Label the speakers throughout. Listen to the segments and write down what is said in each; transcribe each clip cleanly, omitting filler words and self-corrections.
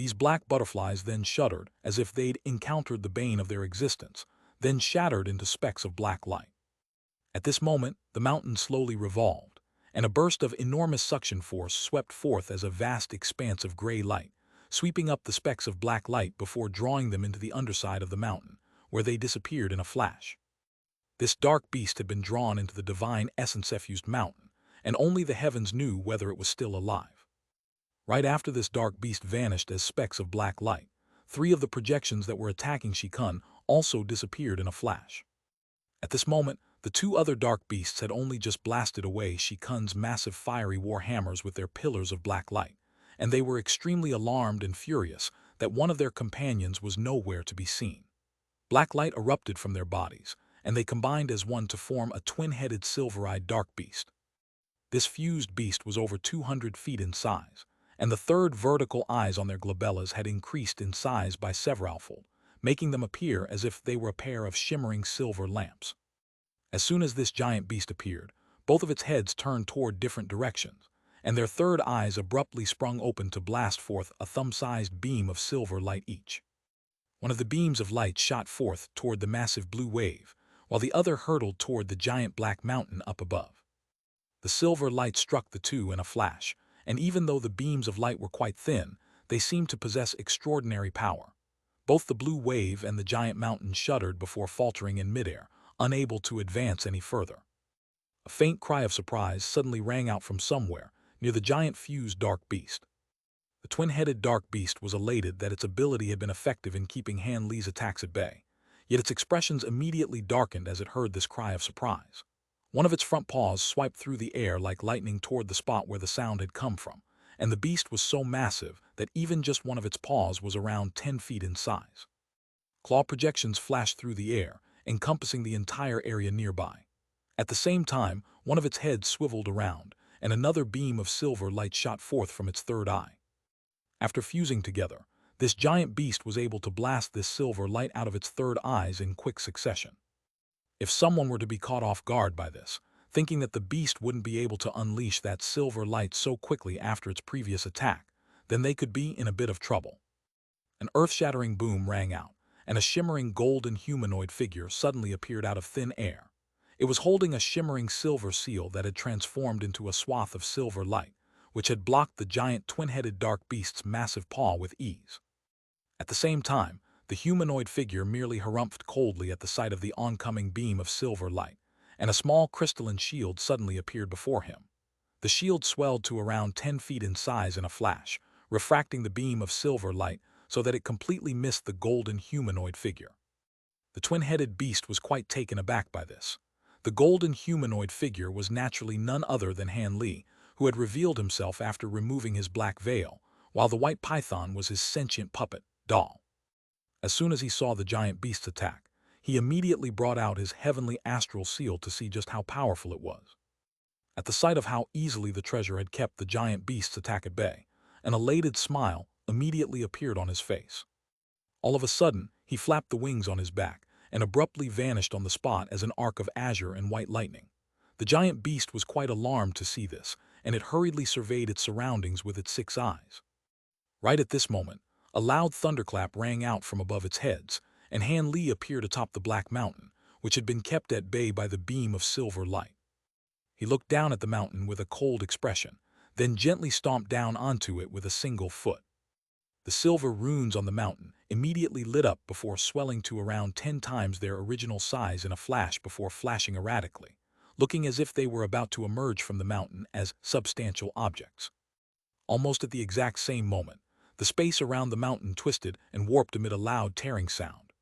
Speaker 1: These black butterflies then shuddered as if they'd encountered the bane of their existence, then shattered into specks of black light. At this moment, the mountain slowly revolved, and a burst of enormous suction force swept forth as a vast expanse of gray light, sweeping up the specks of black light before drawing them into the underside of the mountain, where they disappeared in a flash. This dark beast had been drawn into the divine essence-effused mountain, and only the heavens knew whether it was still alive. Right after this dark beast vanished as specks of black light, 3 of the projections that were attacking Shikun also disappeared in a flash. At this moment, the 2 other dark beasts had only just blasted away Shikun's massive fiery war hammers with their pillars of black light, and they were extremely alarmed and furious that one of their companions was nowhere to be seen. Black light erupted from their bodies, and they combined as one to form a twin-headed silver-eyed dark beast. This fused beast was over 200 feet in size, and the 3rd vertical eyes on their glabellas had increased in size by severalfold, making them appear as if they were a pair of shimmering silver lamps. As soon as this giant beast appeared, both of its heads turned toward different directions, and their 3rd eyes abruptly sprung open to blast forth a thumb-sized beam of silver light each. One of the beams of light shot forth toward the massive blue wave, while the other hurtled toward the giant black mountain up above. The silver light struck the 2 in a flash, and even though the beams of light were quite thin, they seemed to possess extraordinary power. Both the blue wave and the giant mountain shuddered before faltering in midair, unable to advance any further. A faint cry of surprise suddenly rang out from somewhere, near the giant fused dark beast. The twin-headed dark beast was elated that its ability had been effective in keeping Han Li's attacks at bay, yet its expressions immediately darkened as it heard this cry of surprise. One of its front paws swiped through the air like lightning toward the spot where the sound had come from, and the beast was so massive that even just one of its paws was around 10 feet in size. Claw projections flashed through the air, encompassing the entire area nearby. At the same time, one of its heads swiveled around, and another beam of silver light shot forth from its 3rd eye. After fusing together, this giant beast was able to blast this silver light out of its 3rd eyes in quick succession. If someone were to be caught off guard by this, thinking that the beast wouldn't be able to unleash that silver light so quickly after its previous attack, then they could be in a bit of trouble. An earth-shattering boom rang out, and a shimmering golden humanoid figure suddenly appeared out of thin air. It was holding a shimmering silver seal that had transformed into a swath of silver light, which had blocked the giant twin-headed dark beast's massive paw with ease. At the same time, the humanoid figure merely harumphed coldly at the sight of the oncoming beam of silver light, and a small crystalline shield suddenly appeared before him. The shield swelled to around 10 feet in size in a flash, refracting the beam of silver light so that it completely missed the golden humanoid figure. The twin-headed beast was quite taken aback by this. The golden humanoid figure was naturally none other than Han Li, who had revealed himself after removing his black veil, while the white python was his sentient puppet, doll. As soon as he saw the giant beast's attack, he immediately brought out his heavenly astral seal to see just how powerful it was. At the sight of how easily the treasure had kept the giant beast's attack at bay, an elated smile immediately appeared on his face. All of a sudden, he flapped the wings on his back and abruptly vanished on the spot as an arc of azure and white lightning. The giant beast was quite alarmed to see this, and it hurriedly surveyed its surroundings with its 6 eyes. Right at this moment, a loud thunderclap rang out from above its heads, and Han Li appeared atop the black mountain, which had been kept at bay by the beam of silver light. He looked down at the mountain with a cold expression, then gently stomped down onto it with a single foot. The silver runes on the mountain immediately lit up before swelling to around 10 times their original size in a flash before flashing erratically, looking as if they were about to emerge from the mountain as substantial objects. Almost at the exact same moment, the space around the mountain twisted and warped amid a loud tearing sound.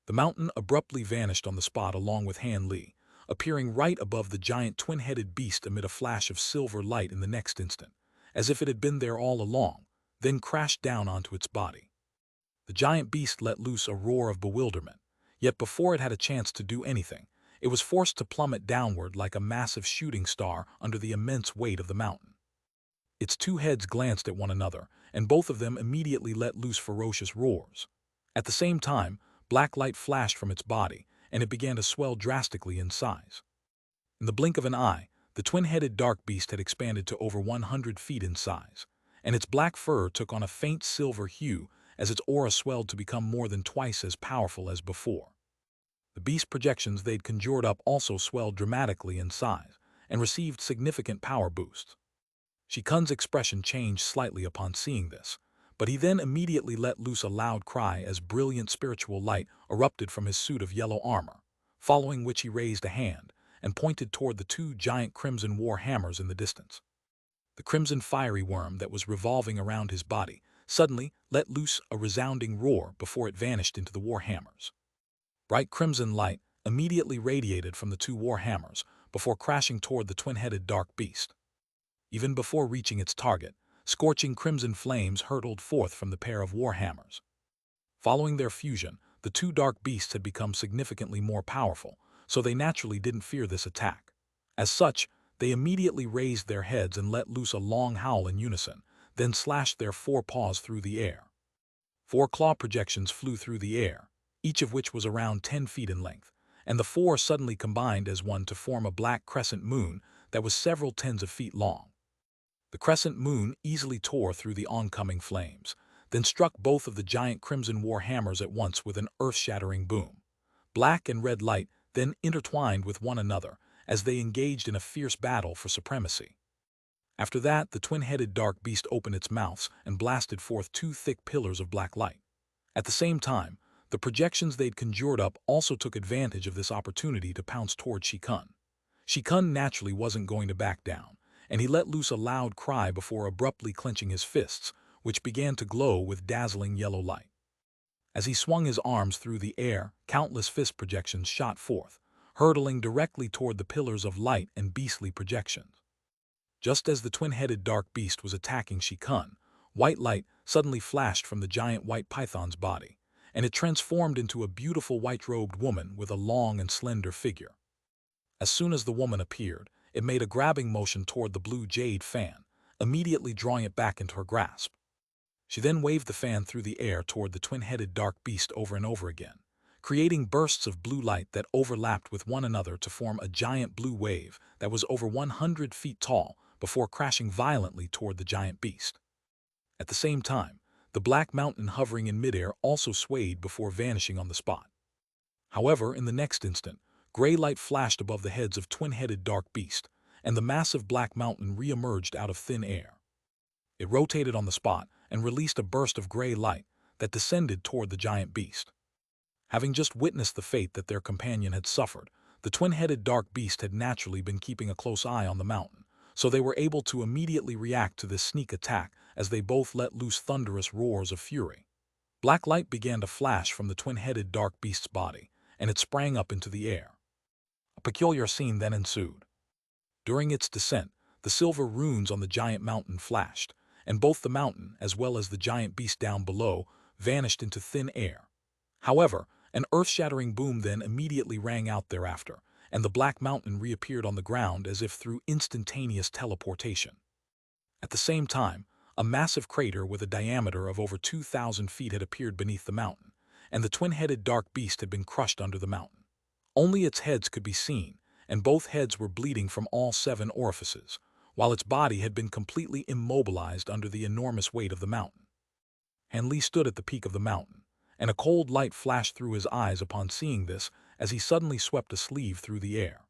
Speaker 1: The mountain abruptly vanished on the spot along with Han Li, appearing right above the giant twin-headed beast amid a flash of silver light in the next instant, as if it had been there all along, then crashed down onto its body. The giant beast let loose a roar of bewilderment, yet before it had a chance to do anything, it was forced to plummet downward like a massive shooting star under the immense weight of the mountain. Its 2 heads glanced at one another, and both of them immediately let loose ferocious roars. At the same time, black light flashed from its body, and it began to swell drastically in size. In the blink of an eye, the twin-headed dark beast had expanded to over 100 feet in size, and its black fur took on a faint silver hue as its aura swelled to become more than twice as powerful as before. The beast projections they'd conjured up also swelled dramatically in size and received significant power boosts. Shikun's expression changed slightly upon seeing this, but he then immediately let loose a loud cry as brilliant spiritual light erupted from his suit of yellow armor, following which he raised a hand and pointed toward the two giant crimson war hammers in the distance. The crimson fiery worm that was revolving around his body suddenly let loose a resounding roar before it vanished into the war hammers. Bright crimson light immediately radiated from the two war hammers before crashing toward the twin-headed dark beast. Even before reaching its target, scorching crimson flames hurtled forth from the pair of war hammers. Following their fusion, the two dark beasts had become significantly more powerful, so they naturally didn't fear this attack. As such, they immediately raised their heads and let loose a long howl in unison, then slashed their forepaws through the air. 4 claw projections flew through the air, each of which was around 10 feet in length, and the 4 suddenly combined as one to form a black crescent moon that was several tens of feet long. The crescent moon easily tore through the oncoming flames, then struck both of the giant crimson war hammers at once with an earth-shattering boom. Black and red light then intertwined with one another as they engaged in a fierce battle for supremacy. After that, the twin-headed dark beast opened its mouths and blasted forth 2 thick pillars of black light. At the same time, the projections they'd conjured up also took advantage of this opportunity to pounce toward Shikun. Shikun naturally wasn't going to back down, and he let loose a loud cry before abruptly clenching his fists, which began to glow with dazzling yellow light. As he swung his arms through the air, countless fist projections shot forth, hurtling directly toward the pillars of light and beastly projections. Just as the twin-headed dark beast was attacking Shikun, white light suddenly flashed from the giant white python's body, and it transformed into a beautiful white-robed woman with a long and slender figure. As soon as the woman appeared, it made a grabbing motion toward the blue jade fan, immediately drawing it back into her grasp. She then waved the fan through the air toward the twin-headed dark beast over and over again, creating bursts of blue light that overlapped with one another to form a giant blue wave that was over 100 feet tall before crashing violently toward the giant beast. At the same time, the black mountain hovering in midair also swayed before vanishing on the spot. However, in the next instant, gray light flashed above the heads of twin-headed dark beast, and the massive black mountain re-emerged out of thin air. It rotated on the spot and released a burst of gray light that descended toward the giant beast. Having just witnessed the fate that their companion had suffered, the twin-headed dark beast had naturally been keeping a close eye on the mountain, so they were able to immediately react to this sneak attack as they both let loose thunderous roars of fury. Black light began to flash from the twin-headed dark beast's body, and it sprang up into the air. A peculiar scene then ensued. During its descent, the silver runes on the giant mountain flashed, and both the mountain as well as the giant beast down below vanished into thin air. However, an earth-shattering boom then immediately rang out thereafter, and the black mountain reappeared on the ground as if through instantaneous teleportation. At the same time, a massive crater with a diameter of over 2,000 feet had appeared beneath the mountain, and the twin-headed dark beast had been crushed under the mountain. Only its heads could be seen, and both heads were bleeding from all 7 orifices, while its body had been completely immobilized under the enormous weight of the mountain. Hanli stood at the peak of the mountain, and a cold light flashed through his eyes upon seeing this as he suddenly swept a sleeve through the air.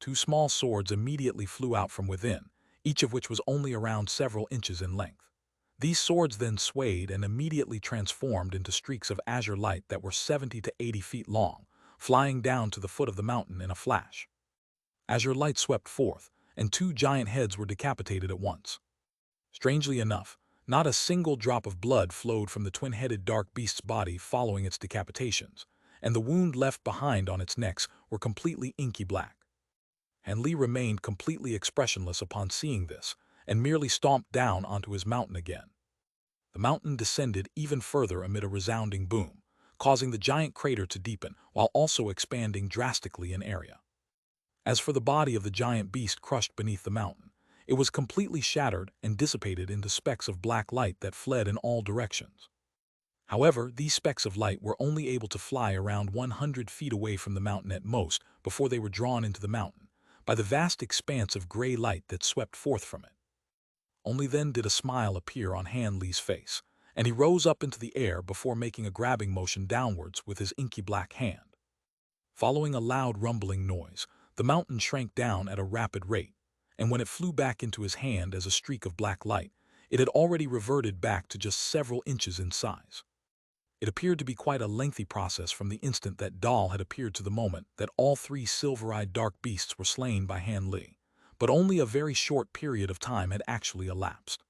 Speaker 1: 2 small swords immediately flew out from within, each of which was only around several inches in length. These swords then swayed and immediately transformed into streaks of azure light that were 70 to 80 feet long, flying down to the foot of the mountain in a flash. Azure light swept forth, and 2 giant heads were decapitated at once. Strangely enough, not a single drop of blood flowed from the twin-headed dark beast's body following its decapitations, and the wound left behind on its necks were completely inky black. Hanli remained completely expressionless upon seeing this, and merely stomped down onto his mountain again. The mountain descended even further amid a resounding boom, causing the giant crater to deepen while also expanding drastically in area. As for the body of the giant beast crushed beneath the mountain, it was completely shattered and dissipated into specks of black light that fled in all directions. However, these specks of light were only able to fly around 100 feet away from the mountain at most before they were drawn into the mountain by the vast expanse of gray light that swept forth from it. Only then did a smile appear on Han Li's face, and he rose up into the air before making a grabbing motion downwards with his inky black hand. Following a loud rumbling noise, the mountain shrank down at a rapid rate, and when it flew back into his hand as a streak of black light, it had already reverted back to just several inches in size. It appeared to be quite a lengthy process from the instant that Dahl had appeared to the moment that all three silver-eyed dark beasts were slain by Han Li, but only a very short period of time had actually elapsed.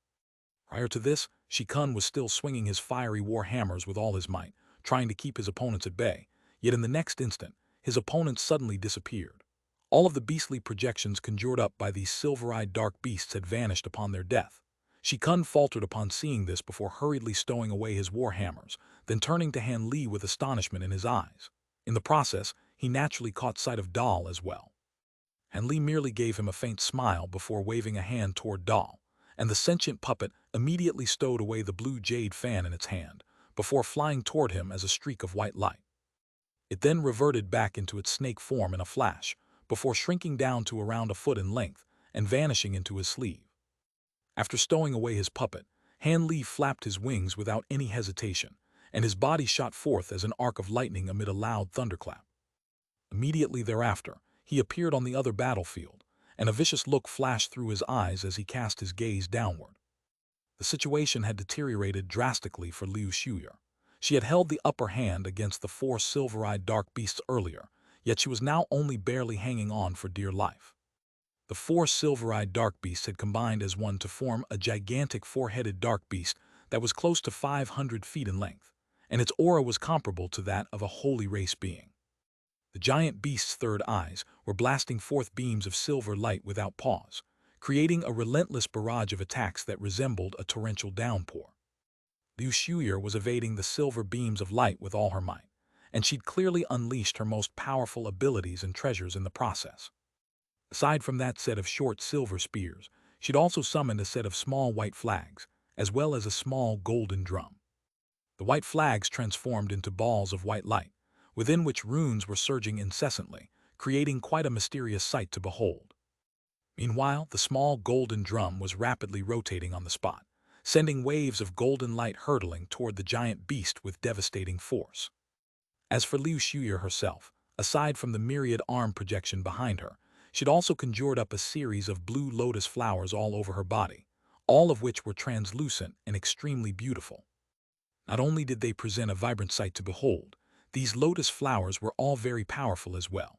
Speaker 1: Prior to this, Shi Kun was still swinging his fiery war hammers with all his might, trying to keep his opponents at bay, yet in the next instant, his opponents suddenly disappeared. All of the beastly projections conjured up by these silver-eyed dark beasts had vanished upon their death. Shi Kun faltered upon seeing this before hurriedly stowing away his war hammers, then turning to Han Li with astonishment in his eyes. In the process, he naturally caught sight of Dahl as well. Han Li merely gave him a faint smile before waving a hand toward Dahl, and the sentient puppet immediately stowed away the blue jade fan in its hand, before flying toward him as a streak of white light. It then reverted back into its snake form in a flash, before shrinking down to around a foot in length and vanishing into his sleeve. After stowing away his puppet, Han Li flapped his wings without any hesitation, and his body shot forth as an arc of lightning amid a loud thunderclap. Immediately thereafter, he appeared on the other battlefield, and a vicious look flashed through his eyes as he cast his gaze downward. The situation had deteriorated drastically for Liu Shuya. She had held the upper hand against the four silver-eyed dark beasts earlier, yet she was now only barely hanging on for dear life. The four silver-eyed dark beasts had combined as one to form a gigantic four-headed dark beast that was close to 500 feet in length, and its aura was comparable to that of a holy race being. The giant beast's third eyes were blasting forth beams of silver light without pause, creating a relentless barrage of attacks that resembled a torrential downpour. Liu Shuya was evading the silver beams of light with all her might, and she'd clearly unleashed her most powerful abilities and treasures in the process. Aside from that set of short silver spears, she'd also summoned a set of small white flags, as well as a small golden drum. The white flags transformed into balls of white light, within which runes were surging incessantly, creating quite a mysterious sight to behold. Meanwhile, the small golden drum was rapidly rotating on the spot, sending waves of golden light hurtling toward the giant beast with devastating force. As for Liu Shuya herself, aside from the myriad arm projection behind her, she'd also conjured up a series of blue lotus flowers all over her body, all of which were translucent and extremely beautiful. Not only did they present a vibrant sight to behold, these lotus flowers were all very powerful as well.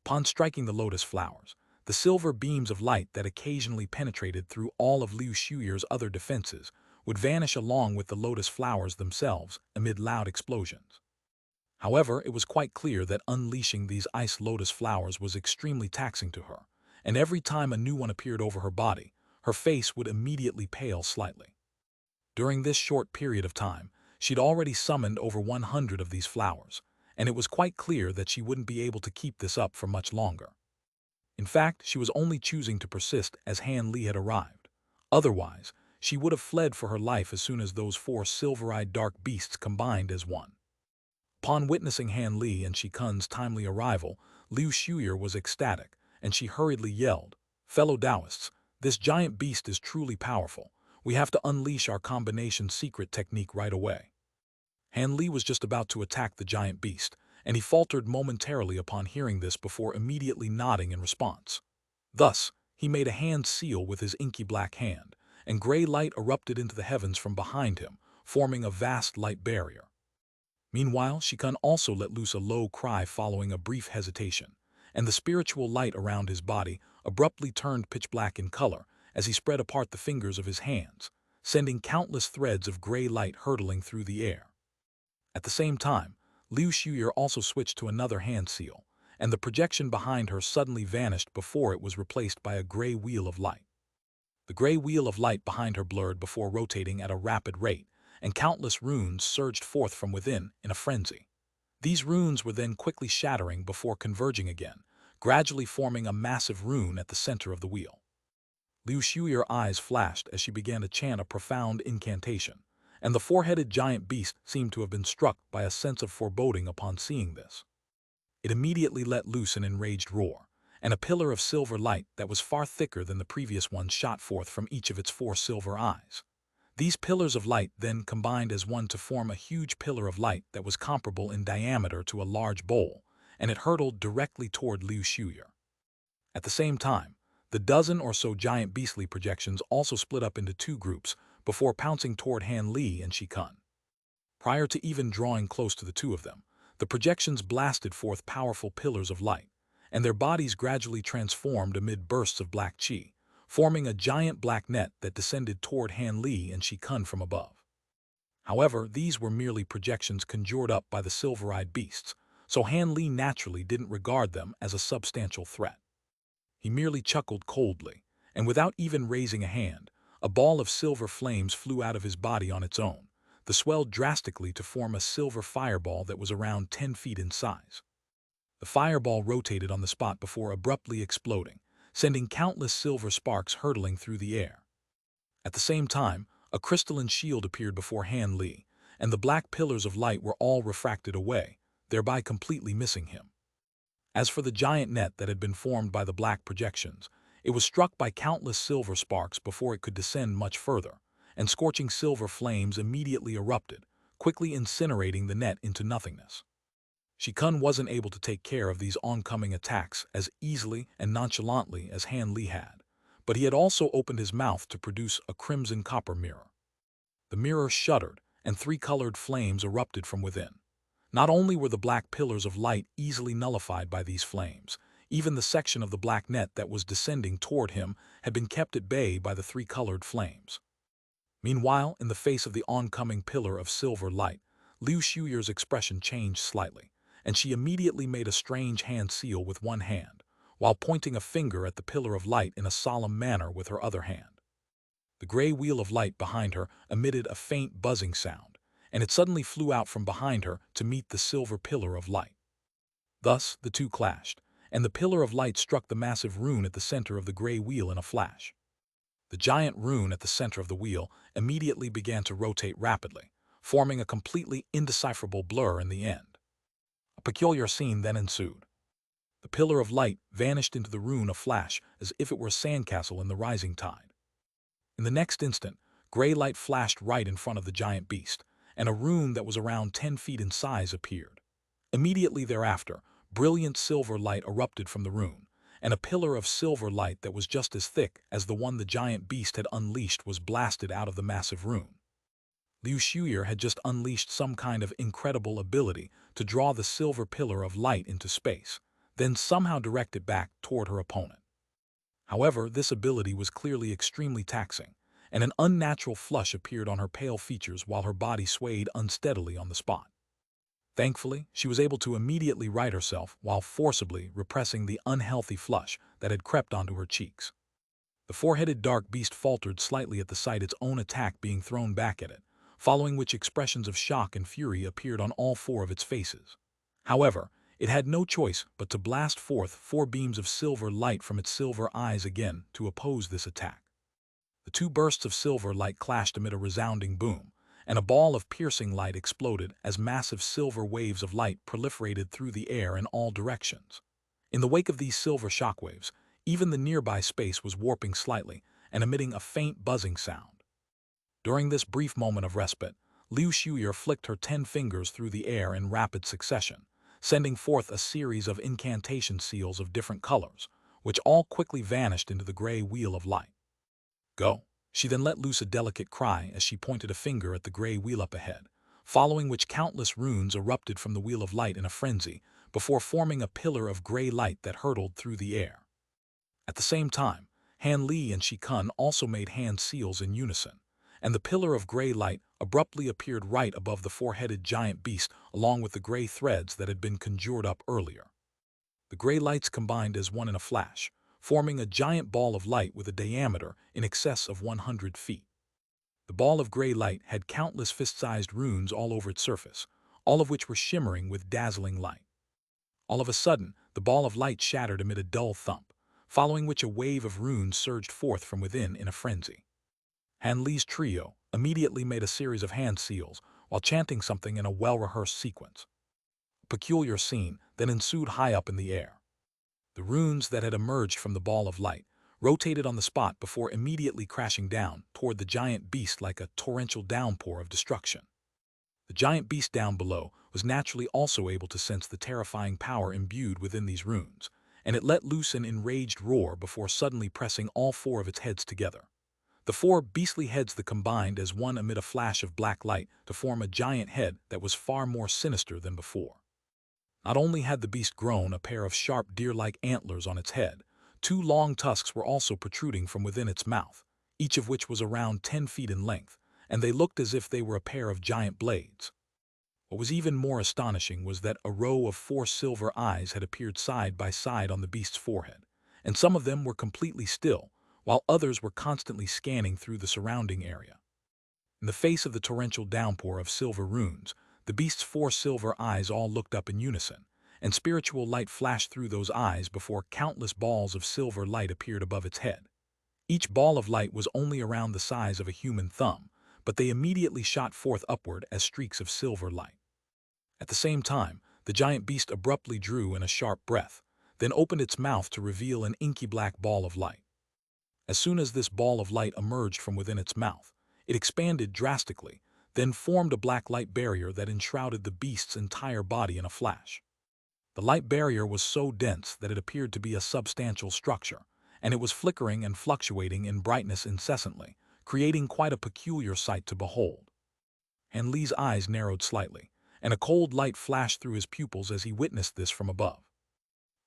Speaker 1: Upon striking the lotus flowers, the silver beams of light that occasionally penetrated through all of Liu Shuya's other defenses would vanish along with the lotus flowers themselves amid loud explosions. However, it was quite clear that unleashing these ice lotus flowers was extremely taxing to her, and every time a new one appeared over her body, her face would immediately pale slightly. During this short period of time, she'd already summoned over 100 of these flowers, and it was quite clear that she wouldn't be able to keep this up for much longer. In fact, she was only choosing to persist as Han Li had arrived. Otherwise, she would have fled for her life as soon as those four silver-eyed dark beasts combined as one. Upon witnessing Han Li and Shi Kun's timely arrival, Liu Shuya was ecstatic, and she hurriedly yelled, "Fellow Taoists, this giant beast is truly powerful. We have to unleash our combination secret technique right away." Han Li was just about to attack the giant beast, and he faltered momentarily upon hearing this before immediately nodding in response. Thus, he made a hand seal with his inky black hand, and gray light erupted into the heavens from behind him, forming a vast light barrier. Meanwhile, Shi Kun also let loose a low cry following a brief hesitation, and the spiritual light around his body abruptly turned pitch black in color as he spread apart the fingers of his hands, sending countless threads of gray light hurtling through the air. At the same time, Liu Shuya also switched to another hand seal, and the projection behind her suddenly vanished before it was replaced by a gray wheel of light. The gray wheel of light behind her blurred before rotating at a rapid rate, and countless runes surged forth from within in a frenzy. These runes were then quickly shattering before converging again, gradually forming a massive rune at the center of the wheel. Liu Shuya's eyes flashed as she began to chant a profound incantation, and the four-headed giant beast seemed to have been struck by a sense of foreboding upon seeing this. It immediately let loose an enraged roar, and a pillar of silver light that was far thicker than the previous one shot forth from each of its 4 silver eyes. These pillars of light then combined as one to form a huge pillar of light that was comparable in diameter to a large bowl, and it hurtled directly toward Liu Shuya. At the same time, the dozen or so giant beastly projections also split up into 2 groups before pouncing toward Han Li and Shi Kun. Prior to even drawing close to the 2 of them, the projections blasted forth powerful pillars of light, and their bodies gradually transformed amid bursts of black qi, forming a giant black net that descended toward Han Li and Shi Kun from above. However, these were merely projections conjured up by the silver-eyed beasts, so Han Li naturally didn't regard them as a substantial threat. He merely chuckled coldly, and without even raising a hand, a ball of silver flames flew out of his body on its own, the swell drastically to form a silver fireball that was around 10 feet in size. The fireball rotated on the spot before abruptly exploding, sending countless silver sparks hurtling through the air. At the same time, a crystalline shield appeared before Han Li, and the black pillars of light were all refracted away, thereby completely missing him. As for the giant net that had been formed by the black projections, it was struck by countless silver sparks before it could descend much further, and scorching silver flames immediately erupted, quickly incinerating the net into nothingness. Shi Kun wasn't able to take care of these oncoming attacks as easily and nonchalantly as Han Li had, but he had also opened his mouth to produce a crimson copper mirror. The mirror shuddered, and 3 colored flames erupted from within. Not only were the black pillars of light easily nullified by these flames, even the section of the black net that was descending toward him had been kept at bay by the 3 colored flames. Meanwhile, in the face of the oncoming pillar of silver light, Liu Shuya's expression changed slightly, and she immediately made a strange hand seal with one hand, while pointing a finger at the pillar of light in a solemn manner with her other hand. The gray wheel of light behind her emitted a faint buzzing sound, and it suddenly flew out from behind her to meet the silver pillar of light. Thus, the 2 clashed, and the pillar of light struck the massive rune at the center of the gray wheel in a flash. The giant rune at the center of the wheel immediately began to rotate rapidly, forming a completely indecipherable blur in the end. A peculiar scene then ensued. The pillar of light vanished into the rune a flash as if it were a sandcastle in the rising tide. In the next instant, gray light flashed right in front of the giant beast, and a rune that was around 10 feet in size appeared. Immediately thereafter, brilliant silver light erupted from the rune, and a pillar of silver light that was just as thick as the one the giant beast had unleashed was blasted out of the massive rune. Liu Shuya had just unleashed some kind of incredible ability to draw the silver pillar of light into space, then somehow direct it back toward her opponent. However, this ability was clearly extremely taxing, and an unnatural flush appeared on her pale features while her body swayed unsteadily on the spot. Thankfully, she was able to immediately right herself while forcibly repressing the unhealthy flush that had crept onto her cheeks. The 4-headed dark beast faltered slightly at the sight its own attack being thrown back at it, following which expressions of shock and fury appeared on all 4 of its faces. However, it had no choice but to blast forth 4 beams of silver light from its silver eyes again to oppose this attack. The 2 bursts of silver light clashed amid a resounding boom, and a ball of piercing light exploded as massive silver waves of light proliferated through the air in all directions. In the wake of these silver shockwaves, even the nearby space was warping slightly and emitting a faint buzzing sound. During this brief moment of respite, Liu Shuya flicked her 10 fingers through the air in rapid succession, sending forth a series of incantation seals of different colors, which all quickly vanished into the gray wheel of light. "Go." She then let loose a delicate cry as she pointed a finger at the gray wheel up ahead, following which countless runes erupted from the wheel of light in a frenzy before forming a pillar of gray light that hurtled through the air. At the same time, Han Li and Shi Kun also made hand seals in unison, and the pillar of gray light abruptly appeared right above the 4-headed giant beast along with the gray threads that had been conjured up earlier. The gray lights combined as one in a flash, forming a giant ball of light with a diameter in excess of 100 feet. The ball of gray light had countless fist-sized runes all over its surface, all of which were shimmering with dazzling light. All of a sudden, the ball of light shattered amid a dull thump, following which a wave of runes surged forth from within in a frenzy. Han Li's trio immediately made a series of hand seals while chanting something in a well-rehearsed sequence. A peculiar scene then ensued high up in the air. The runes that had emerged from the ball of light rotated on the spot before immediately crashing down toward the giant beast like a torrential downpour of destruction. The giant beast down below was naturally also able to sense the terrifying power imbued within these runes, and it let loose an enraged roar before suddenly pressing all four of its heads together. The four beastly heads that combined as one amid a flash of black light to form a giant head that was far more sinister than before. Not only had the beast grown a pair of sharp deer-like antlers on its head, two long tusks were also protruding from within its mouth, each of which was around 10 feet in length, and they looked as if they were a pair of giant blades. What was even more astonishing was that a row of 4 silver eyes had appeared side by side on the beast's forehead, and some of them were completely still, while others were constantly scanning through the surrounding area. In the face of the torrential downpour of silver runes, the beast's 4 silver eyes all looked up in unison, and spiritual light flashed through those eyes before countless balls of silver light appeared above its head. Each ball of light was only around the size of a human thumb, but they immediately shot forth upward as streaks of silver light. At the same time, the giant beast abruptly drew in a sharp breath, then opened its mouth to reveal an inky black ball of light. As soon as this ball of light emerged from within its mouth, it expanded drastically, then formed a black light barrier that enshrouded the beast's entire body in a flash. The light barrier was so dense that it appeared to be a substantial structure, and it was flickering and fluctuating in brightness incessantly, creating quite a peculiar sight to behold. Han Li's eyes narrowed slightly, and a cold light flashed through his pupils as he witnessed this from above.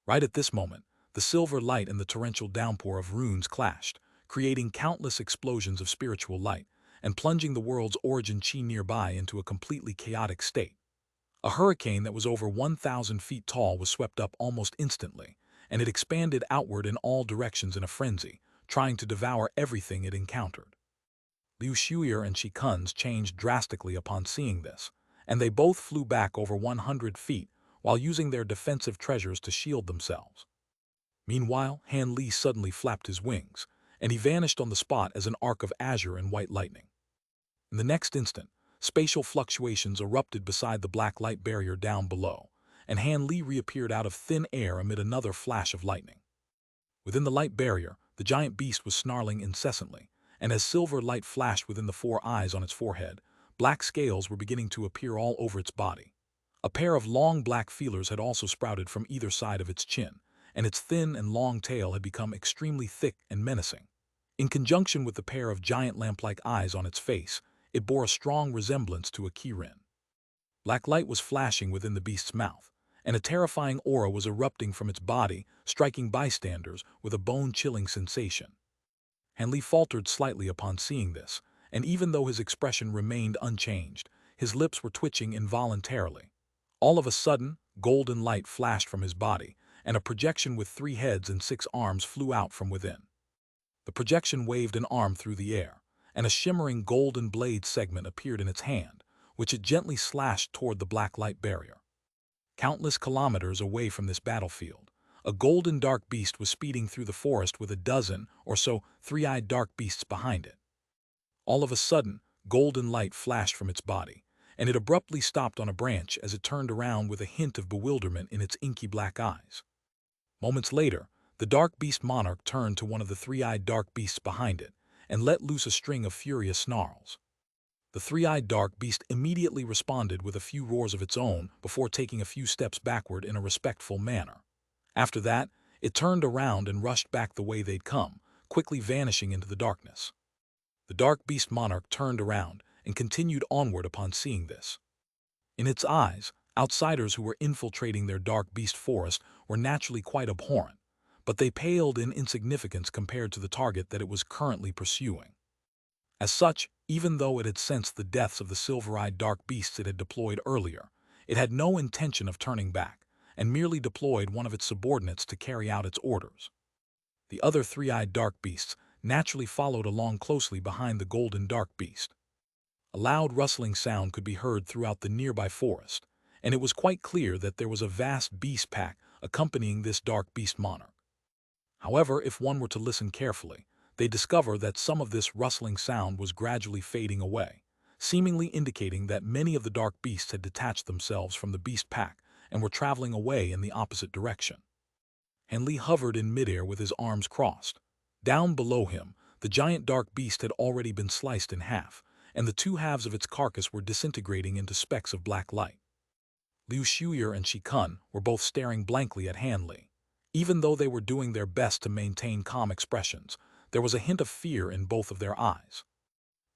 Speaker 1: Right at this moment, the silver light and the torrential downpour of runes clashed, creating countless explosions of spiritual light, and plunging the world's origin chi nearby into a completely chaotic state. A hurricane that was over 1,000 feet tall was swept up almost instantly, and it expanded outward in all directions in a frenzy, trying to devour everything it encountered. Liu Shuier and Shi Kun's changed drastically upon seeing this, and they both flew back over 100 feet while using their defensive treasures to shield themselves. Meanwhile, Han Li suddenly flapped his wings, and he vanished on the spot as an arc of azure and white lightning. In the next instant, spatial fluctuations erupted beside the black light barrier down below, and Han Li reappeared out of thin air amid another flash of lightning. Within the light barrier, the giant beast was snarling incessantly, and as silver light flashed within the 4 eyes on its forehead, black scales were beginning to appear all over its body. A pair of long black feelers had also sprouted from either side of its chin, and its thin and long tail had become extremely thick and menacing. In conjunction with the pair of giant lamp-like eyes on its face, it bore a strong resemblance to a Kirin. Black light was flashing within the beast's mouth, and a terrifying aura was erupting from its body, striking bystanders with a bone-chilling sensation. Han Li faltered slightly upon seeing this, and even though his expression remained unchanged, his lips were twitching involuntarily. All of a sudden, golden light flashed from his body, and a projection with 3 heads and 6 arms flew out from within. The projection waved an arm through the air, and a shimmering golden blade segment appeared in its hand, which it gently slashed toward the black light barrier. Countless kilometers away from this battlefield, a golden dark beast was speeding through the forest with a dozen or so 3-eyed dark beasts behind it. All of a sudden, golden light flashed from its body, and it abruptly stopped on a branch as it turned around with a hint of bewilderment in its inky black eyes. Moments later, the dark beast monarch turned to one of the 3-eyed dark beasts behind it and let loose a string of furious snarls. The 3-eyed dark beast immediately responded with a few roars of its own before taking a few steps backward in a respectful manner. After that, it turned around and rushed back the way they'd come, quickly vanishing into the darkness. The dark beast monarch turned around and continued onward upon seeing this. In its eyes, outsiders who were infiltrating their dark beast forest were naturally quite abhorrent, but they paled in insignificance compared to the target that it was currently pursuing. As such, even though it had sensed the deaths of the silver-eyed dark beasts it had deployed earlier, it had no intention of turning back, and merely deployed one of its subordinates to carry out its orders. The other 3-eyed dark beasts naturally followed along closely behind the golden dark beast. A loud rustling sound could be heard throughout the nearby forest, and it was quite clear that there was a vast beast pack accompanying this dark beast monarch. However, if one were to listen carefully, they discover that some of this rustling sound was gradually fading away, seemingly indicating that many of the dark beasts had detached themselves from the beast pack and were traveling away in the opposite direction. Han Li hovered in midair with his arms crossed. Down below him, the giant dark beast had already been sliced in half, and the two halves of its carcass were disintegrating into specks of black light. Liu Shuyer and Shi Kun were both staring blankly at Han Li. Even though they were doing their best to maintain calm expressions, there was a hint of fear in both of their eyes.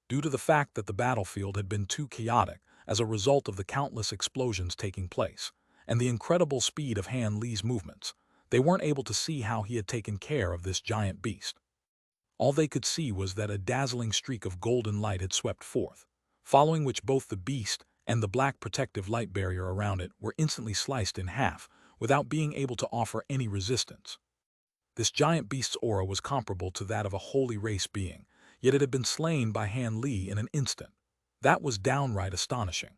Speaker 1: Due to the fact that the battlefield had been too chaotic as a result of the countless explosions taking place, and the incredible speed of Han Li's movements, they weren't able to see how he had taken care of this giant beast. All they could see was that a dazzling streak of golden light had swept forth, following which both the beast and the black protective light barrier around it were instantly sliced in half without being able to offer any resistance. This giant beast's aura was comparable to that of a holy race being, yet it had been slain by Han Li in an instant. That was downright astonishing.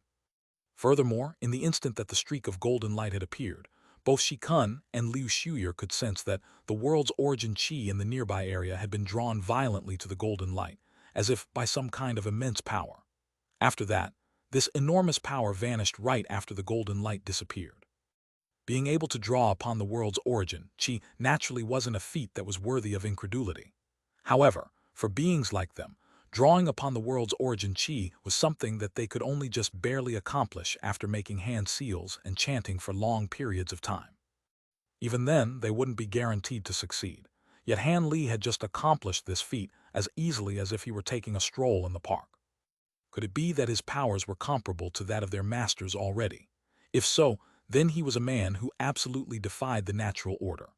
Speaker 1: Furthermore, in the instant that the streak of golden light had appeared, both Shi Kun and Liu Shuyer could sense that the world's origin qi in the nearby area had been drawn violently to the golden light, as if by some kind of immense power. After that, this enormous power vanished right after the golden light disappeared. Being able to draw upon the world's origin qi naturally wasn't a feat that was worthy of incredulity. However, for beings like them, drawing upon the world's origin qi was something that they could only just barely accomplish after making hand seals and chanting for long periods of time. Even then, they wouldn't be guaranteed to succeed. Yet Han Li had just accomplished this feat as easily as if he were taking a stroll in the park. Could it be that his powers were comparable to that of their masters already? If so, then he was a man who absolutely defied the natural order.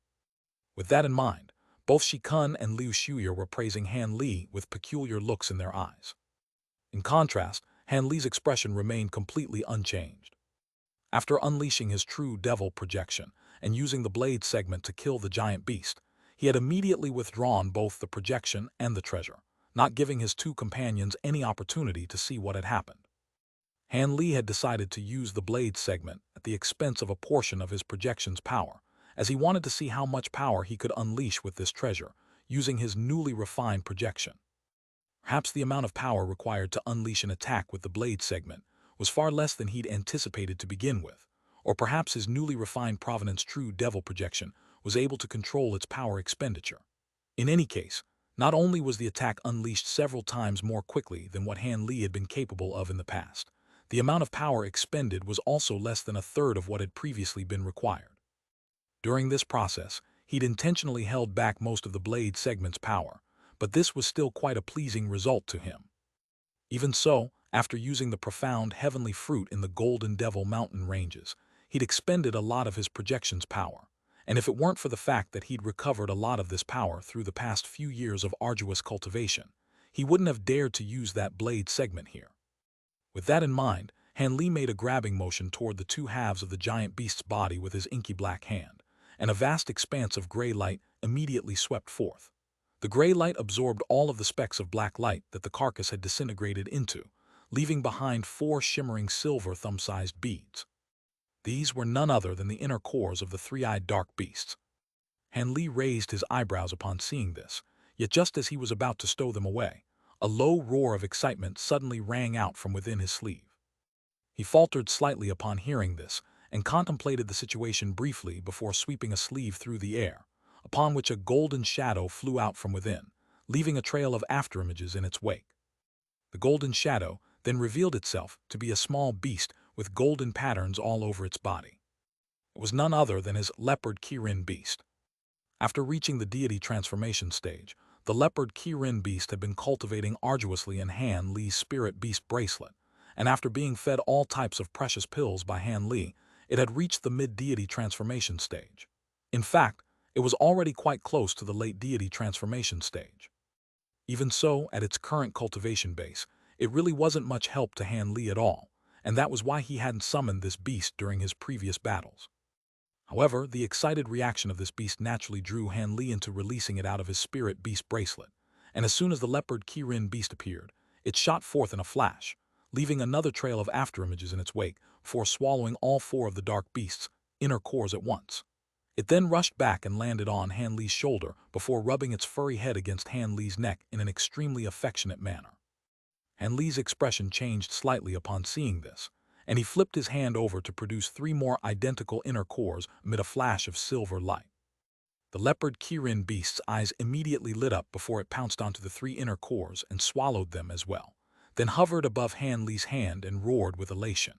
Speaker 1: With that in mind, both Shi Kun and Liu Shuyer were praising Han Li with peculiar looks in their eyes. In contrast, Han Li's expression remained completely unchanged. After unleashing his true devil projection and using the blade segment to kill the giant beast, he had immediately withdrawn both the projection and the treasure, not giving his two companions any opportunity to see what had happened. Han Li had decided to use the blade segment at the expense of a portion of his projection's power, as he wanted to see how much power he could unleash with this treasure, using his newly refined projection. Perhaps the amount of power required to unleash an attack with the blade segment was far less than he'd anticipated to begin with, or perhaps his newly refined provenance true devil projection was able to control its power expenditure. In any case, not only was the attack unleashed several times more quickly than what Han Li had been capable of in the past, the amount of power expended was also less than a third of what had previously been required. During this process, he'd intentionally held back most of the blade segment's power, but this was still quite a pleasing result to him. Even so, after using the profound heavenly fruit in the Golden Devil mountain ranges, he'd expended a lot of his projection's power, and if it weren't for the fact that he'd recovered a lot of this power through the past few years of arduous cultivation, he wouldn't have dared to use that blade segment here. With that in mind, Han Li made a grabbing motion toward the two halves of the giant beast's body with his inky black hand, and a vast expanse of gray light immediately swept forth. The gray light absorbed all of the specks of black light that the carcass had disintegrated into, leaving behind 4 shimmering silver thumb-sized beads. These were none other than the inner cores of the three-eyed dark beasts. Han Li raised his eyebrows upon seeing this, yet just as he was about to stow them away, a low roar of excitement suddenly rang out from within his sleeve. He faltered slightly upon hearing this, and contemplated the situation briefly before sweeping a sleeve through the air, upon which a golden shadow flew out from within, leaving a trail of afterimages in its wake. The golden shadow then revealed itself to be a small beast with golden patterns all over its body. It was none other than his leopard Kirin beast. After reaching the deity transformation stage, the leopard Kirin beast had been cultivating arduously in Han Li's spirit beast bracelet, and after being fed all types of precious pills by Han Li, it had reached the mid-deity transformation stage. In fact, it was already quite close to the late deity transformation stage. Even so, at its current cultivation base, it really wasn't much help to Han Li at all, and that was why he hadn't summoned this beast during his previous battles. However, the excited reaction of this beast naturally drew Han Li into releasing it out of his spirit beast bracelet, and as soon as the leopard Kirin beast appeared, it shot forth in a flash, leaving another trail of afterimages in its wake before swallowing all 4 of the dark beast's inner cores at once. It then rushed back and landed on Han Li's shoulder before rubbing its furry head against Han Li's neck in an extremely affectionate manner. Han Li's expression changed slightly upon seeing this, and he flipped his hand over to produce 3 more identical inner cores amid a flash of silver light. The leopard Kirin beast's eyes immediately lit up before it pounced onto the three inner cores and swallowed them as well, then hovered above Han Li's hand and roared with elation.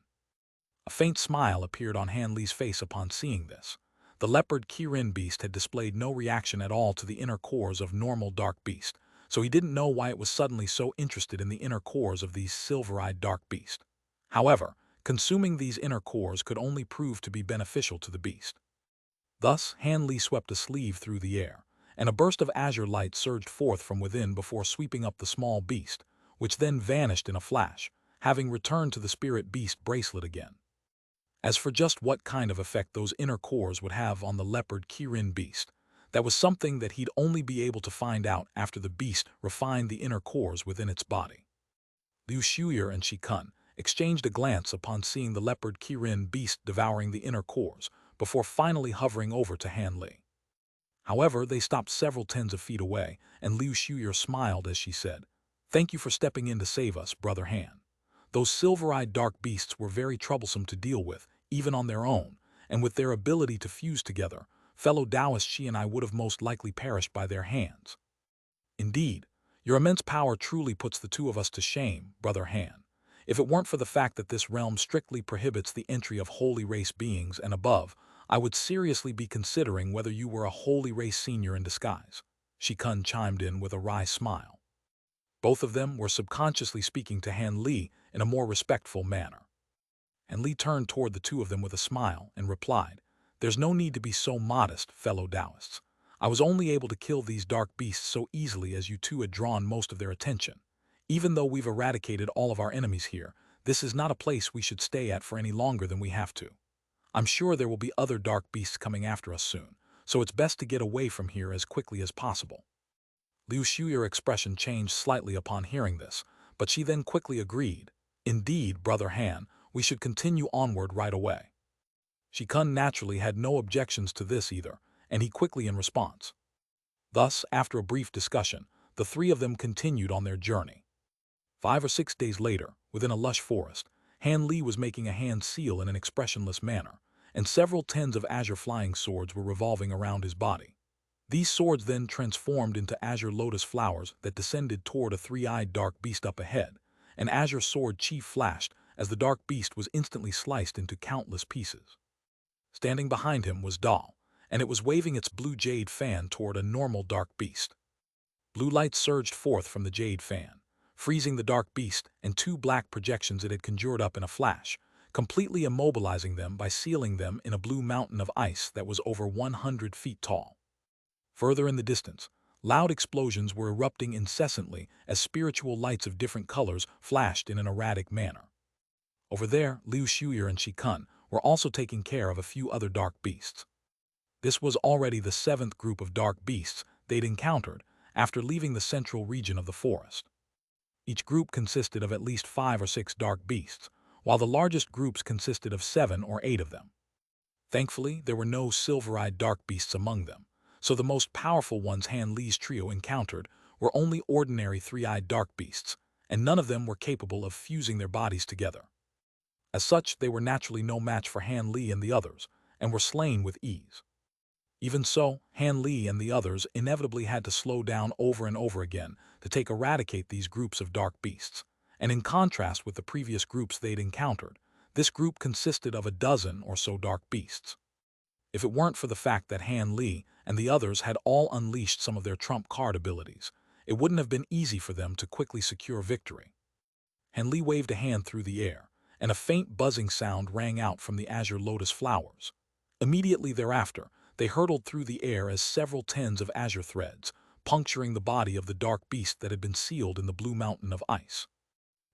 Speaker 1: A faint smile appeared on Han Li's face upon seeing this. The leopard Kirin beast had displayed no reaction at all to the inner cores of normal dark beast, so he didn't know why it was suddenly so interested in the inner cores of these silver-eyed dark beast. However, consuming these inner cores could only prove to be beneficial to the beast. Thus, Han Li swept a sleeve through the air, and a burst of azure light surged forth from within before sweeping up the small beast, which then vanished in a flash, having returned to the spirit beast bracelet again. As for just what kind of effect those inner cores would have on the leopard Kirin beast, that was something that he'd only be able to find out after the beast refined the inner cores within its body. Liu Shuyer and Shikun exchanged a glance upon seeing the leopard Kirin beast devouring the inner cores before finally hovering over to Han Li. However, they stopped several tens of feet away, and Liu Shuyer smiled as she said, "Thank you for stepping in to save us, Brother Han. Those silver-eyed dark beasts were very troublesome to deal with, even on their own, and with their ability to fuse together, fellow Taoist she and I would have most likely perished by their hands. Indeed, your immense power truly puts the two of us to shame, Brother Han. If it weren't for the fact that this realm strictly prohibits the entry of holy race beings and above, I would seriously be considering whether you were a holy race senior in disguise." Shikun chimed in with a wry smile. Both of them were subconsciously speaking to Han Li in a more respectful manner. Han Li turned toward the two of them with a smile and replied, "There's no need to be so modest, fellow Taoists. I was only able to kill these dark beasts so easily as you two had drawn most of their attention. Even though we've eradicated all of our enemies here, this is not a place we should stay at for any longer than we have to. I'm sure there will be other dark beasts coming after us soon, so it's best to get away from here as quickly as possible." Liu Shuyer's expression changed slightly upon hearing this, but she then quickly agreed, "Indeed, Brother Han, we should continue onward right away." Shikun naturally had no objections to this either, and he quickly in response. Thus, after a brief discussion, the three of them continued on their journey. 5 or 6 days later, within a lush forest, Han Li was making a hand seal in an expressionless manner, and several tens of azure flying swords were revolving around his body. These swords then transformed into azure lotus flowers that descended toward a three-eyed dark beast up ahead. An azure sword chief flashed as the dark beast was instantly sliced into countless pieces. Standing behind him was Dal, and it was waving its blue jade fan toward a normal dark beast. Blue light surged forth from the jade fan, freezing the dark beast and two black projections it had conjured up in a flash, completely immobilizing them by sealing them in a blue mountain of ice that was over 100 feet tall. Further in the distance, loud explosions were erupting incessantly as spiritual lights of different colors flashed in an erratic manner. Over there, Liu Shuyer and Shikun were also taking care of a few other dark beasts. This was already the 7th group of dark beasts they'd encountered after leaving the central region of the forest. Each group consisted of at least 5 or 6 dark beasts, while the largest groups consisted of 7 or 8 of them. Thankfully, there were no silver-eyed dark beasts among them, so the most powerful ones Han Li's trio encountered were only ordinary three-eyed dark beasts, and none of them were capable of fusing their bodies together. As such, they were naturally no match for Han Li and the others, and were slain with ease. Even so, Han Li and the others inevitably had to slow down over and over again to eradicate these groups of dark beasts, and in contrast with the previous groups they'd encountered, this group consisted of a dozen or so dark beasts. If it weren't for the fact that Han Li and the others had all unleashed some of their trump card abilities, it wouldn't have been easy for them to quickly secure victory. Han Li waved a hand through the air, and a faint buzzing sound rang out from the azure lotus flowers. Immediately thereafter, they hurtled through the air as several tens of azure threads, puncturing the body of the dark beast that had been sealed in the blue mountain of ice.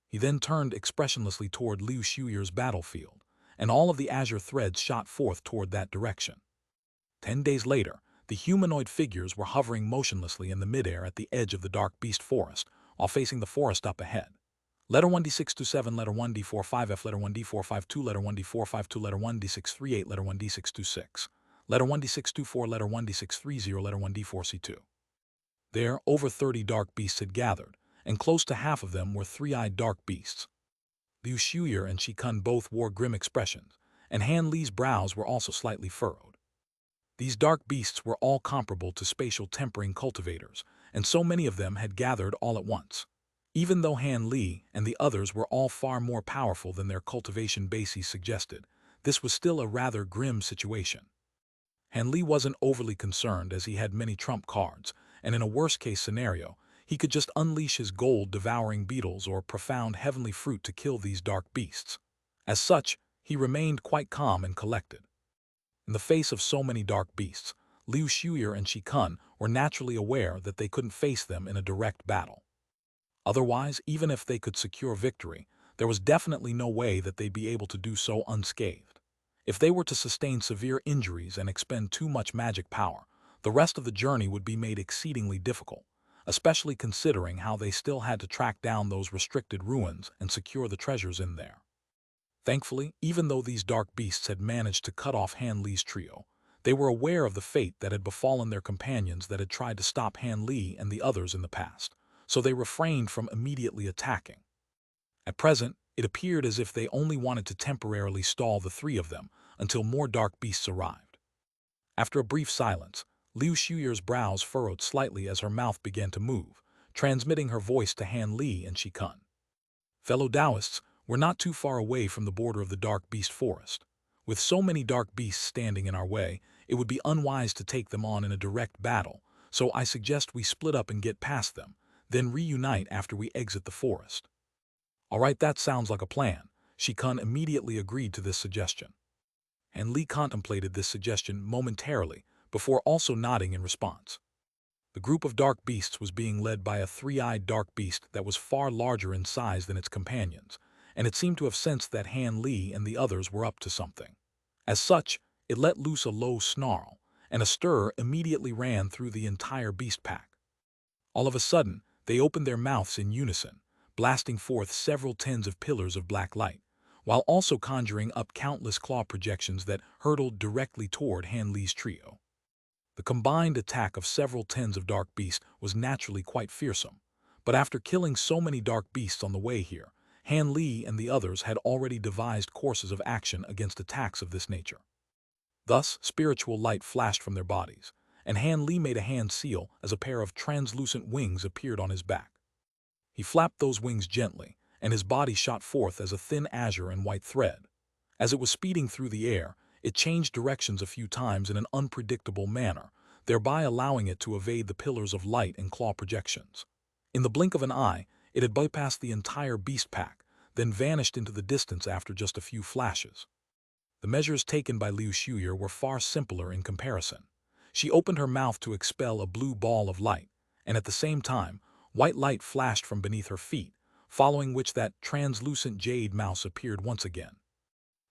Speaker 1: He then turned expressionlessly toward Liu Shuyer's battlefield, and all of the azure threads shot forth toward that direction. 10 days later, the humanoid figures were hovering motionlessly in the midair at the edge of the dark beast forest, while facing the forest up ahead. Letter 1D627, letter 1D45F, letter 1D452, letter 1D452, letter 1D638, letter 1D626, letter 1D624, letter 1D630, letter 1D4C2. There, over 30 dark beasts had gathered, and close to half of them were three-eyed dark beasts. Liu Shuyer and Shikun both wore grim expressions, and Han Li's brows were also slightly furrowed. These dark beasts were all comparable to spatial tempering cultivators, and so many of them had gathered all at once. Even though Han Li and the others were all far more powerful than their cultivation bases suggested, this was still a rather grim situation. Han Li wasn't overly concerned as he had many trump cards, and in a worst-case scenario, he could just unleash his gold-devouring beetles or profound heavenly fruit to kill these dark beasts. As such, he remained quite calm and collected. In the face of so many dark beasts, Liu Shuye and Shikun were naturally aware that they couldn't face them in a direct battle. Otherwise, even if they could secure victory, there was definitely no way that they'd be able to do so unscathed. If they were to sustain severe injuries and expend too much magic power, the rest of the journey would be made exceedingly difficult, especially considering how they still had to track down those restricted ruins and secure the treasures in there. Thankfully, even though these dark beasts had managed to cut off Han Li's trio, they were aware of the fate that had befallen their companions that had tried to stop Han Li and the others in the past, so they refrained from immediately attacking. At present, it appeared as if they only wanted to temporarily stall the three of them until more dark beasts arrived. After a brief silence, Liu Shuye's brows furrowed slightly as her mouth began to move, transmitting her voice to Han Li and Shikun. Fellow Taoists, we're not too far away from the border of the dark beast forest. With so many dark beasts standing in our way, it would be unwise to take them on in a direct battle, so I suggest we split up and get past them, then reunite after we exit the forest. All right, that sounds like a plan. Shikun immediately agreed to this suggestion. And Li contemplated this suggestion momentarily before also nodding in response. The group of dark beasts was being led by a three-eyed dark beast that was far larger in size than its companions, and it seemed to have sensed that Han Li and the others were up to something. As such, it let loose a low snarl, and a stir immediately ran through the entire beast pack. All of a sudden, they opened their mouths in unison, blasting forth several tens of pillars of black light, while also conjuring up countless claw projections that hurtled directly toward Han Li's trio. The combined attack of several tens of dark beasts was naturally quite fearsome, but after killing so many dark beasts on the way here, Han Li and the others had already devised courses of action against attacks of this nature. Thus, spiritual light flashed from their bodies, and Han Li made a hand seal as a pair of translucent wings appeared on his back. He flapped those wings gently, and his body shot forth as a thin azure and white thread. As it was speeding through the air, it changed directions a few times in an unpredictable manner, thereby allowing it to evade the pillars of light and claw projections. In the blink of an eye, it had bypassed the entire beast pack, then vanished into the distance after just a few flashes. The measures taken by Liu Shuye were far simpler in comparison. She opened her mouth to expel a blue ball of light, and at the same time, white light flashed from beneath her feet, following which that translucent jade mouse appeared once again.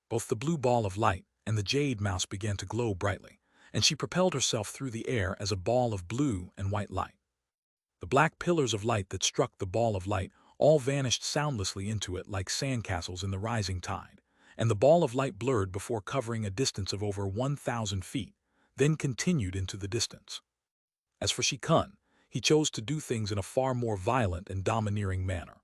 Speaker 1: Both the blue ball of light and the jade mouse began to glow brightly, and she propelled herself through the air as a ball of blue and white light. The black pillars of light that struck the ball of light all vanished soundlessly into it like sandcastles in the rising tide, and the ball of light blurred before covering a distance of over 1,000 feet, then continued into the distance. As for Shikun, he chose to do things in a far more violent and domineering manner.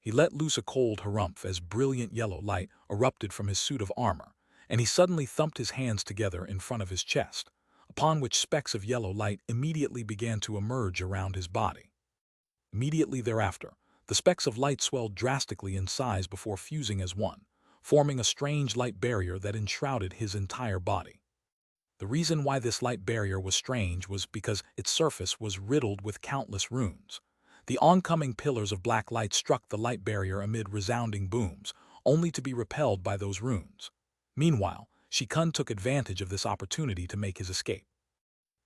Speaker 1: He let loose a cold harumph as brilliant yellow light erupted from his suit of armor, and he suddenly thumped his hands together in front of his chest, upon which specks of yellow light immediately began to emerge around his body. Immediately thereafter, the specks of light swelled drastically in size before fusing as one, forming a strange light barrier that enshrouded his entire body. The reason why this light barrier was strange was because its surface was riddled with countless runes. The oncoming pillars of black light struck the light barrier amid resounding booms, only to be repelled by those runes. Meanwhile, Shikun took advantage of this opportunity to make his escape.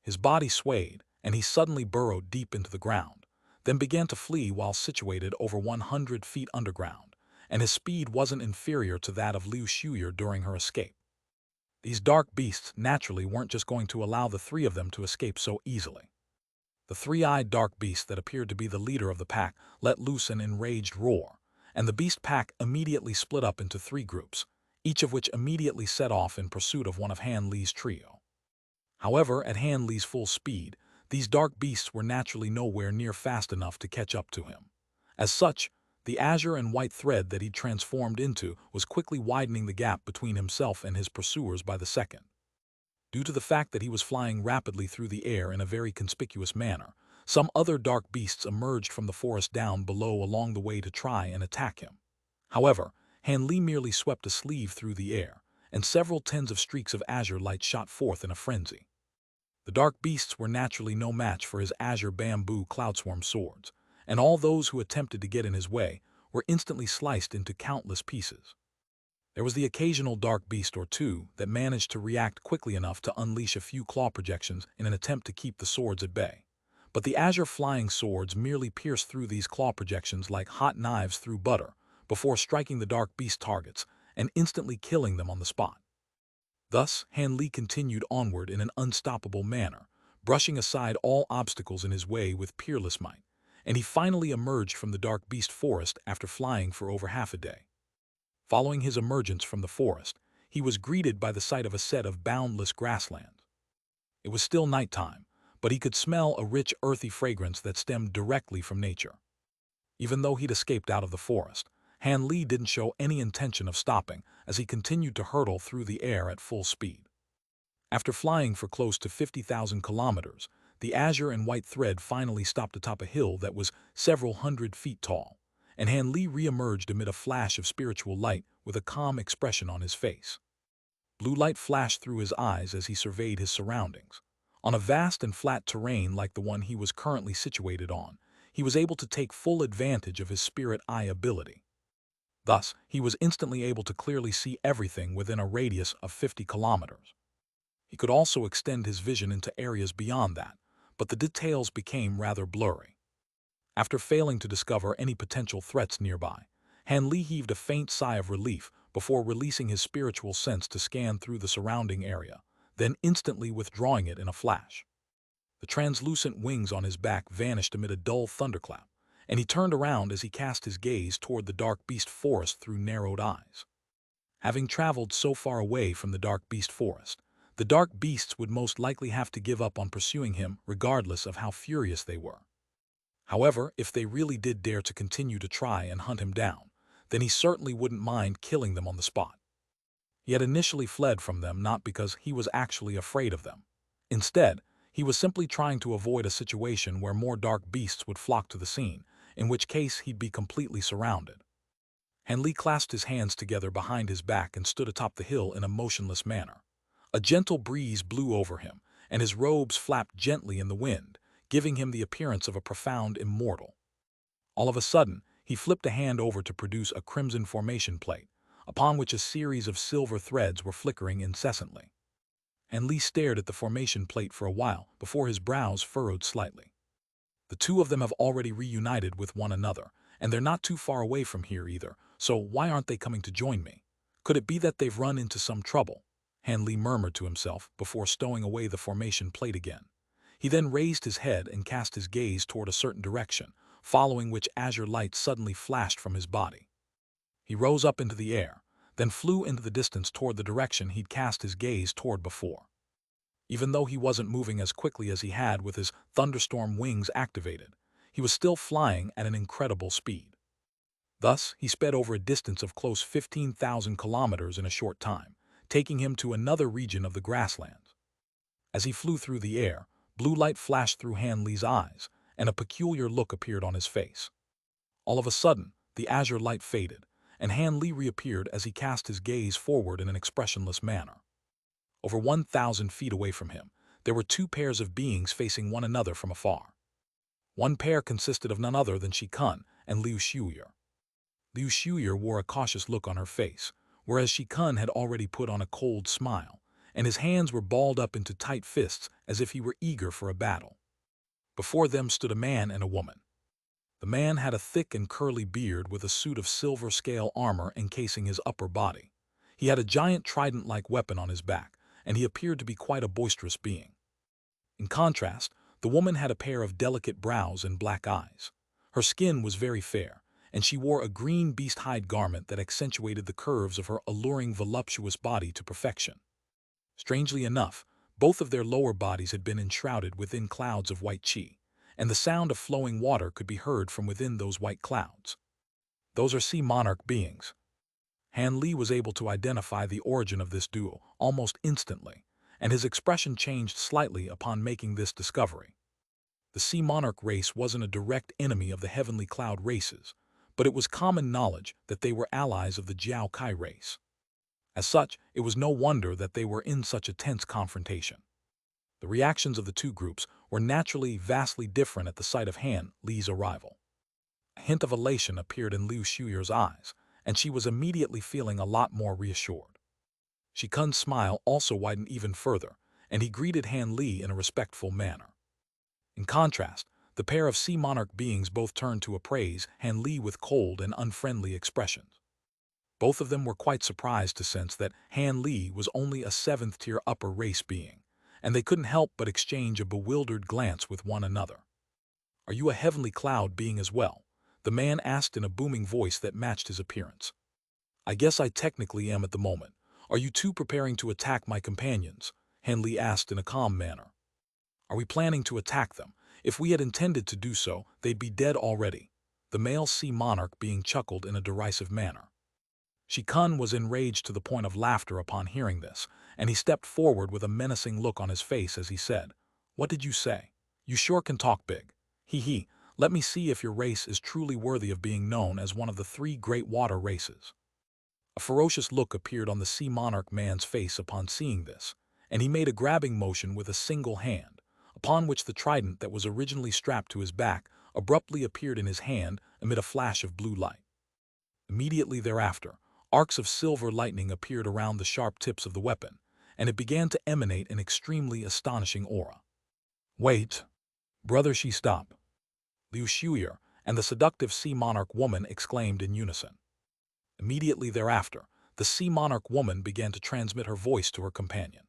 Speaker 1: His body swayed, and he suddenly burrowed deep into the ground, then began to flee while situated over 100 feet underground, and his speed wasn't inferior to that of Liu Shuye during her escape. These dark beasts naturally weren't just going to allow the three of them to escape so easily. The three-eyed dark beast that appeared to be the leader of the pack let loose an enraged roar, and the beast pack immediately split up into three groups, each of which immediately set off in pursuit of one of Han Li's trio. However, at Han Li's full speed, these dark beasts were naturally nowhere near fast enough to catch up to him. As such, the azure and white thread that he'd transformed into was quickly widening the gap between himself and his pursuers by the second. Due to the fact that he was flying rapidly through the air in a very conspicuous manner, some other dark beasts emerged from the forest down below along the way to try and attack him. However, Han Li merely swept a sleeve through the air, and several tens of streaks of azure light shot forth in a frenzy. The dark beasts were naturally no match for his azure bamboo cloudswarm swords, and all those who attempted to get in his way were instantly sliced into countless pieces. There was the occasional dark beast or two that managed to react quickly enough to unleash a few claw projections in an attempt to keep the swords at bay. But the azure flying swords merely pierced through these claw projections like hot knives through butter before striking the dark beast targets and instantly killing them on the spot. Thus, Han Li continued onward in an unstoppable manner, brushing aside all obstacles in his way with peerless might, and he finally emerged from the dark beast forest after flying for over half a day. Following his emergence from the forest, he was greeted by the sight of a set of boundless grasslands. It was still nighttime, but he could smell a rich earthy fragrance that stemmed directly from nature. Even though he'd escaped out of the forest, Han Li didn't show any intention of stopping as he continued to hurtle through the air at full speed. After flying for close to 50,000 kilometers, the azure and white thread finally stopped atop a hill that was several hundred feet tall, and Han Li re-emerged amid a flash of spiritual light with a calm expression on his face. Blue light flashed through his eyes as he surveyed his surroundings. On a vast and flat terrain like the one he was currently situated on, he was able to take full advantage of his spirit eye ability. Thus, he was instantly able to clearly see everything within a radius of 50 kilometers. He could also extend his vision into areas beyond that, but the details became rather blurry. After failing to discover any potential threats nearby, Han Li heaved a faint sigh of relief before releasing his spiritual sense to scan through the surrounding area, then instantly withdrawing it in a flash. The translucent wings on his back vanished amid a dull thunderclap, and he turned around as he cast his gaze toward the dark beast forest through narrowed eyes. Having traveled so far away from the dark beast forest, the dark beasts would most likely have to give up on pursuing him regardless of how furious they were. However, if they really did dare to continue to try and hunt him down, then he certainly wouldn't mind killing them on the spot. He had initially fled from them not because he was actually afraid of them. Instead, he was simply trying to avoid a situation where more dark beasts would flock to the scene, in which case he'd be completely surrounded. Han Li clasped his hands together behind his back and stood atop the hill in a motionless manner. A gentle breeze blew over him, and his robes flapped gently in the wind, giving him the appearance of a profound immortal. All of a sudden, he flipped a hand over to produce a crimson formation plate, upon which a series of silver threads were flickering incessantly. Han Li stared at the formation plate for a while before his brows furrowed slightly. The two of them have already reunited with one another, and they're not too far away from here either, so why aren't they coming to join me? Could it be that they've run into some trouble? Han Li murmured to himself before stowing away the formation plate again. He then raised his head and cast his gaze toward a certain direction, following which azure light suddenly flashed from his body. He rose up into the air, then flew into the distance toward the direction he'd cast his gaze toward before. Even though he wasn't moving as quickly as he had with his thunderstorm wings activated, he was still flying at an incredible speed. Thus, he sped over a distance of close 15,000 kilometers in a short time, taking him to another region of the grasslands. As he flew through the air, blue light flashed through Han Li's eyes, and a peculiar look appeared on his face. All of a sudden, the azure light faded, and Han Li reappeared as he cast his gaze forward in an expressionless manner. Over 1,000 feet away from him, there were two pairs of beings facing one another from afar. One pair consisted of none other than Kun and Liu Shuye. Liu Shuye wore a cautious look on her face, whereas Kun had already put on a cold smile, and his hands were balled up into tight fists as if he were eager for a battle. Before them stood a man and a woman. The man had a thick and curly beard with a suit of silver scale armor encasing his upper body. He had a giant trident-like weapon on his back, and he appeared to be quite a boisterous being. In contrast, the woman had a pair of delicate brows and black eyes. Her skin was very fair, and she wore a green beast-hide garment that accentuated the curves of her alluring voluptuous body to perfection. Strangely enough, both of their lower bodies had been enshrouded within clouds of white qi, and the sound of flowing water could be heard from within those white clouds. Those are sea monarch beings. Han Li was able to identify the origin of this duo almost instantly, and his expression changed slightly upon making this discovery. The Sea Monarch race wasn't a direct enemy of the Heavenly Cloud races, but it was common knowledge that they were allies of the Jiao Kai race. As such, it was no wonder that they were in such a tense confrontation. The reactions of the two groups were naturally vastly different at the sight of Han Li's arrival. A hint of elation appeared in Liu Shuyer's eyes, and she was immediately feeling a lot more reassured. Shikun's smile also widened even further, and he greeted Han Li in a respectful manner. In contrast, the pair of Sea Monarch beings both turned to appraise Han Li with cold and unfriendly expressions. Both of them were quite surprised to sense that Han Li was only a 7th-tier upper race being, and they couldn't help but exchange a bewildered glance with one another. "Are you a Heavenly Cloud being as well?" the man asked in a booming voice that matched his appearance. "I guess I technically am at the moment. Are you two preparing to attack my companions?" Han Li asked in a calm manner. "Are we planning to attack them? If we had intended to do so, they'd be dead already." The male Sea Monarch being chuckled in a derisive manner. Shikun was enraged to the point of laughter upon hearing this, and he stepped forward with a menacing look on his face as he said, "What did you say? You sure can talk big. He, let me see if your race is truly worthy of being known as one of the 3 great water races." A ferocious look appeared on the Sea Monarch man's face upon seeing this, and he made a grabbing motion with a single hand, upon which the trident that was originally strapped to his back abruptly appeared in his hand amid a flash of blue light. Immediately thereafter, arcs of silver lightning appeared around the sharp tips of the weapon, and it began to emanate an extremely astonishing aura. "Wait, brother," she stopped. Liu Shuyer and the seductive Sea Monarch woman exclaimed in unison. Immediately thereafter, the Sea Monarch woman began to transmit her voice to her companion.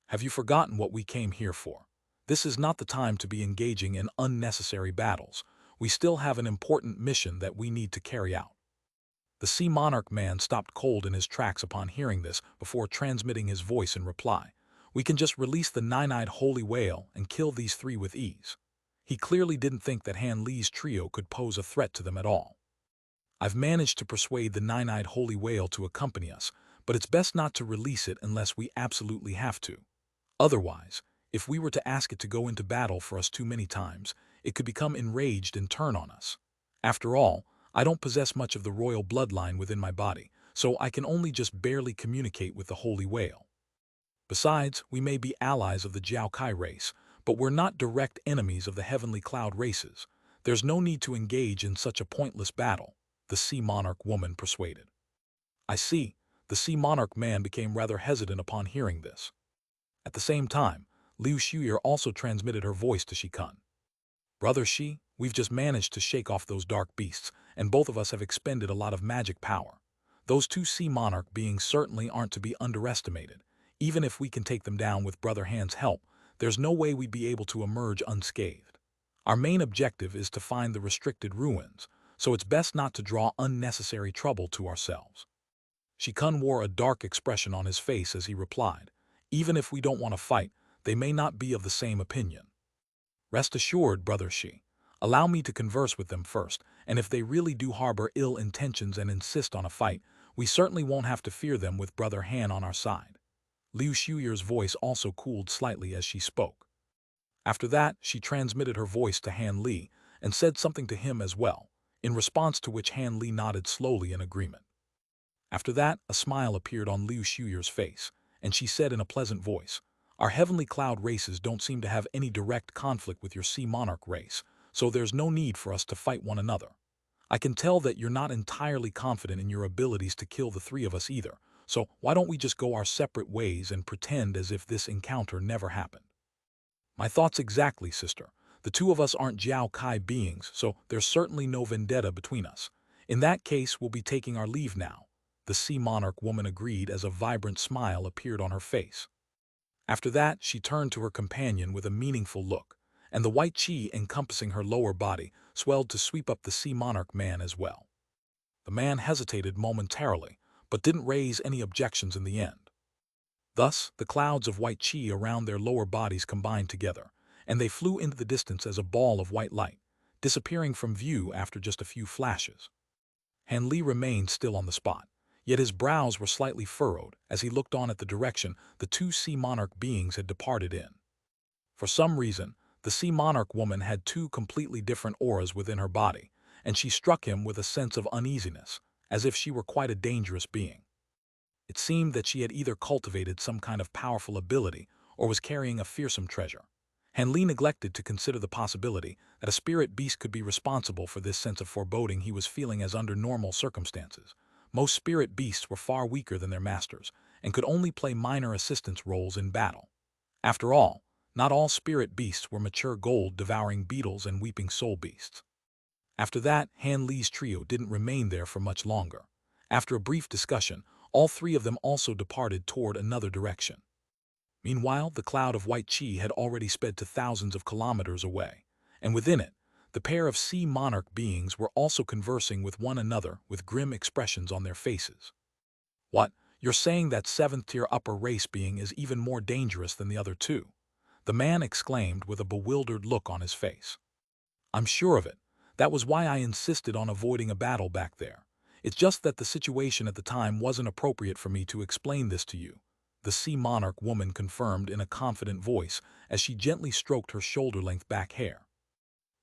Speaker 1: "Have you forgotten what we came here for? This is not the time to be engaging in unnecessary battles. We still have an important mission that we need to carry out." The Sea Monarch man stopped cold in his tracks upon hearing this before transmitting his voice in reply. "We can just release the 9-eyed holy whale and kill these 3 with ease." He clearly didn't think that Han Li's trio could pose a threat to them at all. "I've managed to persuade the 9-eyed holy whale to accompany us, but it's best not to release it unless we absolutely have to. Otherwise, if we were to ask it to go into battle for us too many times, it could become enraged and turn on us. After all, I don't possess much of the royal bloodline within my body, so I can only just barely communicate with the holy whale. Besides, we may be allies of the Jiao Kai race, but we're not direct enemies of the Heavenly Cloud races. There's no need to engage in such a pointless battle," the Sea Monarch woman persuaded. "I see." The Sea Monarch man became rather hesitant upon hearing this. At the same time, Liu Shuyer also transmitted her voice to Shikun. "Brother Shi, we've just managed to shake off those dark beasts, and both of us have expended a lot of magic power. Those 2 Sea Monarch beings certainly aren't to be underestimated. Even if we can take them down with Brother Han's help, there's no way we'd be able to emerge unscathed. Our main objective is to find the restricted ruins, so it's best not to draw unnecessary trouble to ourselves." Shikun wore a dark expression on his face as he replied, "Even if we don't want to fight, they may not be of the same opinion. Rest assured, Brother Shi. Allow me to converse with them first, and if they really do harbor ill intentions and insist on a fight, we certainly won't have to fear them with Brother Han on our side." Liu Shuyer's voice also cooled slightly as she spoke. After that, she transmitted her voice to Han Li and said something to him as well, in response to which Han Li nodded slowly in agreement. After that, a smile appeared on Liu Shuyer's face, and she said in a pleasant voice, "Our Heavenly Cloud races don't seem to have any direct conflict with your Sea Monarch race, so there's no need for us to fight one another. I can tell that you're not entirely confident in your abilities to kill the 3 of us either, so why don't we just go our separate ways and pretend as if this encounter never happened?" "My thoughts exactly, sister. The 2 of us aren't Jiao Kai beings, so there's certainly no vendetta between us. In that case, we'll be taking our leave now," the Sea Monarch woman agreed as a vibrant smile appeared on her face. After that, she turned to her companion with a meaningful look, and the white chi encompassing her lower body swelled to sweep up the Sea Monarch man as well. The man hesitated momentarily, but didn't raise any objections in the end. Thus, the clouds of white chi around their lower bodies combined together, and they flew into the distance as a ball of white light, disappearing from view after just a few flashes. Han Li remained still on the spot, Yet his brows were slightly furrowed as he looked on at the direction the two sea monarch beings had departed in. For some reason, the sea monarch woman had two completely different auras within her body, and she struck him with a sense of uneasiness, as if she were quite a dangerous being. It seemed that she had either cultivated some kind of powerful ability or was carrying a fearsome treasure. Hanli neglected to consider the possibility that a spirit beast could be responsible for this sense of foreboding he was feeling, as under normal circumstances most spirit beasts were far weaker than their masters and could only play minor assistance roles in battle. After all, not all spirit beasts were mature gold-devouring beetles and weeping soul beasts. After that, Han Li's trio didn't remain there for much longer. After a brief discussion, all three of them also departed toward another direction. Meanwhile, the cloud of white chi had already sped to thousands of kilometers away, and within it, the pair of sea monarch beings were also conversing with one another with grim expressions on their faces. "What, you're saying that seventh-tier upper race being is even more dangerous than the other two?" the man exclaimed with a bewildered look on his face. "I'm sure of it. That was why I insisted on avoiding a battle back there. It's just that the situation at the time wasn't appropriate for me to explain this to you," the sea monarch woman confirmed in a confident voice as she gently stroked her shoulder-length back hair.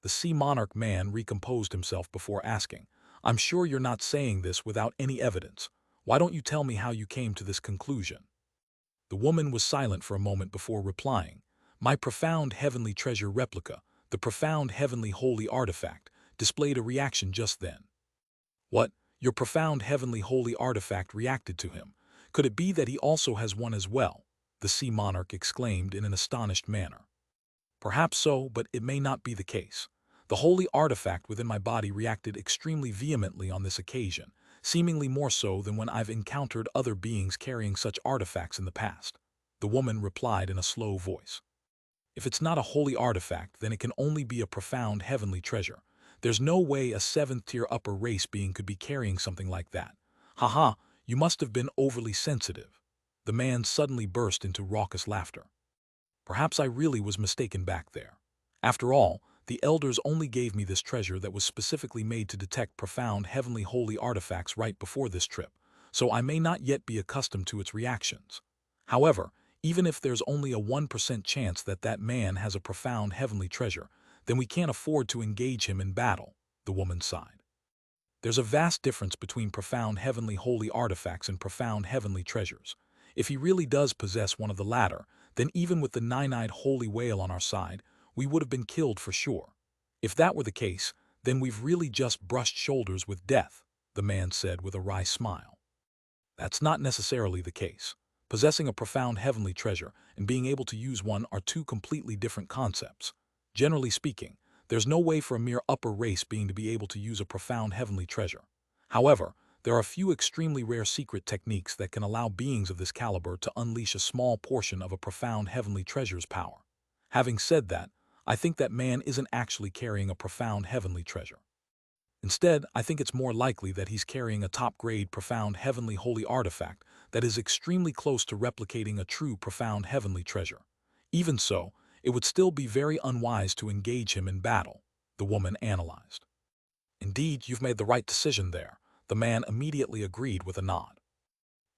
Speaker 1: The sea monarch man recomposed himself before asking, "I'm sure you're not saying this without any evidence. Why don't you tell me how you came to this conclusion?" The woman was silent for a moment before replying, "My profound heavenly treasure replica, the profound heavenly holy artifact, displayed a reaction just then." "What? Your profound heavenly holy artifact reacted to him? Could it be that he also has one as well?" the sea monarch exclaimed in an astonished manner. "Perhaps so, but it may not be the case. The holy artifact within my body reacted extremely vehemently on this occasion, seemingly more so than when I've encountered other beings carrying such artifacts in the past," the woman replied in a slow voice. "If it's not a holy artifact, then it can only be a profound heavenly treasure. There's no way a seventh-tier upper race being could be carrying something like that. Haha, you must have been overly sensitive." The man suddenly burst into raucous laughter. "Perhaps I really was mistaken back there. After all, the elders only gave me this treasure that was specifically made to detect profound heavenly holy artifacts right before this trip, so I may not yet be accustomed to its reactions. However, even if there's only a 1% chance that that man has a profound heavenly treasure, then we can't afford to engage him in battle," the woman sighed. "There's a vast difference between profound heavenly holy artifacts and profound heavenly treasures. If he really does possess one of the latter, then even with the nine-eyed holy whale on our side, we would have been killed for sure. If that were the case, then we've really just brushed shoulders with death," the man said with a wry smile. "That's not necessarily the case. Possessing a profound heavenly treasure and being able to use one are two completely different concepts. Generally speaking, there's no way for a mere upper race being to be able to use a profound heavenly treasure. However, there are a few extremely rare secret techniques that can allow beings of this caliber to unleash a small portion of a profound heavenly treasure's power. Having said that, I think that man isn't actually carrying a profound heavenly treasure. Instead, I think it's more likely that he's carrying a top-grade profound heavenly holy artifact that is extremely close to replicating a true profound heavenly treasure. Even so, it would still be very unwise to engage him in battle," the woman analyzed. "Indeed, you've made the right decision there," the man immediately agreed with a nod.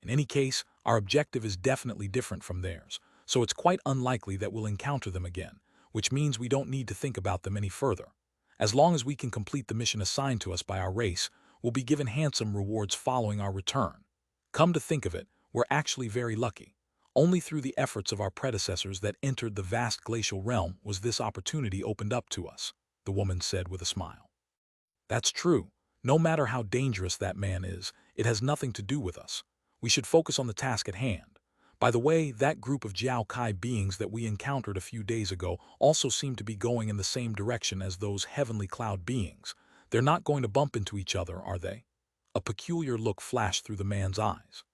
Speaker 1: "In any case, our objective is definitely different from theirs, so it's quite unlikely that we'll encounter them again, which means we don't need to think about them any further. As long as we can complete the mission assigned to us by our race, we'll be given handsome rewards following our return. Come to think of it, we're actually very lucky. Only through the efforts of our predecessors that entered the vast glacial realm was this opportunity opened up to us," the woman said with a smile. "That's true. No matter how dangerous that man is, it has nothing to do with us. We should focus on the task at hand. By the way, that group of Jiao Kai beings that we encountered a few days ago also seem to be going in the same direction as those heavenly cloud beings. They're not going to bump into each other, are they?" A peculiar look flashed through the man's eyes.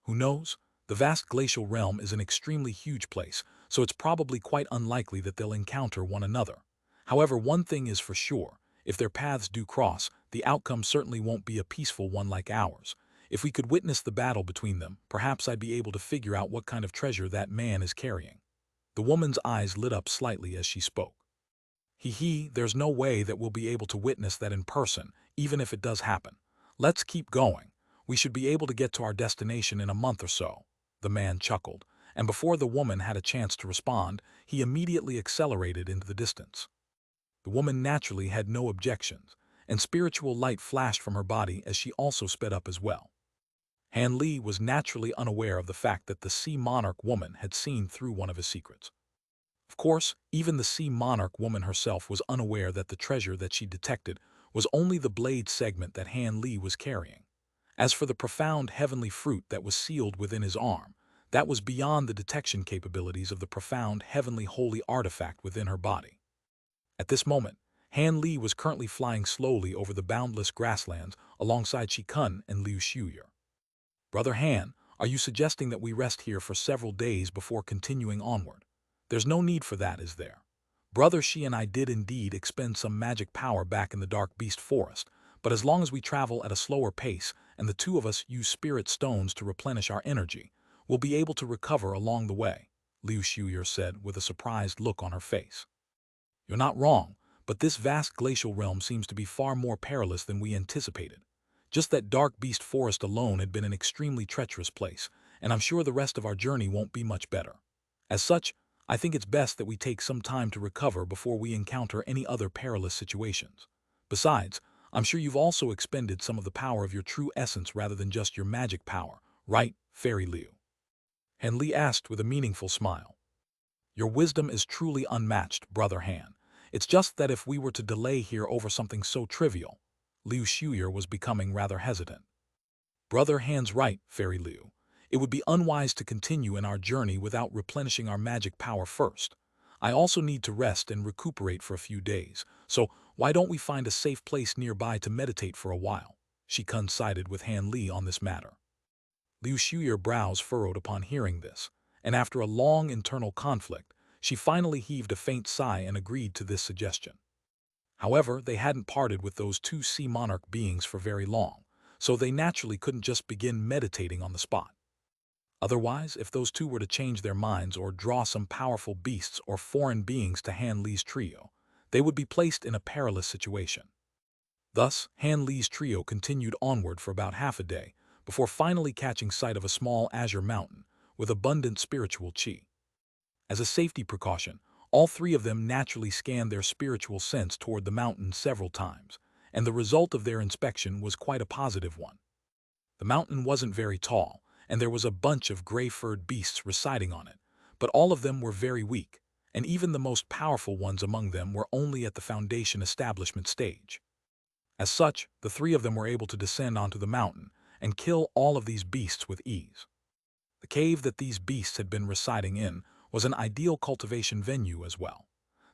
Speaker 1: "Who knows? The vast glacial realm is an extremely huge place, so it's probably quite unlikely that they'll encounter one another. However, one thing is for sure. If their paths do cross, the outcome certainly won't be a peaceful one like ours. If we could witness the battle between them, perhaps I'd be able to figure out what kind of treasure that man is carrying." The woman's eyes lit up slightly as she spoke. There's no way that we'll be able to witness that in person, even if it does happen. Let's keep going. We should be able to get to our destination in a month or so." The man chuckled, and before the woman had a chance to respond, he immediately accelerated into the distance. The woman naturally had no objections, and spiritual light flashed from her body as she also sped up as well. Han Li was naturally unaware of the fact that the Sea Monarch woman had seen through one of his secrets. Of course, even the Sea Monarch woman herself was unaware that the treasure that she detected was only the blade segment that Han Li was carrying. As for the profound heavenly fruit that was sealed within his arm, that was beyond the detection capabilities of the profound heavenly holy artifact within her body. At this moment, Han Li was currently flying slowly over the boundless grasslands alongside Shikun and Liu Xiuyer. "Brother Han, are you suggesting that we rest here for several days before continuing onward? There's no need for that, is there? Brother Shi and I did indeed expend some magic power back in the Dark Beast Forest, but as long as we travel at a slower pace and the two of us use spirit stones to replenish our energy, we'll be able to recover along the way," Liu Xiuyer said with a surprised look on her face. "You're not wrong, but this vast glacial realm seems to be far more perilous than we anticipated. Just that Dark Beast Forest alone had been an extremely treacherous place, and I'm sure the rest of our journey won't be much better. As such, I think it's best that we take some time to recover before we encounter any other perilous situations. Besides, I'm sure you've also expended some of the power of your true essence rather than just your magic power, right, Fairy Liu?" Han Li asked with a meaningful smile. "Your wisdom is truly unmatched, Brother Han. It's just that if we were to delay here over something so trivial," Liu Xiuyer was becoming rather hesitant. "Brother Han's right, Fairy Liu. It would be unwise to continue in our journey without replenishing our magic power first. I also need to rest and recuperate for a few days, so why don't we find a safe place nearby to meditate for a while?" She coincided with Han Li on this matter. Liu Xuyer's brows furrowed upon hearing this, and after a long internal conflict, she finally heaved a faint sigh and agreed to this suggestion. However, they hadn't parted with those two sea monarch beings for very long, so they naturally couldn't just begin meditating on the spot. Otherwise, if those two were to change their minds or draw some powerful beasts or foreign beings to Han Li's trio, they would be placed in a perilous situation. Thus, Han Li's trio continued onward for about half a day, before finally catching sight of a small azure mountain with abundant spiritual qi. As a safety precaution, all three of them naturally scanned their spiritual sense toward the mountain several times, and the result of their inspection was quite a positive one. The mountain wasn't very tall, and there was a bunch of gray-furred beasts residing on it, but all of them were very weak, and even the most powerful ones among them were only at the foundation establishment stage. As such, the three of them were able to descend onto the mountain and kill all of these beasts with ease. The cave that these beasts had been residing in was an ideal cultivation venue as well.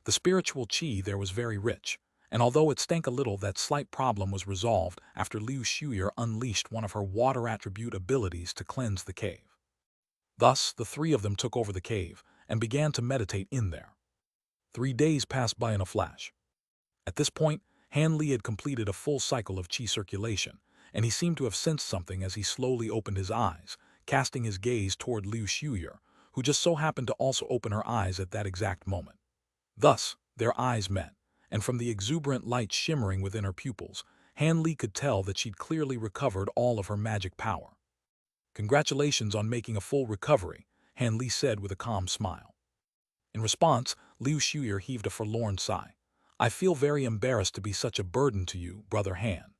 Speaker 1: The spiritual qi there was very rich, and although it stank a little, that slight problem was resolved after Liu Xiuyer unleashed one of her water attribute abilities to cleanse the cave. Thus, the three of them took over the cave and began to meditate in there. 3 days passed by in a flash. At this point, Han Li had completed a full cycle of qi circulation, and he seemed to have sensed something as he slowly opened his eyes, casting his gaze toward Liu Xiuyer, who just so happened to also open her eyes at that exact moment. Thus, their eyes met, and from the exuberant light shimmering within her pupils, Han Li could tell that she'd clearly recovered all of her magic power. "Congratulations on making a full recovery," Han Li said with a calm smile. In response, Liu Xiuyer heaved a forlorn sigh. "I feel very embarrassed to be such a burden to you, Brother Han."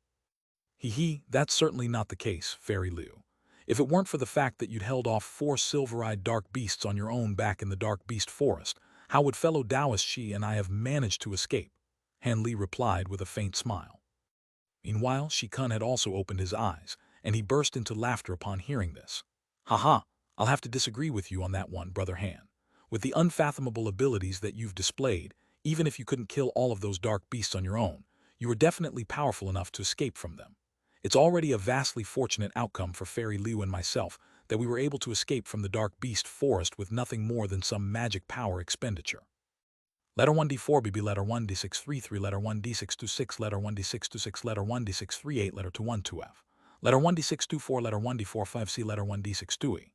Speaker 1: That's certainly not the case, Fairy Liu. If it weren't for the fact that you'd held off 4 silver-eyed dark beasts on your own back in the Dark Beast Forest, how would fellow Taoist Shi and I have managed to escape?" Han Li replied with a faint smile. Meanwhile, Shikun had also opened his eyes, and he burst into laughter upon hearing this. "Haha, I'll have to disagree with you on that one, Brother Han. With the unfathomable abilities that you've displayed, even if you couldn't kill all of those dark beasts on your own, you were definitely powerful enough to escape from them. It's already a vastly fortunate outcome for Fairy Liu and myself that we were able to escape from the Dark Beast Forest with nothing more than some magic power expenditure. Letter 1D4 BB, letter 1D633, letter 1D626, letter 1D626, letter 1D638, letter 212F, letter 1D624, letter 1D45C, letter 1D62E.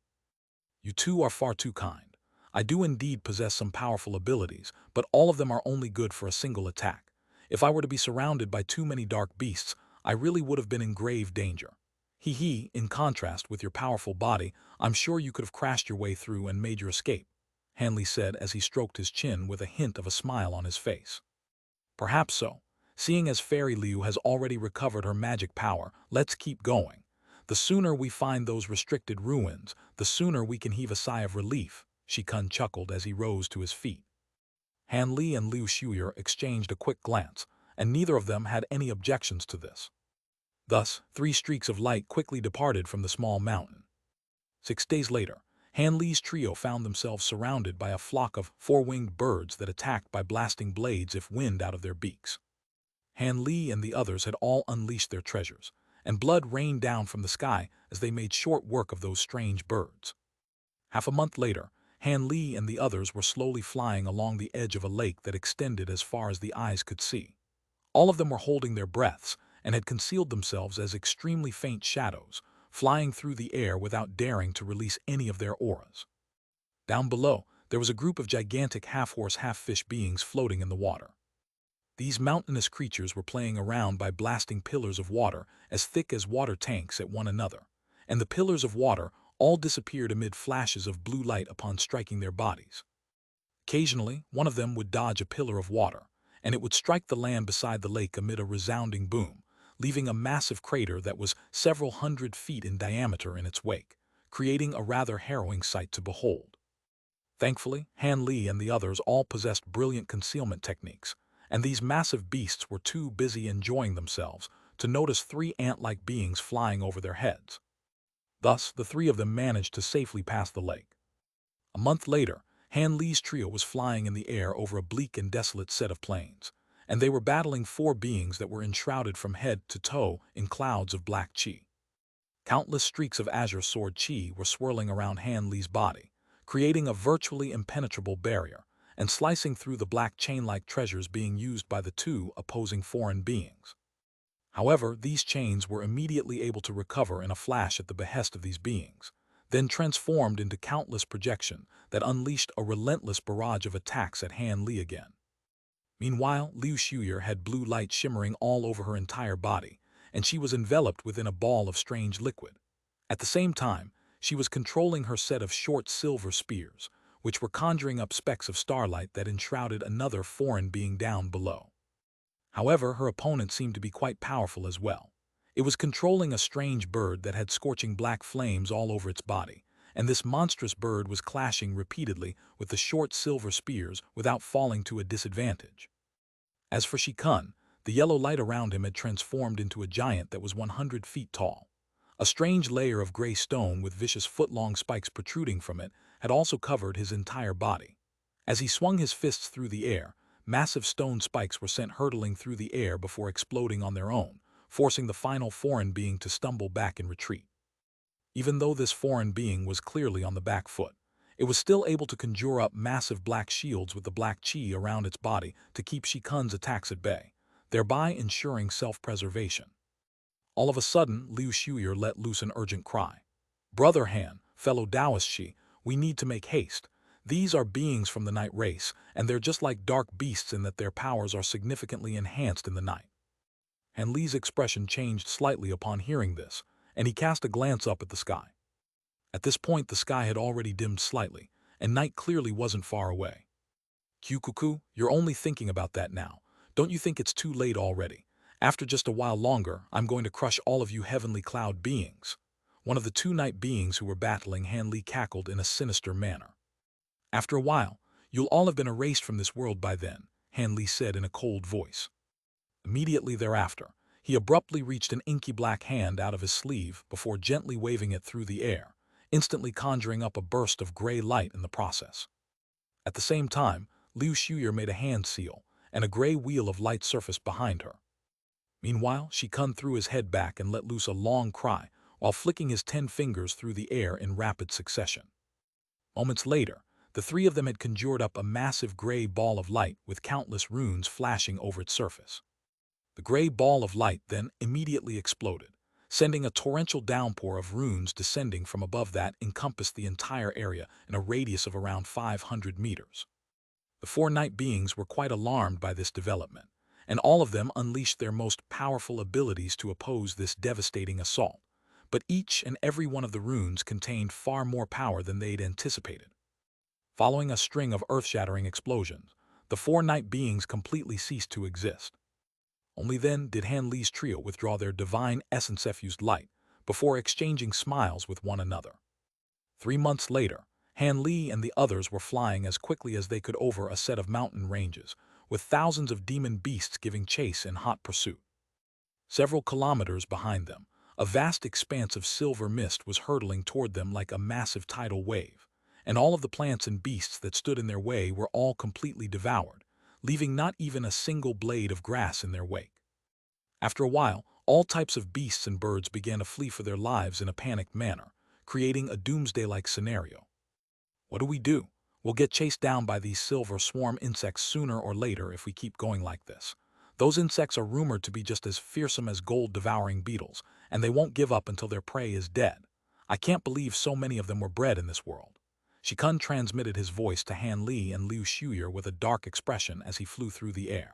Speaker 1: You two are far too kind. I do indeed possess some powerful abilities, but all of them are only good for a single attack. If I were to be surrounded by too many dark beasts, I really would have been in grave danger. Hee, in contrast with your powerful body, I'm sure you could have crashed your way through and made your escape, Hanley said as he stroked his chin with a hint of a smile on his face. Perhaps so. Seeing as Fairy Liu has already recovered her magic power, let's keep going. The sooner we find those restricted ruins, the sooner we can heave a sigh of relief, Shikun chuckled as he rose to his feet. Han Li and Liu Shuyer exchanged a quick glance, and neither of them had any objections to this. Thus, 3 streaks of light quickly departed from the small mountain. 6 days later, Han Li's trio found themselves surrounded by a flock of 4-winged birds that attacked by blasting blades if wind out of their beaks. Han Li and the others had all unleashed their treasures, and blood rained down from the sky as they made short work of those strange birds. Half a month later, Han Li and the others were slowly flying along the edge of a lake that extended as far as the eyes could see. All of them were holding their breaths and had concealed themselves as extremely faint shadows, flying through the air without daring to release any of their auras. Down below, there was a group of gigantic half-horse, half-fish beings floating in the water. These mountainous creatures were playing around by blasting pillars of water as thick as water tanks at one another, and the pillars of water all disappeared amid flashes of blue light upon striking their bodies. Occasionally, one of them would dodge a pillar of water, and it would strike the land beside the lake amid a resounding boom, leaving a massive crater that was several hundred feet in diameter in its wake, creating a rather harrowing sight to behold. Thankfully, Han Li and the others all possessed brilliant concealment techniques, and these massive beasts were too busy enjoying themselves to notice 3 ant-like beings flying over their heads. Thus, the 3 of them managed to safely pass the lake. A month later, Han Li's trio was flying in the air over a bleak and desolate set of plains, and they were battling 4 beings that were enshrouded from head to toe in clouds of black chi. Countless streaks of azure sword chi were swirling around Han Li's body, creating a virtually impenetrable barrier, and slicing through the black chain-like treasures being used by the 2 opposing foreign beings. However, these chains were immediately able to recover in a flash at the behest of these beings, then transformed into countless projections that unleashed a relentless barrage of attacks at Han Li again. Meanwhile, Liu Shuyer had blue light shimmering all over her entire body, and she was enveloped within a ball of strange liquid. At the same time, she was controlling her set of short silver spears, which were conjuring up specks of starlight that enshrouded another foreign being down below. However, her opponent seemed to be quite powerful as well. It was controlling a strange bird that had scorching black flames all over its body, and this monstrous bird was clashing repeatedly with the short silver spears without falling to a disadvantage. As for Shikun, the yellow light around him had transformed into a giant that was 100 feet tall. A strange layer of gray stone with vicious foot-long spikes protruding from it had also covered his entire body. As he swung his fists through the air, massive stone spikes were sent hurtling through the air before exploding on their own, forcing the final foreign being to stumble back in retreat. Even though this foreign being was clearly on the back foot, it was still able to conjure up massive black shields with the black chi around its body to keep Shikun's attacks at bay, thereby ensuring self-preservation. All of a sudden, Liu Shuyer let loose an urgent cry. "Brother Han, fellow Taoist Shi, we need to make haste. These are beings from the night race, and they're just like dark beasts in that their powers are significantly enhanced in the night." Han Li's expression changed slightly upon hearing this, and he cast a glance up at the sky. At this point, the sky had already dimmed slightly, and night clearly wasn't far away. "Cuckoo, you're only thinking about that now. Don't you think it's too late already? After just a while longer, I'm going to crush all of you heavenly cloud beings." One of the 2 night beings who were battling Han Li cackled in a sinister manner. "After a while, you'll all have been erased from this world by then," Han Li said in a cold voice. Immediately thereafter, he abruptly reached an inky black hand out of his sleeve before gently waving it through the air, instantly conjuring up a burst of gray light in the process. At the same time, Liu Shuyer made a hand seal, and a gray wheel of light surfaced behind her. Meanwhile, Shikun threw his head back and let loose a long cry while flicking his 10 fingers through the air in rapid succession. Moments later, the 3 of them had conjured up a massive gray ball of light with countless runes flashing over its surface. The gray ball of light then immediately exploded, sending a torrential downpour of runes descending from above that encompassed the entire area in a radius of around 500 meters. The 4 night beings were quite alarmed by this development, and all of them unleashed their most powerful abilities to oppose this devastating assault. but each and every one of the runes contained far more power than they'd anticipated. Following a string of earth-shattering explosions, the four night beings completely ceased to exist. Only then did Han Li's trio withdraw their divine essence-effused light, before exchanging smiles with one another. 3 months later, Han Li and the others were flying as quickly as they could over a set of mountain ranges, with thousands of demon beasts giving chase in hot pursuit. Several kilometers behind them, a vast expanse of silver mist was hurtling toward them like a massive tidal wave, and all of the plants and beasts that stood in their way were all completely devoured, leaving not even a single blade of grass in their wake. After a while, all types of beasts and birds began to flee for their lives in a panicked manner, creating a doomsday-like scenario. What do we do? We'll get chased down by these silver swarm insects sooner or later if we keep going like this. Those insects are rumored to be just as fearsome as gold-devouring beetles, and they won't give up until their prey is dead. I can't believe so many of them were bred in this world. Shikun transmitted his voice to Han Li and Liu Shuyer with a dark expression as he flew through the air.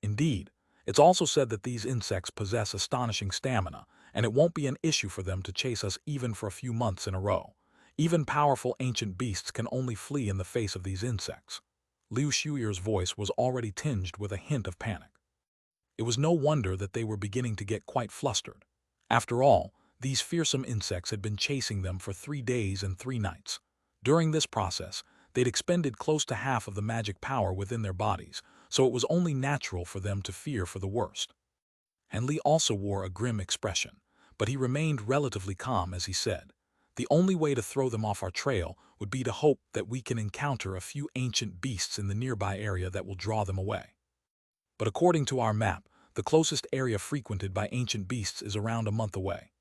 Speaker 1: Indeed, it's also said that these insects possess astonishing stamina, and it won't be an issue for them to chase us even for a few months in a row. Even powerful ancient beasts can only flee in the face of these insects. Liu Shuyer's voice was already tinged with a hint of panic. It was no wonder that they were beginning to get quite flustered. After all, these fearsome insects had been chasing them for 3 days and 3 nights. During this process, they'd expended close to half of the magic power within their bodies, so it was only natural for them to fear for the worst. Han Li also wore a grim expression, but he remained relatively calm as he said, "The only way to throw them off our trail would be to hope that we can encounter a few ancient beasts in the nearby area that will draw them away. But according to our map, the closest area frequented by ancient beasts is around a month away.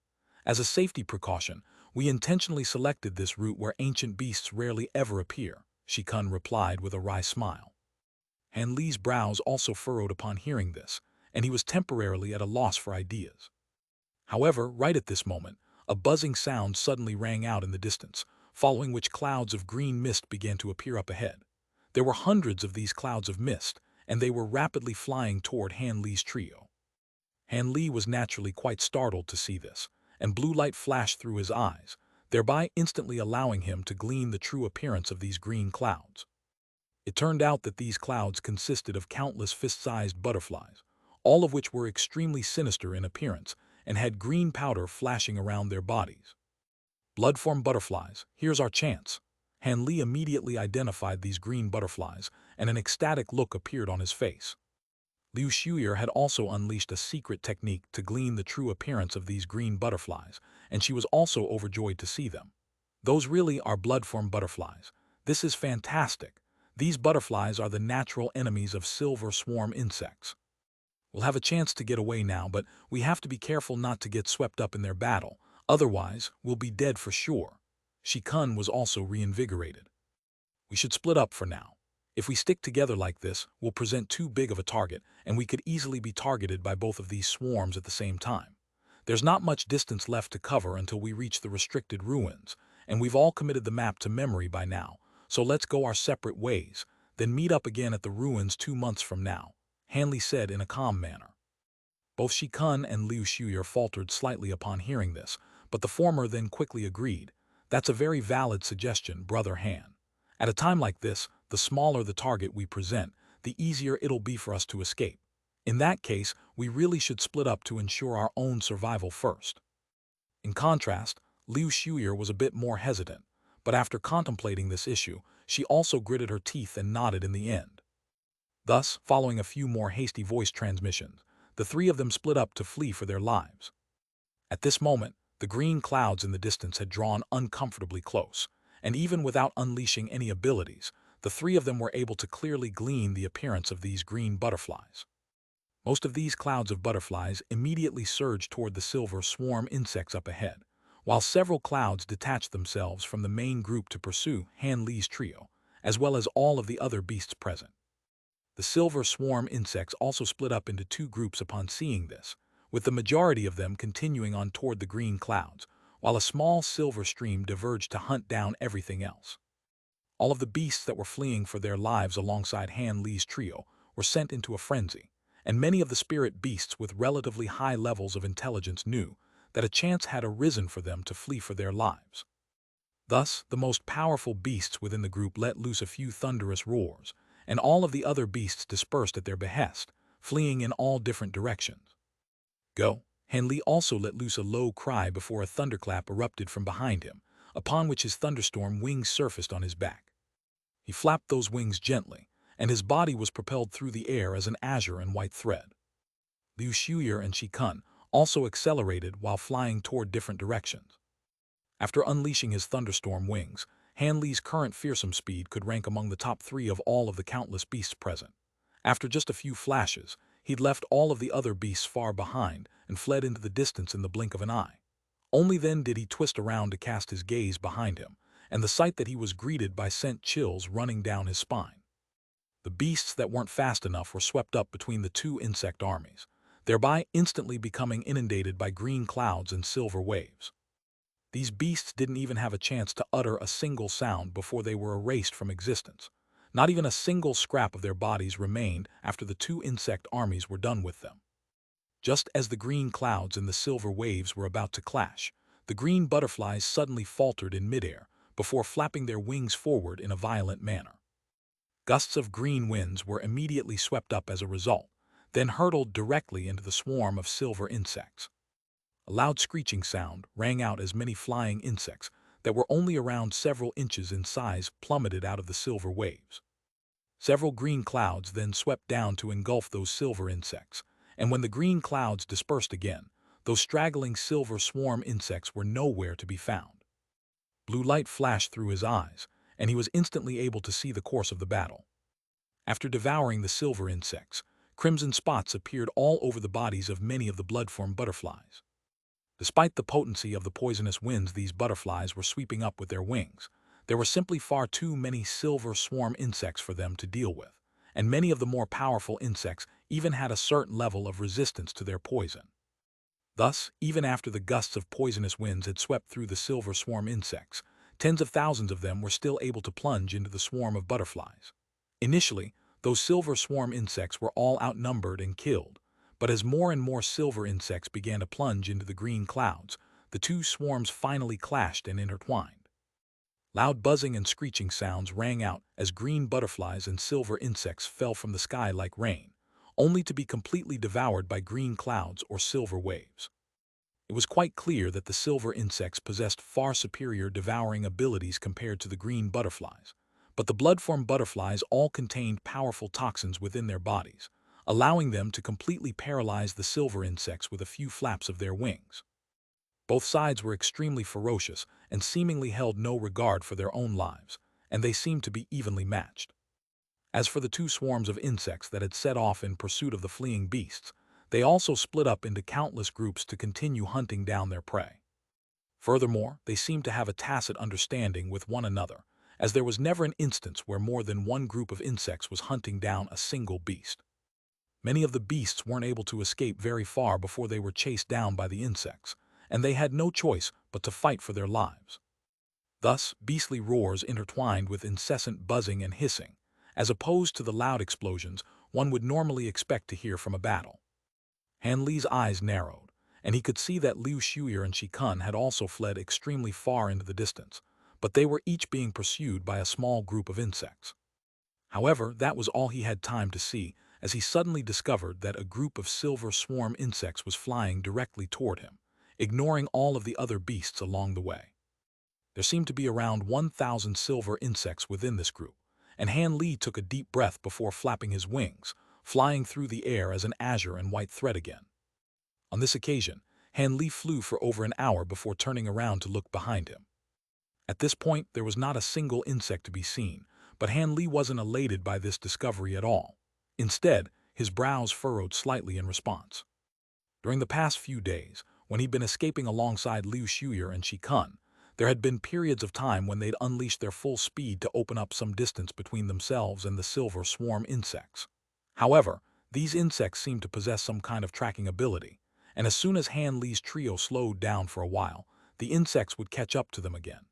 Speaker 1: As a safety precaution, we intentionally selected this route where ancient beasts rarely ever appear," Shikun replied with a wry smile. Han Li's brows also furrowed upon hearing this, and he was temporarily at a loss for ideas. However, right at this moment, a buzzing sound suddenly rang out in the distance, following which clouds of green mist began to appear up ahead. There were hundreds of these clouds of mist, and they were rapidly flying toward Han Li's trio. Han Li was naturally quite startled to see this, and blue light flashed through his eyes, thereby instantly allowing him to glean the true appearance of these green clouds. It turned out that these clouds consisted of countless fist-sized butterflies, all of which were extremely sinister in appearance and had green powder flashing around their bodies. "Blood-form butterflies, here's our chance." Han Li immediately identified these green butterflies, and an ecstatic look appeared on his face. Liu Shuyer had also unleashed a secret technique to glean the true appearance of these green butterflies, and she was also overjoyed to see them. "Those really are blood-form butterflies. This is fantastic. These butterflies are the natural enemies of silver swarm insects. We'll have a chance to get away now, but we have to be careful not to get swept up in their battle. Otherwise, we'll be dead for sure." Shikun was also reinvigorated. "We should split up for now. If we stick together like this, we'll present too big of a target, and we could easily be targeted by both of these swarms at the same time. There's not much distance left to cover until we reach the restricted ruins, and we've all committed the map to memory by now, so let's go our separate ways, then meet up again at the ruins 2 months from now," Han Li said in a calm manner. Both Shikun and Liu Shuyer faltered slightly upon hearing this, but the former then quickly agreed. "That's a very valid suggestion, Brother Han. At a time like this, the smaller the target we present, the easier it'll be for us to escape. In that case, we really should split up to ensure our own survival first." In contrast, Liu Shuyer was a bit more hesitant, but after contemplating this issue, she also gritted her teeth and nodded in the end. Thus, following a few more hasty voice transmissions, the 3 of them split up to flee for their lives. At this moment, the green clouds in the distance had drawn uncomfortably close, and even without unleashing any abilities, the 3 of them were able to clearly glean the appearance of these green butterflies. Most of these clouds of butterflies immediately surged toward the silver swarm insects up ahead, while several clouds detached themselves from the main group to pursue Han Li's trio, as well as all of the other beasts present. The silver swarm insects also split up into 2 groups upon seeing this, with the majority of them continuing on toward the green clouds, while a small silver stream diverged to hunt down everything else. All of the beasts that were fleeing for their lives alongside Han Li's trio were sent into a frenzy, and many of the spirit beasts with relatively high levels of intelligence knew that a chance had arisen for them to flee for their lives. Thus, the most powerful beasts within the group let loose a few thunderous roars, and all of the other beasts dispersed at their behest, fleeing in all different directions. Go! Hanli also let loose a low cry before a thunderclap erupted from behind him, upon which his thunderstorm wings surfaced on his back. He flapped those wings gently, and his body was propelled through the air as an azure and white thread. Liu Shuyer and Qi also accelerated while flying toward different directions. After unleashing his thunderstorm wings, Hanli's current fearsome speed could rank among the top 3 of all of the countless beasts present. After just a few flashes, he'd left all of the other beasts far behind and fled into the distance in the blink of an eye. Only then did he twist around to cast his gaze behind him, and the sight that he was greeted by sent chills running down his spine. The beasts that weren't fast enough were swept up between the 2 insect armies, thereby instantly becoming inundated by green clouds and silver waves. These beasts didn't even have a chance to utter a single sound before they were erased from existence. Not even a single scrap of their bodies remained after the 2 insect armies were done with them. Just as the green clouds and the silver waves were about to clash, the green butterflies suddenly faltered in midair before flapping their wings forward in a violent manner. Gusts of green winds were immediately swept up as a result, then hurtled directly into the swarm of silver insects. A loud screeching sound rang out as many flying insects that were only around several inches in size plummeted out of the silver waves. Several green clouds then swept down to engulf those silver insects, and when the green clouds dispersed again, those straggling silver swarm insects were nowhere to be found. Blue light flashed through his eyes, and he was instantly able to see the course of the battle. After devouring the silver insects, crimson spots appeared all over the bodies of many of the blood-formed butterflies. Despite the potency of the poisonous winds these butterflies were sweeping up with their wings, there were simply far too many silver swarm insects for them to deal with, and many of the more powerful insects even had a certain level of resistance to their poison. Thus, even after the gusts of poisonous winds had swept through the silver swarm insects, tens of thousands of them were still able to plunge into the swarm of butterflies. Initially, those silver swarm insects were all outnumbered and killed, but as more and more silver insects began to plunge into the green clouds, the 2 swarms finally clashed and intertwined. Loud buzzing and screeching sounds rang out as green butterflies and silver insects fell from the sky like rain, only to be completely devoured by green clouds or silver waves. It was quite clear that the silver insects possessed far superior devouring abilities compared to the green butterflies, but the blood-formed butterflies all contained powerful toxins within their bodies, allowing them to completely paralyze the silver insects with a few flaps of their wings. Both sides were extremely ferocious and seemingly held no regard for their own lives, and they seemed to be evenly matched. As for the 2 swarms of insects that had set off in pursuit of the fleeing beasts, they also split up into countless groups to continue hunting down their prey. Furthermore, they seemed to have a tacit understanding with one another, as there was never an instance where more than one group of insects was hunting down a single beast. Many of the beasts weren't able to escape very far before they were chased down by the insects, and they had no choice but to fight for their lives. Thus, beastly roars intertwined with incessant buzzing and hissing, as opposed to the loud explosions one would normally expect to hear from a battle. Hanli's eyes narrowed, and he could see that Liu Shuyer and Qi had also fled extremely far into the distance, but they were each being pursued by a small group of insects. However, that was all he had time to see, as he suddenly discovered that a group of silver swarm insects was flying directly toward him, ignoring all of the other beasts along the way. There seemed to be around 1,000 silver insects within this group, and Hanli took a deep breath before flapping his wings, flying through the air as an azure and white thread again. On this occasion, Hanli flew for over an hour before turning around to look behind him. At this point, there was not a single insect to be seen, but Hanli wasn't elated by this discovery at all. Instead, his brows furrowed slightly in response. During the past few days, when he'd been escaping alongside Liu Shuyer and Qi, there had been periods of time when they'd unleashed their full speed to open up some distance between themselves and the silver swarm insects. However, these insects seemed to possess some kind of tracking ability, and as soon as Hanli's trio slowed down for a while, the insects would catch up to them again.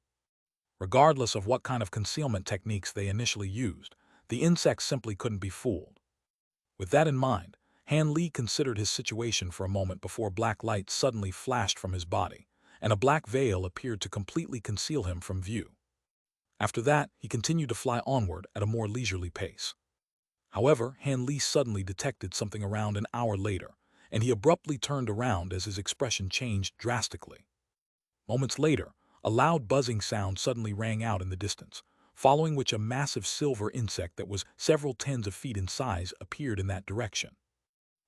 Speaker 1: Regardless of what kind of concealment techniques they initially used, the insects simply couldn't be fooled. With that in mind, Han Li considered his situation for a moment before black light suddenly flashed from his body, and a black veil appeared to completely conceal him from view. After that, he continued to fly onward at a more leisurely pace. However, Han Li suddenly detected something around an hour later, and he abruptly turned around as his expression changed drastically. Moments later, a loud buzzing sound suddenly rang out in the distance, following which a massive silver insect that was several tens of feet in size appeared in that direction.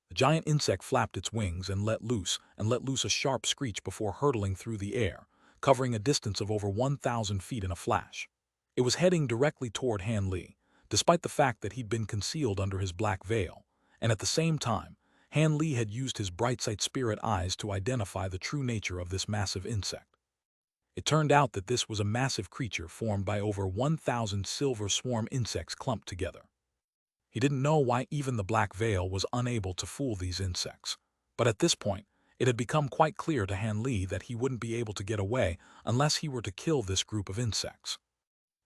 Speaker 1: The giant insect flapped its wings and let loose a sharp screech before hurtling through the air, covering a distance of over 1,000 feet in a flash. It was heading directly toward Han Li, despite the fact that he'd been concealed under his black veil, and at the same time, Han Li had used his bright-sight spirit eyes to identify the true nature of this massive insect. It turned out that this was a massive creature formed by over 1,000 silver swarm insects clumped together. He didn't know why even the black veil was unable to fool these insects, but at this point, it had become quite clear to Han Li that he wouldn't be able to get away unless he were to kill this group of insects.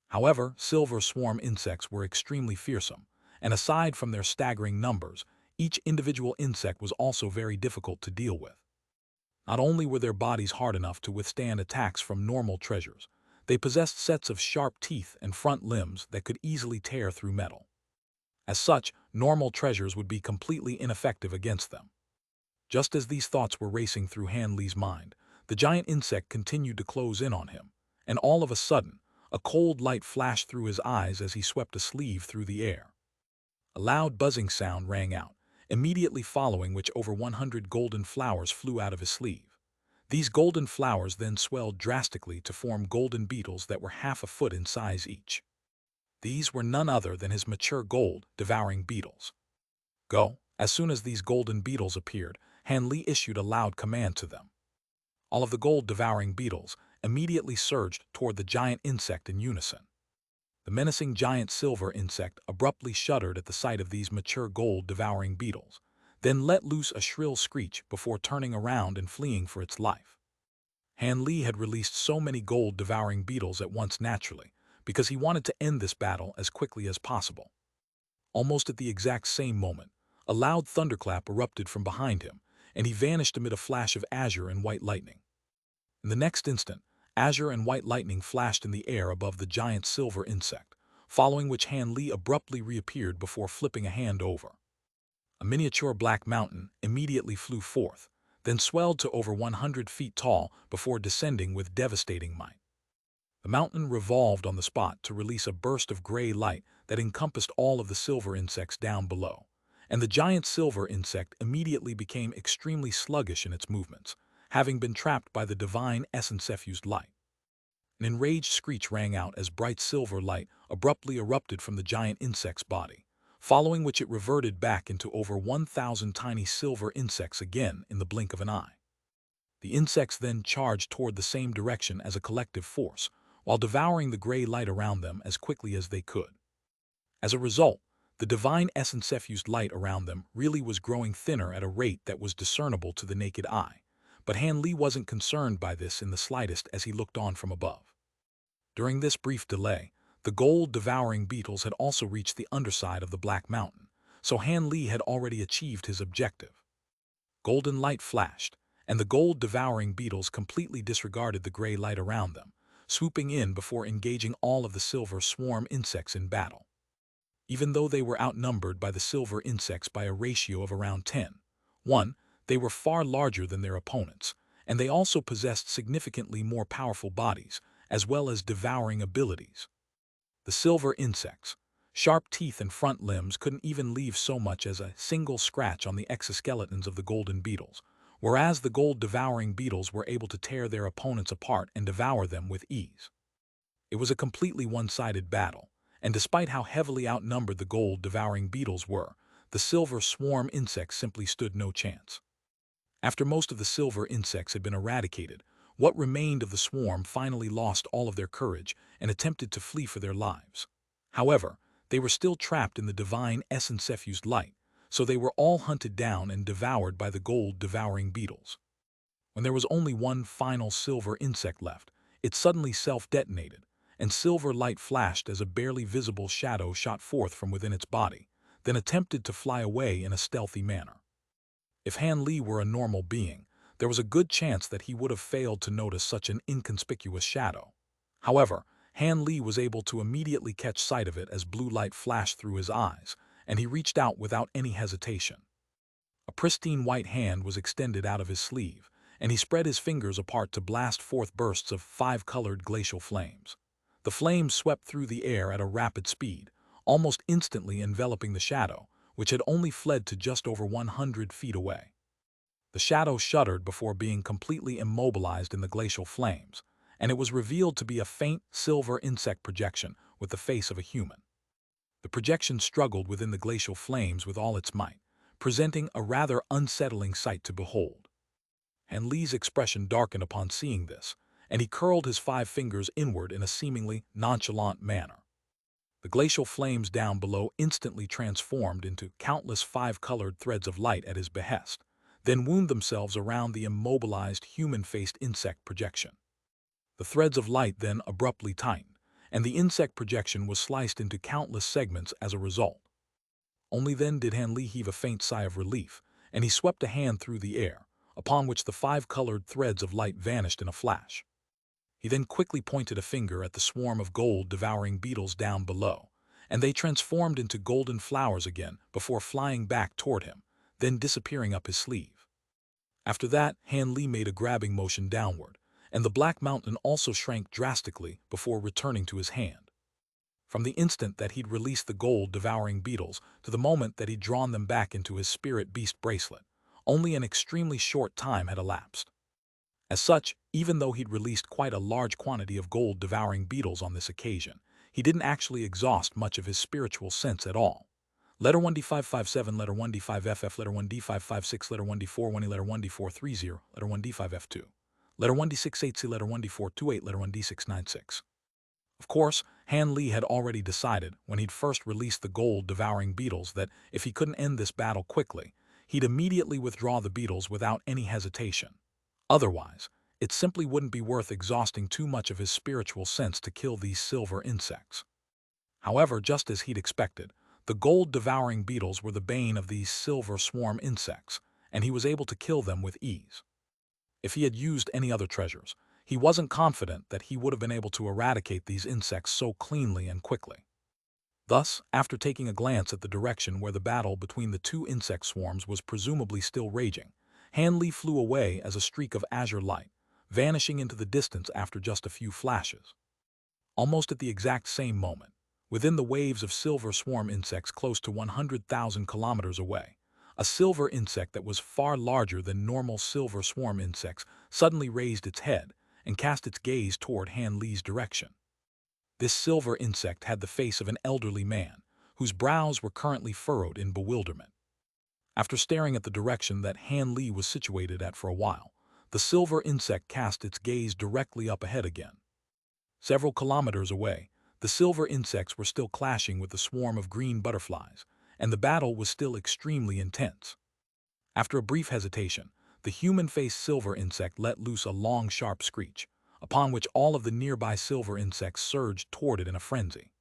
Speaker 1: However, silver swarm insects were extremely fearsome, and aside from their staggering numbers, each individual insect was also very difficult to deal with. Not only were their bodies hard enough to withstand attacks from normal treasures, they possessed sets of sharp teeth and front limbs that could easily tear through metal. As such, normal treasures would be completely ineffective against them. Just as these thoughts were racing through Han Li's mind, the giant insect continued to close in on him, and all of a sudden, a cold light flashed through his eyes as he swept a sleeve through the air. A loud buzzing sound rang out, immediately following which over 100 golden flowers flew out of his sleeve. These golden flowers then swelled drastically to form golden beetles that were half a foot in size each. These were none other than his mature gold-devouring beetles. Go! As soon as these golden beetles appeared, Han Li issued a loud command to them. All of the gold-devouring beetles immediately surged toward the giant insect in unison. The menacing giant silver insect abruptly shuddered at the sight of these mature gold-devouring beetles, then let loose a shrill screech before turning around and fleeing for its life. Han Li had released so many gold-devouring beetles at once naturally, because he wanted to end this battle as quickly as possible. Almost at the exact same moment, a loud thunderclap erupted from behind him, and he vanished amid a flash of azure and white lightning. In the next instant, azure and white lightning flashed in the air above the giant silver insect, following which Han Li abruptly reappeared before flipping a hand over. A miniature black mountain immediately flew forth, then swelled to over 100 feet tall before descending with devastating might. The mountain revolved on the spot to release a burst of gray light that encompassed all of the silver insects down below, and the giant silver insect immediately became extremely sluggish in its movements, having been trapped by the divine essence-effused light. An enraged screech rang out as bright silver light abruptly erupted from the giant insect's body, following which it reverted back into over 1,000 tiny silver insects again in the blink of an eye. The insects then charged toward the same direction as a collective force, while devouring the gray light around them as quickly as they could. As a result, the divine essence-effused light around them really was growing thinner at a rate that was discernible to the naked eye, but Han Li wasn't concerned by this in the slightest as he looked on from above. During this brief delay, the gold-devouring beetles had also reached the underside of the Black Mountain, so Han Li had already achieved his objective. Golden light flashed, and the gold-devouring beetles completely disregarded the gray light around them, swooping in before engaging all of the silver swarm insects in battle. Even though they were outnumbered by the silver insects by a ratio of around 10:1, they were far larger than their opponents, and they also possessed significantly more powerful bodies, as well as devouring abilities. The silver insects, sharp teeth and front limbs couldn't even leave so much as a single scratch on the exoskeletons of the golden beetles, whereas the gold-devouring beetles were able to tear their opponents apart and devour them with ease. It was a completely one-sided battle, and despite how heavily outnumbered the gold-devouring beetles were, the silver swarm insects simply stood no chance. After most of the silver insects had been eradicated, what remained of the swarm finally lost all of their courage and attempted to flee for their lives. However, they were still trapped in the divine essence-effused light, so they were all hunted down and devoured by the gold-devouring beetles. When there was only one final silver insect left, it suddenly self-detonated, and silver light flashed as a barely visible shadow shot forth from within its body, then attempted to fly away in a stealthy manner. If Han Li were a normal being, there was a good chance that he would have failed to notice such an inconspicuous shadow. However, Han Li was able to immediately catch sight of it as blue light flashed through his eyes, and he reached out without any hesitation. A pristine white hand was extended out of his sleeve, and he spread his fingers apart to blast forth bursts of five-colored glacial flames. The flames swept through the air at a rapid speed, almost instantly enveloping the shadow, which had only fled to just over 100 feet away. The shadow shuddered before being completely immobilized in the glacial flames, and it was revealed to be a faint, silver insect projection with the face of a human. The projection struggled within the glacial flames with all its might, presenting a rather unsettling sight to behold. Han Li's expression darkened upon seeing this, and he curled his 5 fingers inward in a seemingly nonchalant manner. The glacial flames down below instantly transformed into countless 5-colored threads of light at his behest, then wound themselves around the immobilized human-faced insect projection. The threads of light then abruptly tightened, and the insect projection was sliced into countless segments as a result. Only then did Han Li heave a faint sigh of relief, and he swept a hand through the air, upon which the 5-colored threads of light vanished in a flash. He then quickly pointed a finger at the swarm of gold-devouring beetles down below, and they transformed into golden flowers again before flying back toward him, then disappearing up his sleeve. After that, Han Li made a grabbing motion downward, and the black mountain also shrank drastically before returning to his hand. From the instant that he'd released the gold-devouring beetles to the moment that he'd drawn them back into his spirit beast bracelet, only an extremely short time had elapsed. As such, even though he'd released quite a large quantity of gold-devouring beetles on this occasion, he didn't actually exhaust much of his spiritual sense at all. Letter 1D557, letter 1D5FF, letter 1D556, letter 1D4, 1E, letter 1D430, letter 1D5F2, letter 1D680, letter 1D428, letter 1D696. Of course, Han Li had already decided when he'd first released the gold-devouring beetles that if he couldn't end this battle quickly, he'd immediately withdraw the beetles without any hesitation. Otherwise, it simply wouldn't be worth exhausting too much of his spiritual sense to kill these silver insects. However, just as he'd expected, the gold-devouring beetles were the bane of these silver swarm insects, and he was able to kill them with ease. If he had used any other treasures, he wasn't confident that he would have been able to eradicate these insects so cleanly and quickly. Thus, after taking a glance at the direction where the battle between the 2 insect swarms was presumably still raging, Han Li flew away as a streak of azure light, vanishing into the distance after just a few flashes. Almost at the exact same moment, within the waves of silver swarm insects close to 100,000 kilometers away, a silver insect that was far larger than normal silver swarm insects suddenly raised its head and cast its gaze toward Han Li's direction. This silver insect had the face of an elderly man, whose brows were currently furrowed in bewilderment. After staring at the direction that Han Li was situated at for a while, the silver insect cast its gaze directly up ahead again. Several kilometers away, the silver insects were still clashing with the swarm of green butterflies, and the battle was still extremely intense. After a brief hesitation, the human-faced silver insect let loose a long, sharp screech, upon which all of the nearby silver insects surged toward it in a frenzy.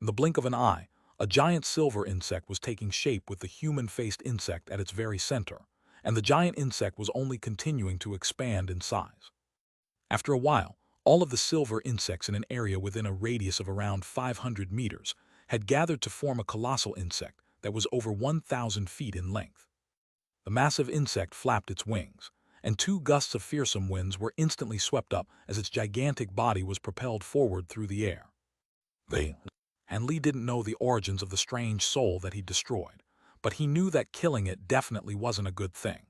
Speaker 1: In the blink of an eye, a giant silver insect was taking shape with the human-faced insect at its very center, and the giant insect was only continuing to expand in size. After a while, all of the silver insects in an area within a radius of around 500 meters had gathered to form a colossal insect that was over 1,000 feet in length. The massive insect flapped its wings, and 2 gusts of fearsome winds were instantly swept up as its gigantic body was propelled forward through the air. Han Li didn't know the origins of the strange soul that he destroyed, but he knew that killing it definitely wasn't a good thing.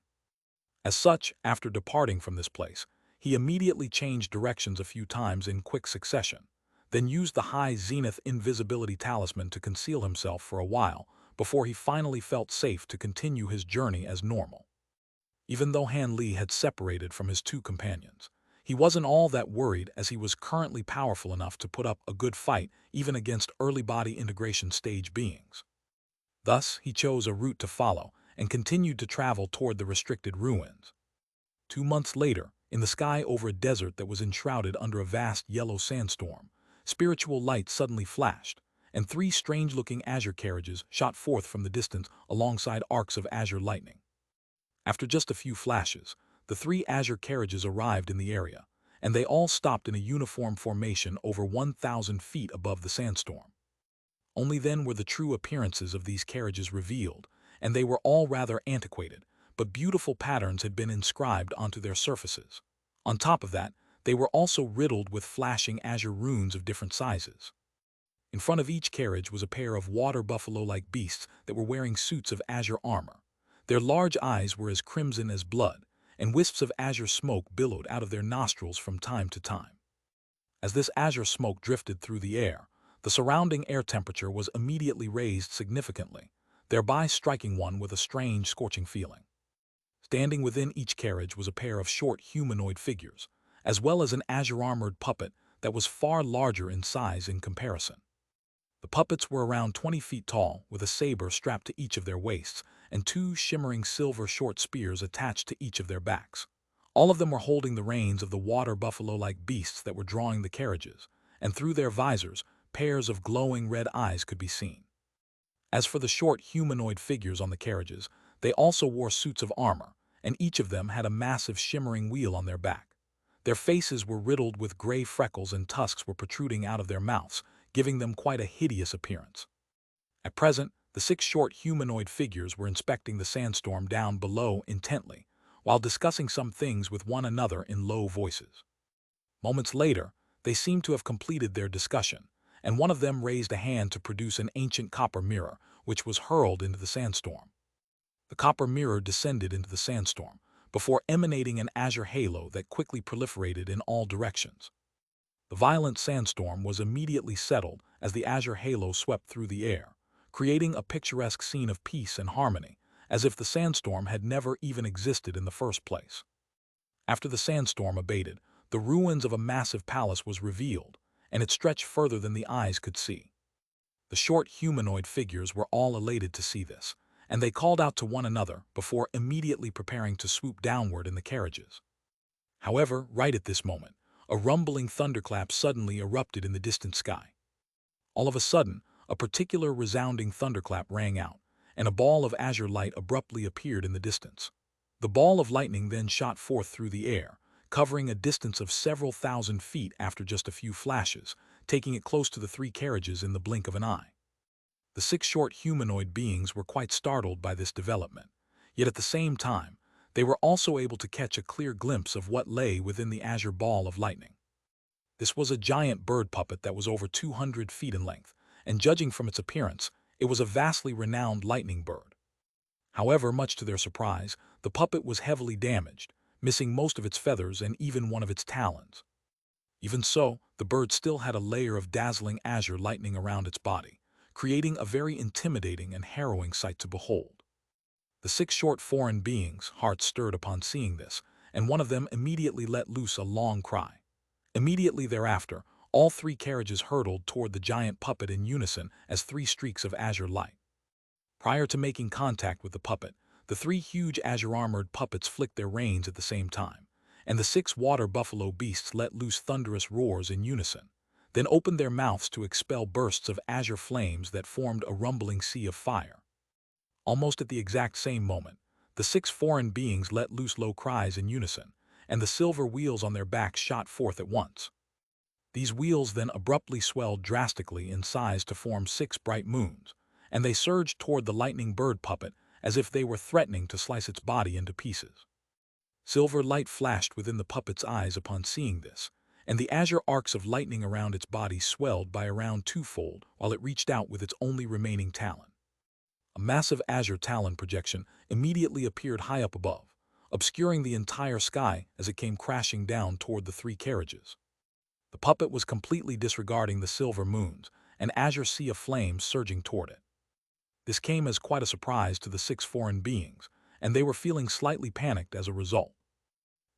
Speaker 1: As such, after departing from this place, he immediately changed directions a few times in quick succession, then used the high zenith invisibility talisman to conceal himself for a while before he finally felt safe to continue his journey as normal. Even though Han Li had separated from his 2 companions, he wasn't all that worried as he was currently powerful enough to put up a good fight even against early body integration stage beings. Thus, he chose a route to follow and continued to travel toward the restricted ruins. 2 months later, in the sky over a desert that was enshrouded under a vast yellow sandstorm, spiritual light suddenly flashed, and 3 strange-looking azure carriages shot forth from the distance alongside arcs of azure lightning. After just a few flashes, the three azure carriages arrived in the area, and they all stopped in a uniform formation over 1,000 feet above the sandstorm. Only then were the true appearances of these carriages revealed, and they were all rather antiquated, but beautiful patterns had been inscribed onto their surfaces. On top of that, they were also riddled with flashing azure runes of different sizes. In front of each carriage was a pair of water buffalo-like beasts that were wearing suits of azure armor. Their large eyes were as crimson as blood, and wisps of azure smoke billowed out of their nostrils from time to time. As this azure smoke drifted through the air, the surrounding air temperature was immediately raised significantly, thereby striking one with a strange, scorching feeling. Standing within each carriage was a pair of short humanoid figures, as well as an azure-armored puppet that was far larger in size in comparison. The puppets were around 20 feet tall, with a saber strapped to each of their waists and two shimmering silver short spears attached to each of their backs. All of them were holding the reins of the water buffalo-like beasts that were drawing the carriages, and through their visors, pairs of glowing red eyes could be seen. As for the short humanoid figures on the carriages, they also wore suits of armor, and each of them had a massive shimmering wheel on their back. Their faces were riddled with gray freckles and tusks were protruding out of their mouths, giving them quite a hideous appearance. At present, the 6 short humanoid figures were inspecting the sandstorm down below intently, while discussing some things with one another in low voices. Moments later, they seemed to have completed their discussion, and one of them raised a hand to produce an ancient copper mirror, which was hurled into the sandstorm. The copper mirror descended into the sandstorm, before emanating an azure halo that quickly proliferated in all directions. The violent sandstorm was immediately settled as the azure halo swept through the air, creating a picturesque scene of peace and harmony, as if the sandstorm had never even existed in the first place. After the sandstorm abated, the ruins of a massive palace was revealed, and it stretched further than the eyes could see. The short humanoid figures were all elated to see this, and they called out to one another before immediately preparing to swoop downward in the carriages. However, right at this moment, a rumbling thunderclap suddenly erupted in the distant sky. All of a sudden, a particular resounding thunderclap rang out, and a ball of azure light abruptly appeared in the distance. The ball of lightning then shot forth through the air, covering a distance of several thousand feet after just a few flashes, taking it close to the 3 carriages in the blink of an eye. The 6 short humanoid beings were quite startled by this development, yet at the same time, they were also able to catch a clear glimpse of what lay within the azure ball of lightning. This was a giant bird puppet that was over 200 feet in length, and judging from its appearance, it was a vastly renowned lightning bird. However, much to their surprise, the puppet was heavily damaged, missing most of its feathers and even one of its talons. Even so, the bird still had a layer of dazzling azure lightning around its body, creating a very intimidating and harrowing sight to behold. The 6 short foreign beings' hearts stirred upon seeing this, and one of them immediately let loose a long cry. Immediately thereafter, all 3 carriages hurtled toward the giant puppet in unison as 3 streaks of azure light. Prior to making contact with the puppet, the 3 huge azure-armored puppets flicked their reins at the same time, and the 6 water buffalo beasts let loose thunderous roars in unison, then opened their mouths to expel bursts of azure flames that formed a rumbling sea of fire. Almost at the exact same moment, the 6 foreign beings let loose low cries in unison, and the silver wheels on their backs shot forth at once. These wheels then abruptly swelled drastically in size to form 6 bright moons, and they surged toward the lightning bird puppet as if they were threatening to slice its body into pieces. Silver light flashed within the puppet's eyes upon seeing this, and the azure arcs of lightning around its body swelled by around 2-fold while it reached out with its only remaining talon. A massive azure talon projection immediately appeared high up above, obscuring the entire sky as it came crashing down toward the 3 carriages. The puppet was completely disregarding the silver moons, an azure sea of flames surging toward it. This came as quite a surprise to the 6 foreign beings, and they were feeling slightly panicked as a result.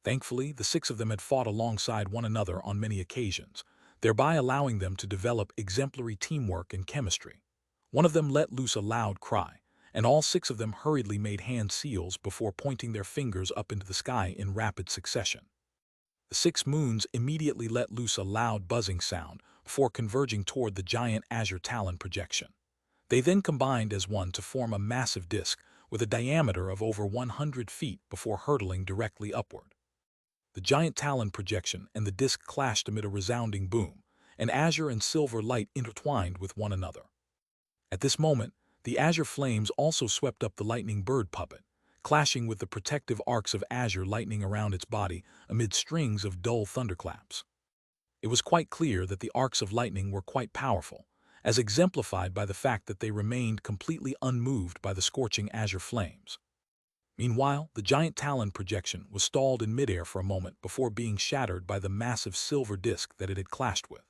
Speaker 1: Thankfully, the 6 of them had fought alongside one another on many occasions, thereby allowing them to develop exemplary teamwork and chemistry. One of them let loose a loud cry, and all 6 of them hurriedly made hand seals before pointing their fingers up into the sky in rapid succession. The 6 moons immediately let loose a loud buzzing sound before converging toward the giant azure talon projection. They then combined as one to form a massive disk with a diameter of over 100 feet before hurtling directly upward. The giant talon projection and the disc clashed amid a resounding boom, and azure and silver light intertwined with one another. At this moment, the azure flames also swept up the lightning bird puppet, clashing with the protective arcs of azure lightning around its body amid strings of dull thunderclaps. It was quite clear that the arcs of lightning were quite powerful, as exemplified by the fact that they remained completely unmoved by the scorching azure flames. Meanwhile, the giant talon projection was stalled in midair for a moment before being shattered by the massive silver disc that it had clashed with.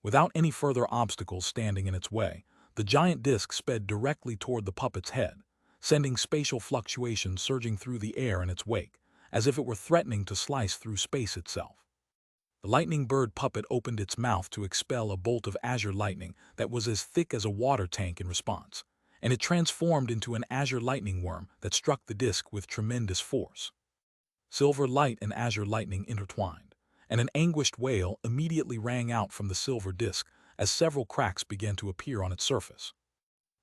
Speaker 1: Without any further obstacles standing in its way, the giant disc sped directly toward the puppet's head, sending spatial fluctuations surging through the air in its wake, as if it were threatening to slice through space itself. The lightning bird puppet opened its mouth to expel a bolt of azure lightning that was as thick as a water tank in response, and it transformed into an azure lightning worm that struck the disc with tremendous force. Silver light and azure lightning intertwined, and an anguished wail immediately rang out from the silver disc as several cracks began to appear on its surface.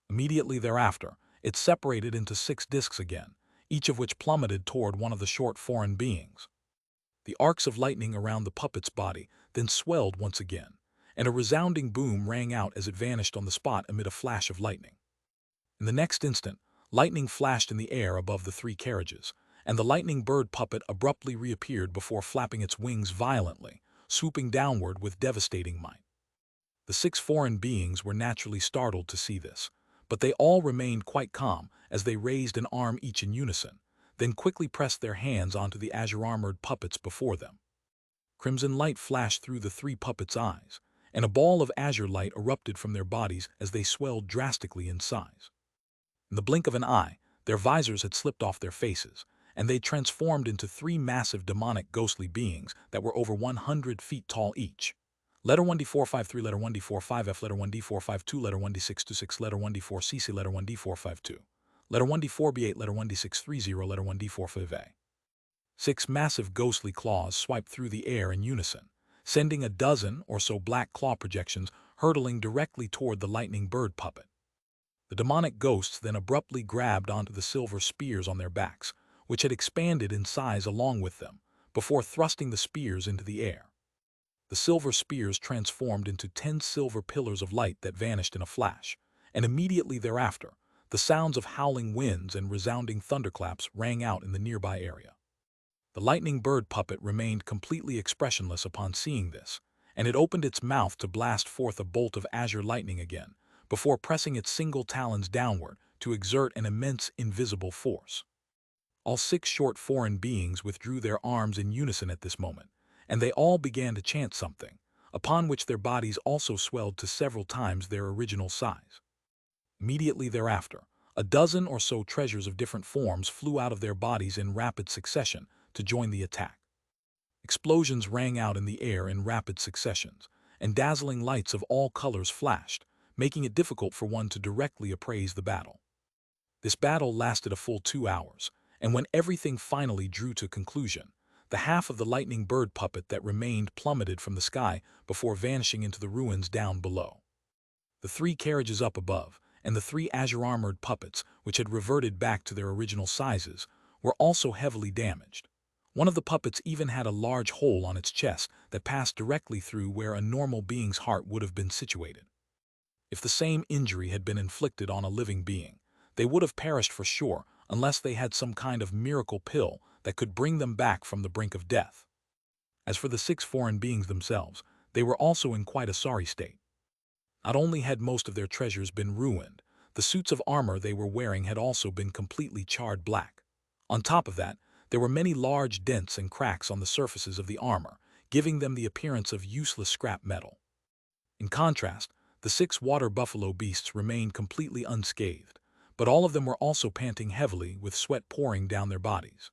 Speaker 1: Immediately thereafter, it separated into 6 discs again, each of which plummeted toward one of the short foreign beings. The arcs of lightning around the puppet's body then swelled once again, and a resounding boom rang out as it vanished on the spot amid a flash of lightning. In the next instant, lightning flashed in the air above the 3 carriages, and the lightning bird puppet abruptly reappeared before flapping its wings violently, swooping downward with devastating might. The 6 foreign beings were naturally startled to see this, but they all remained quite calm as they raised an arm each in unison, then quickly pressed their hands onto the azure-armored puppets before them. Crimson light flashed through the 3 puppets' eyes, and a ball of azure light erupted from their bodies as they swelled drastically in size. In the blink of an eye, their visors had slipped off their faces, and they transformed into 3 massive demonic ghostly beings that were over 100 feet tall each. Letter 1D453, letter 1D45F, letter 1D452, letter 1D626, letter 1D4CC, letter 1D452, letter 1D4B8, letter 1D630, letter 1D45A. 6 massive ghostly claws swiped through the air in unison, sending a dozen or so black claw projections hurtling directly toward the lightning bird puppet. The demonic ghosts then abruptly grabbed onto the silver spears on their backs, which had expanded in size along with them, before thrusting the spears into the air. The silver spears transformed into 10 silver pillars of light that vanished in a flash, and immediately thereafter, the sounds of howling winds and resounding thunderclaps rang out in the nearby area. The lightning bird puppet remained completely expressionless upon seeing this, and it opened its mouth to blast forth a bolt of azure lightning again, before pressing its single talons downward to exert an immense invisible force. All 6 short foreign beings withdrew their arms in unison at this moment, and they all began to chant something, upon which their bodies also swelled to several times their original size. Immediately thereafter, a dozen or so treasures of different forms flew out of their bodies in rapid succession to join the attack. Explosions rang out in the air in rapid successions, and dazzling lights of all colors flashed, making it difficult for one to directly appraise the battle. This battle lasted a full 2 hours, and when everything finally drew to conclusion, the half of the lightning bird puppet that remained plummeted from the sky before vanishing into the ruins down below. The 3 carriages up above, and the 3 azure-armored puppets, which had reverted back to their original sizes, were also heavily damaged. One of the puppets even had a large hole on its chest that passed directly through where a normal being's heart would have been situated. If the same injury had been inflicted on a living being, they would have perished for sure unless they had some kind of miracle pill that could bring them back from the brink of death. As for the 6 foreign beings themselves, they were also in quite a sorry state. Not only had most of their treasures been ruined, the suits of armor they were wearing had also been completely charred black. On top of that, there were many large dents and cracks on the surfaces of the armor, giving them the appearance of useless scrap metal. In contrast, the 6 water buffalo beasts remained completely unscathed, but all of them were also panting heavily with sweat pouring down their bodies.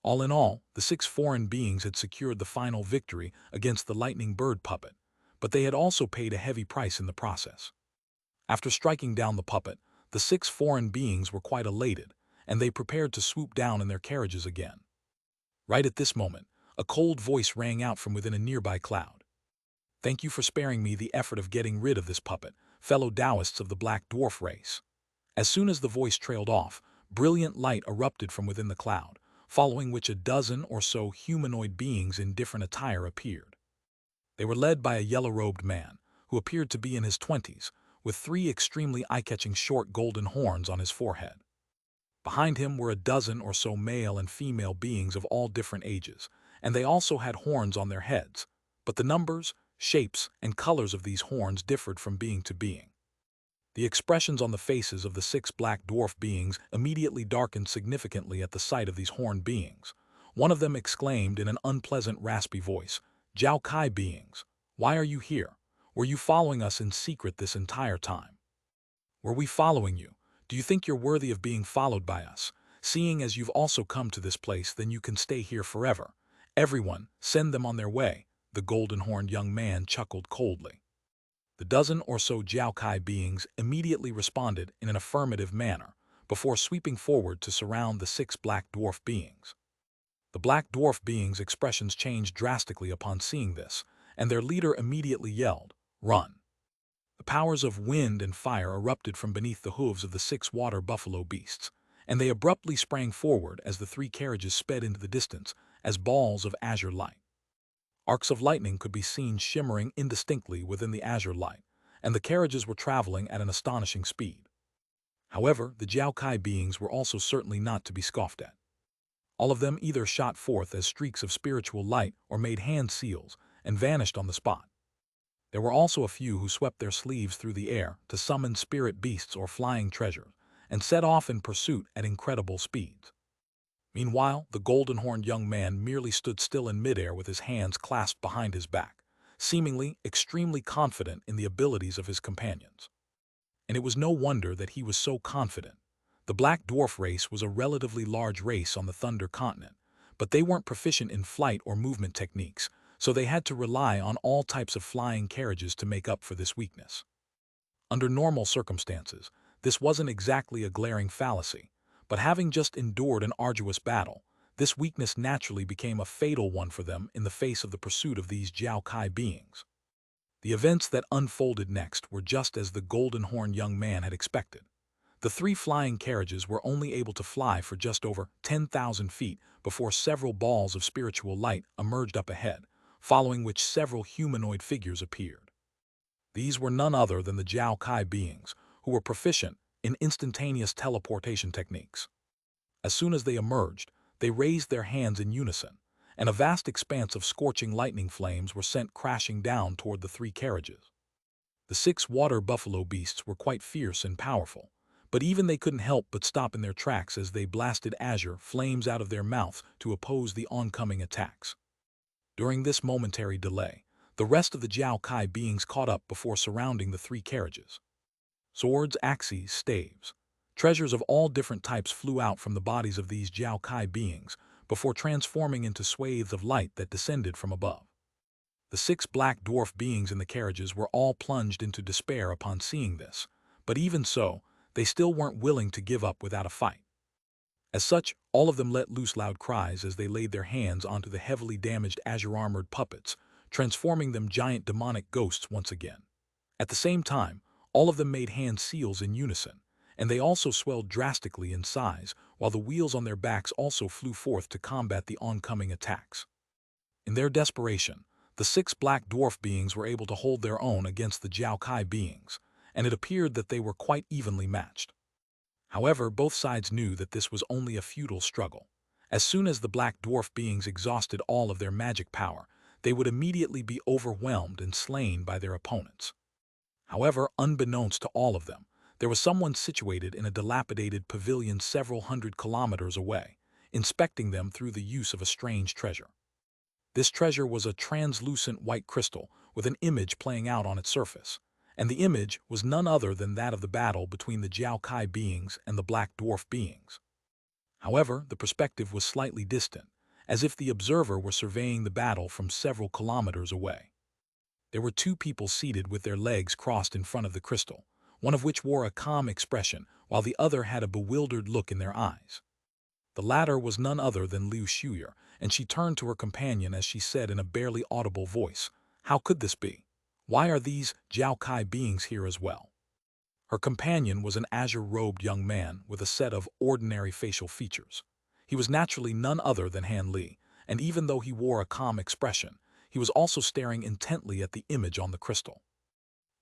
Speaker 1: All in all, the 6 foreign beings had secured the final victory against the lightning bird puppet, but they had also paid a heavy price in the process. After striking down the puppet, the 6 foreign beings were quite elated, and they prepared to swoop down in their carriages again. Right at this moment, a cold voice rang out from within a nearby cloud. "Thank you for sparing me the effort of getting rid of this puppet, fellow Taoists of the Black Dwarf race." As soon as the voice trailed off, brilliant light erupted from within the cloud, following which a dozen or so humanoid beings in different attire appeared. They were led by a yellow-robed man, who appeared to be in his 20s, with 3 extremely eye-catching short golden horns on his forehead. Behind him were a dozen or so male and female beings of all different ages, and they also had horns on their heads, but the numbers, shapes, and colors of these horns differed from being to being. The expressions on the faces of the 6 black dwarf beings immediately darkened significantly at the sight of these horned beings. One of them exclaimed in an unpleasant, raspy voice, "Jiao Kai beings, why are you here? Were you following us in secret this entire time?" "Were we following you? Do you think you're worthy of being followed by us? Seeing as you've also come to this place, then you can stay here forever. Everyone, send them on their way," the golden-horned young man chuckled coldly. The dozen or so Jiao Kai beings immediately responded in an affirmative manner, before sweeping forward to surround the 6 black dwarf beings. The black dwarf beings' expressions changed drastically upon seeing this, and their leader immediately yelled, "Run!" The powers of wind and fire erupted from beneath the hooves of the 6 water buffalo beasts, and they abruptly sprang forward as the 3 carriages sped into the distance as balls of azure light. Arcs of lightning could be seen shimmering indistinctly within the azure light, and the carriages were traveling at an astonishing speed. However, the Jiao Kai beings were also certainly not to be scoffed at. All of them either shot forth as streaks of spiritual light or made hand seals and vanished on the spot. There were also a few who swept their sleeves through the air to summon spirit beasts or flying treasures, and set off in pursuit at incredible speeds. Meanwhile, the golden-horned young man merely stood still in midair with his hands clasped behind his back, seemingly extremely confident in the abilities of his companions. And it was no wonder that he was so confident. The Black Dwarf race was a relatively large race on the Thunder Continent, but they weren't proficient in flight or movement techniques, so they had to rely on all types of flying carriages to make up for this weakness. Under normal circumstances, this wasn't exactly a glaring fallacy, but having just endured an arduous battle, this weakness naturally became a fatal one for them in the face of the pursuit of these Jiao Kai beings. The events that unfolded next were just as the golden-horned young man had expected. The 3 flying carriages were only able to fly for just over 10,000 feet before several balls of spiritual light emerged up ahead, following which several humanoid figures appeared. These were none other than the Jiao Kai beings, who were proficient in instantaneous teleportation techniques. As soon as they emerged, they raised their hands in unison, and a vast expanse of scorching lightning flames were sent crashing down toward the 3 carriages. The 6 water buffalo beasts were quite fierce and powerful, but even they couldn't help but stop in their tracks as they blasted azure flames out of their mouths to oppose the oncoming attacks. During this momentary delay, the rest of the Jiao Kai beings caught up before surrounding the 3 carriages. Swords, axes, staves, treasures of all different types flew out from the bodies of these Jiao Kai beings before transforming into swathes of light that descended from above. The 6 black dwarf beings in the carriages were all plunged into despair upon seeing this, but even so, they still weren't willing to give up without a fight. As such, all of them let loose loud cries as they laid their hands onto the heavily damaged azure-armored puppets, transforming them giant demonic ghosts once again. At the same time, all of them made hand seals in unison, and they also swelled drastically in size, while the wheels on their backs also flew forth to combat the oncoming attacks. In their desperation, the 6 black dwarf beings were able to hold their own against the Jiao Kai beings, and it appeared that they were quite evenly matched. However, both sides knew that this was only a futile struggle. As soon as the black dwarf beings exhausted all of their magic power, they would immediately be overwhelmed and slain by their opponents. However, unbeknownst to all of them, there was someone situated in a dilapidated pavilion several hundred kilometers away, inspecting them through the use of a strange treasure. This treasure was a translucent white crystal with an image playing out on its surface, and the image was none other than that of the battle between the Jiao Kai beings and the black dwarf beings. However, the perspective was slightly distant, as if the observer were surveying the battle from several kilometers away. There were 2 people seated with their legs crossed in front of the crystal, one of which wore a calm expression while the other had a bewildered look in their eyes. The latter was none other than Liu Shuyer, and she turned to her companion as she said in a barely audible voice, "How could this be? Why are these Jiao Kai beings here as well?" Her companion was an azure-robed young man with a set of ordinary facial features. He was naturally none other than Han Li, and even though he wore a calm expression, he was also staring intently at the image on the crystal.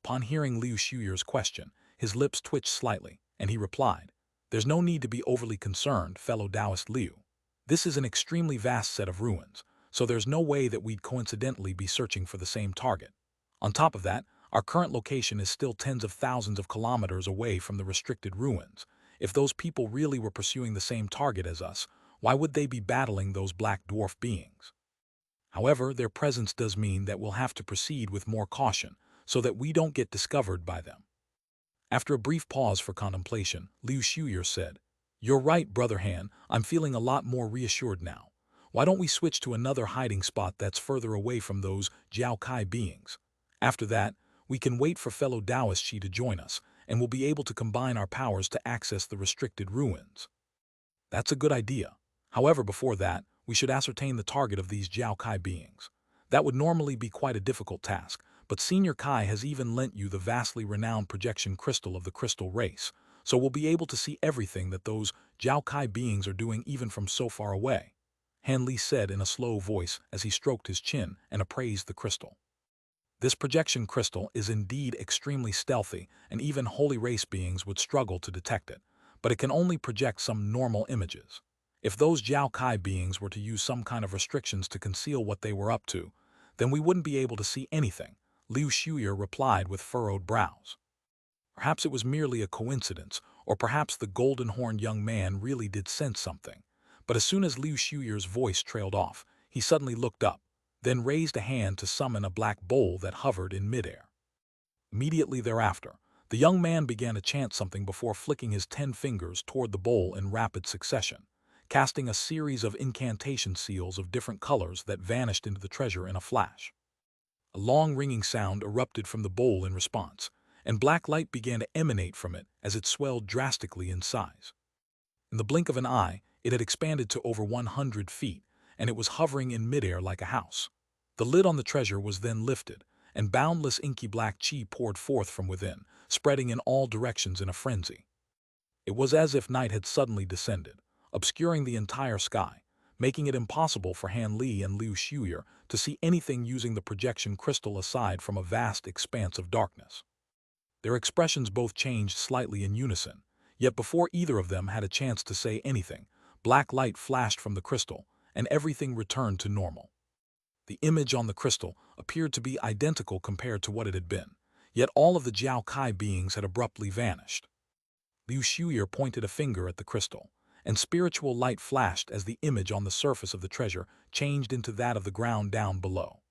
Speaker 1: Upon hearing Liu Shuyer's question, his lips twitched slightly, and he replied, "There's no need to be overly concerned, fellow Taoist Liu. This is an extremely vast set of ruins, so there's no way that we'd coincidentally be searching for the same target. On top of that, our current location is still tens of thousands of kilometers away from the restricted ruins. If those people really were pursuing the same target as us, why would they be battling those black dwarf beings? However, their presence does mean that we'll have to proceed with more caution, so that we don't get discovered by them." After a brief pause for contemplation, Liu Shuyer said, "You're right, Brother Han, I'm feeling a lot more reassured now. Why don't we switch to another hiding spot that's further away from those Jiao Kai beings? After that, we can wait for fellow Taoist Shi to join us, and we'll be able to combine our powers to access the restricted ruins." "That's a good idea. However, before that, we should ascertain the target of these Jiao Kai beings. That would normally be quite a difficult task, but Senior Kai has even lent you the vastly renowned projection crystal of the crystal race, so we'll be able to see everything that those Jiao Kai beings are doing even from so far away," Han Li said in a slow voice as he stroked his chin and appraised the crystal. "This projection crystal is indeed extremely stealthy, and even holy race beings would struggle to detect it, but it can only project some normal images. If those Jiao Kai beings were to use some kind of restrictions to conceal what they were up to, then we wouldn't be able to see anything," Liu Shuyer replied with furrowed brows. Perhaps it was merely a coincidence, or perhaps the golden-horned young man really did sense something. But as soon as Liu Shuyer's voice trailed off, he suddenly looked up, then raised a hand to summon a black bowl that hovered in midair. Immediately thereafter, the young man began to chant something before flicking his 10 fingers toward the bowl in rapid succession, casting a series of incantation seals of different colors that vanished into the treasure in a flash. A long ringing sound erupted from the bowl in response, and black light began to emanate from it as it swelled drastically in size. In the blink of an eye, it had expanded to over 100 feet, and it was hovering in midair like a house. The lid on the treasure was then lifted, and boundless inky black chi poured forth from within, spreading in all directions in a frenzy. It was as if night had suddenly descended, obscuring the entire sky, making it impossible for Han Li and Liu Shuyer to see anything using the projection crystal aside from a vast expanse of darkness. Their expressions both changed slightly in unison, yet before either of them had a chance to say anything, black light flashed from the crystal, and everything returned to normal. The image on the crystal appeared to be identical compared to what it had been, yet all of the Jiao Kai beings had abruptly vanished. Liu Shuyer pointed a finger at the crystal, and spiritual light flashed as the image on the surface of the treasure changed into that of the ground down below.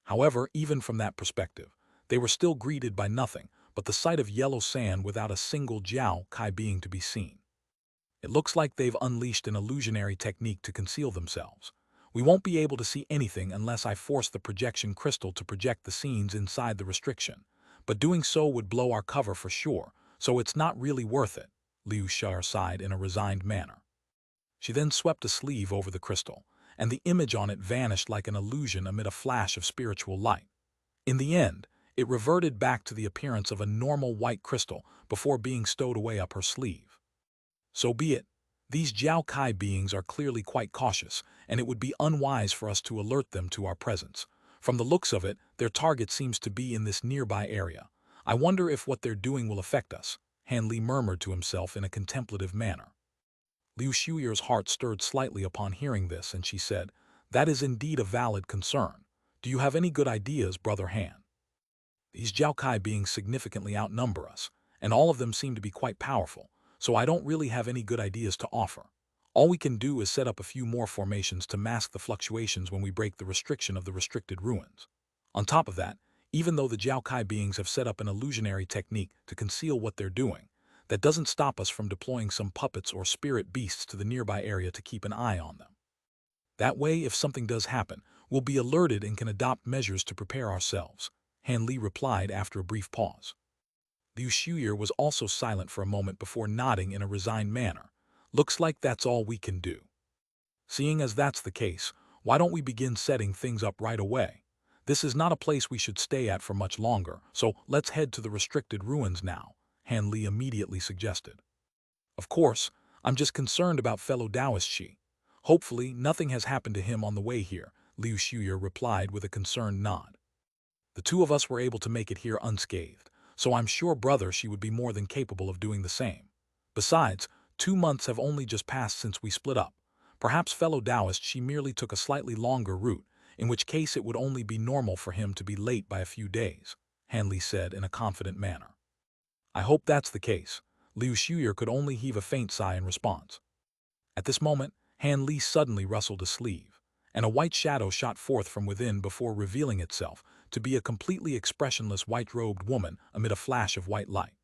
Speaker 1: However, even from that perspective, they were still greeted by nothing but the sight of yellow sand without a single Jiao Kai being to be seen. "It looks like they've unleashed an illusionary technique to conceal themselves. We won't be able to see anything unless I force the projection crystal to project the scenes inside the restriction, but doing so would blow our cover for sure, so it's not really worth it," Liu Shuyer sighed in a resigned manner. She then swept a sleeve over the crystal, and the image on it vanished like an illusion amid a flash of spiritual light. In the end, it reverted back to the appearance of a normal white crystal before being stowed away up her sleeve. "So be it. These Jiao Kai beings are clearly quite cautious, and it would be unwise for us to alert them to our presence. From the looks of it, their target seems to be in this nearby area. I wonder if what they're doing will affect us," Han Li murmured to himself in a contemplative manner. Liu Shuyer's heart stirred slightly upon hearing this, and she said, "That is indeed a valid concern. Do you have any good ideas, Brother Han? These Jiao Kai beings significantly outnumber us, and all of them seem to be quite powerful, so I don't really have any good ideas to offer. All we can do is set up a few more formations to mask the fluctuations when we break the restriction of the restricted ruins. On top of that, even though the Jiao Kai beings have set up an illusionary technique to conceal what they're doing, that doesn't stop us from deploying some puppets or spirit beasts to the nearby area to keep an eye on them. That way, if something does happen, we'll be alerted and can adopt measures to prepare ourselves," Han Li replied after a brief pause. Liu Shuyer was also silent for a moment before nodding in a resigned manner. "Looks like that's all we can do. Seeing as that's the case, why don't we begin setting things up right away? This is not a place we should stay at for much longer, so let's head to the restricted ruins now," Han Li immediately suggested. Of course, I'm just concerned about fellow Taoist Shi. Hopefully, nothing has happened to him on the way here, Liu Shuya replied with a concerned nod. The two of us were able to make it here unscathed, so I'm sure brother Shi would be more than capable of doing the same. Besides, 2 months have only just passed since we split up. Perhaps fellow Taoist Shi merely took a slightly longer route, in which case it would only be normal for him to be late by a few days, Han Li said in a confident manner. I hope that's the case. Liu Shuya could only heave a faint sigh in response. At this moment, Han Li suddenly rustled a sleeve, and a white shadow shot forth from within before revealing itself to be a completely expressionless white-robed woman amid a flash of white light.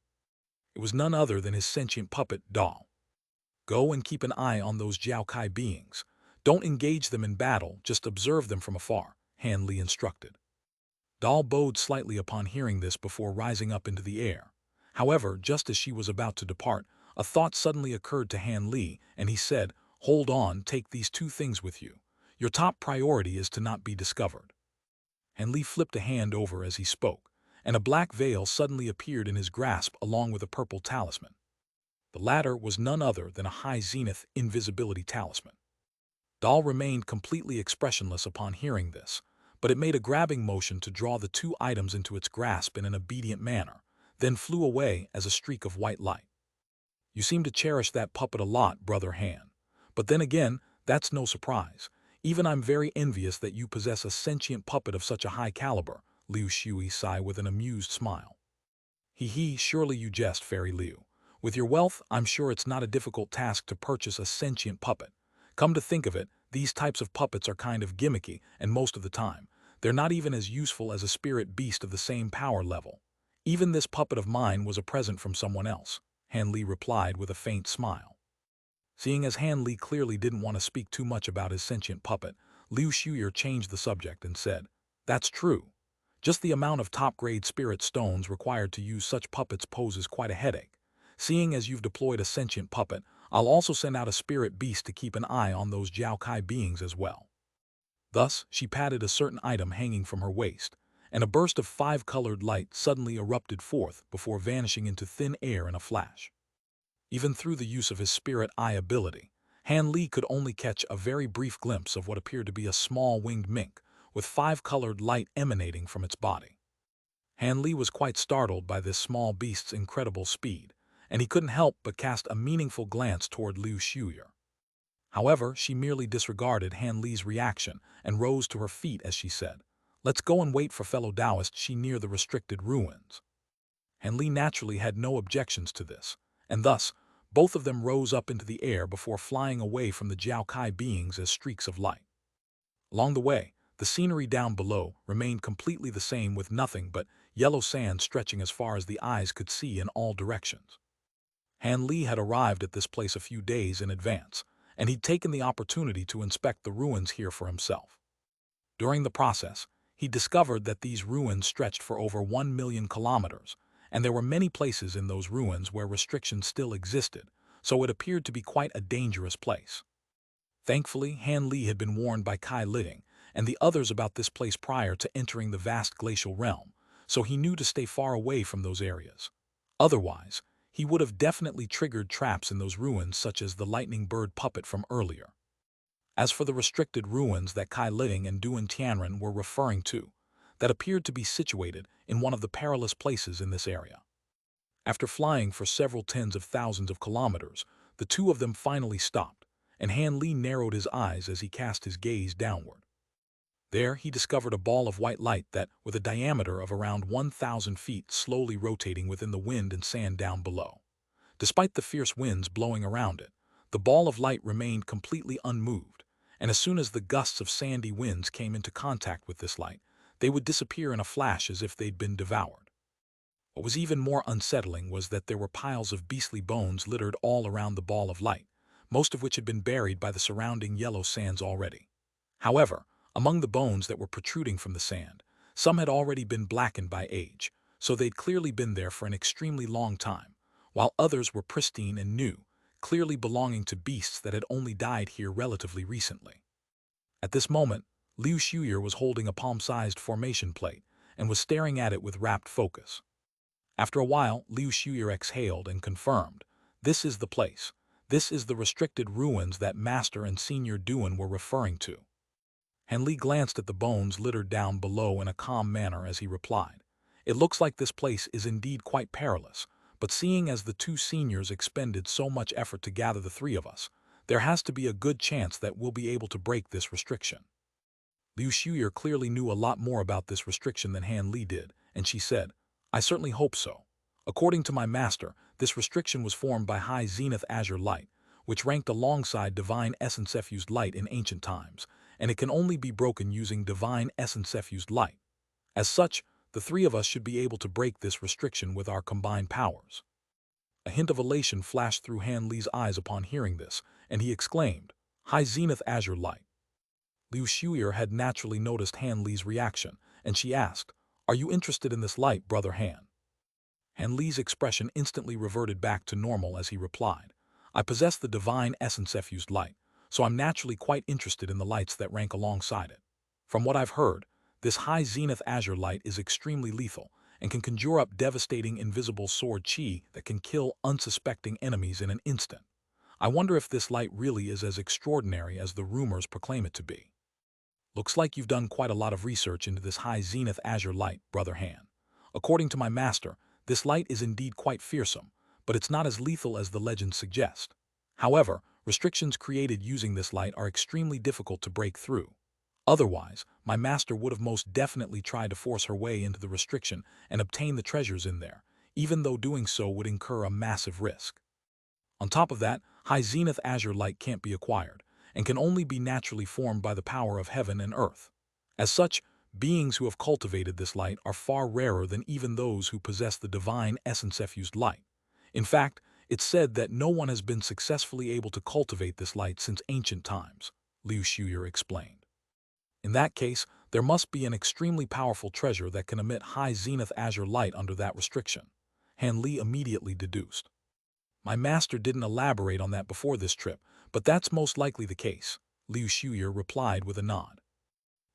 Speaker 1: It was none other than his sentient puppet, Dal. Go and keep an eye on those Jiaokai beings. Don't engage them in battle, just observe them from afar, Han Li instructed. Dal bowed slightly upon hearing this before rising up into the air. However, just as she was about to depart, a thought suddenly occurred to Han Li, and he said, Hold on, take these two things with you. Your top priority is to not be discovered. Han Li flipped a hand over as he spoke, and a black veil suddenly appeared in his grasp along with a purple talisman. The latter was none other than a high-zenith invisibility talisman. Dal remained completely expressionless upon hearing this, but it made a grabbing motion to draw the two items into its grasp in an obedient manner, then flew away as a streak of white light. You seem to cherish that puppet a lot, Brother Han. But then again, that's no surprise. Even I'm very envious that you possess a sentient puppet of such a high caliber, Liu Shui sighed with an amused smile. He, surely you jest, Fairy Liu. With your wealth, I'm sure it's not a difficult task to purchase a sentient puppet. Come to think of it, these types of puppets are kind of gimmicky, and most of the time, they're not even as useful as a spirit beast of the same power level. Even this puppet of mine was a present from someone else, Han Li replied with a faint smile. Seeing as Han Li clearly didn't want to speak too much about his sentient puppet, Liu Shuya changed the subject and said, That's true. Just the amount of top-grade spirit stones required to use such puppets poses quite a headache. Seeing as you've deployed a sentient puppet, I'll also send out a spirit beast to keep an eye on those Jiaokai beings as well. Thus, she patted a certain item hanging from her waist, and a burst of 5-colored light suddenly erupted forth before vanishing into thin air in a flash. Even through the use of his spirit eye ability, Han Li could only catch a very brief glimpse of what appeared to be a small winged mink, with 5-colored light emanating from its body. Han Li was quite startled by this small beast's incredible speed, and he couldn't help but cast a meaningful glance toward Liu Shuya. However, she merely disregarded Han Li's reaction and rose to her feet as she said, Let's go and wait for fellow Taoist Shi near the restricted ruins. Han Li naturally had no objections to this, and thus, both of them rose up into the air before flying away from the Jiaokai beings as streaks of light. Along the way, the scenery down below remained completely the same with nothing but yellow sand stretching as far as the eyes could see in all directions. Han Li had arrived at this place a few days in advance, and he'd taken the opportunity to inspect the ruins here for himself. During the process, he discovered that these ruins stretched for over 1 million kilometers, and there were many places in those ruins where restrictions still existed, so it appeared to be quite a dangerous place. Thankfully, Han Li had been warned by Kai Liting and the others about this place prior to entering the vast glacial realm, so he knew to stay far away from those areas. Otherwise, he would have definitely triggered traps in those ruins such as the lightning bird puppet from earlier. As for the restricted ruins that Kai Liting and Duan Tianren were referring to, that appeared to be situated in one of the perilous places in this area. After flying for several tens of thousands of kilometers, the two of them finally stopped, and Han Li narrowed his eyes as he cast his gaze downward. There he discovered a ball of white light that, with a diameter of around 1,000 feet, slowly rotating within the wind and sand down below. Despite the fierce winds blowing around it, the ball of light remained completely unmoved, and as soon as the gusts of sandy winds came into contact with this light, they would disappear in a flash as if they'd been devoured. What was even more unsettling was that there were piles of beastly bones littered all around the ball of light, most of which had been buried by the surrounding yellow sands already. However, among the bones that were protruding from the sand, some had already been blackened by age, so they'd clearly been there for an extremely long time, while others were pristine and new, clearly belonging to beasts that had only died here relatively recently. At this moment, Liu Shuya was holding a palm-sized formation plate and was staring at it with rapt focus. After a while, Liu Shuyer exhaled and confirmed, "This is the place. This is the restricted ruins that Master and Senior Duan were referring to." Han Li glanced at the bones littered down below in a calm manner as he replied, "It looks like this place is indeed quite perilous, but seeing as the two seniors expended so much effort to gather the three of us, there has to be a good chance that we'll be able to break this restriction." Liu Shuyer clearly knew a lot more about this restriction than Han Li did, and she said, "I certainly hope so. According to my master, this restriction was formed by high zenith azure light, which ranked alongside divine essence effused light in ancient times, and it can only be broken using divine essence effused light. As such, the three of us should be able to break this restriction with our combined powers." A hint of elation flashed through Han Li's eyes upon hearing this, and he exclaimed, "High zenith azure light." Liu Shuyer had naturally noticed Han Li's reaction, and she asked, "Are you interested in this light, Brother Han?" Han Li's expression instantly reverted back to normal as he replied, "I possess the divine essence effused light, so I'm naturally quite interested in the lights that rank alongside it. From what I've heard, this high zenith azure light is extremely lethal and can conjure up devastating invisible sword chi that can kill unsuspecting enemies in an instant. I wonder if this light really is as extraordinary as the rumors proclaim it to be." "Looks like you've done quite a lot of research into this high zenith azure light, Brother Han. According to my master, this light is indeed quite fearsome, but it's not as lethal as the legends suggest. However, restrictions created using this light are extremely difficult to break through. Otherwise, my master would have most definitely tried to force her way into the restriction and obtain the treasures in there, even though doing so would incur a massive risk. On top of that, high zenith azure light can't be acquired, and can only be naturally formed by the power of heaven and earth. As such, beings who have cultivated this light are far rarer than even those who possess the divine essence-effused light. In fact, it's said that no one has been successfully able to cultivate this light since ancient times," Liu Shuyer explained. "In that case, there must be an extremely powerful treasure that can emit high zenith azure light under that restriction," Han Li immediately deduced. "My master didn't elaborate on that before this trip, but that's most likely the case," Liu Shuyer replied with a nod.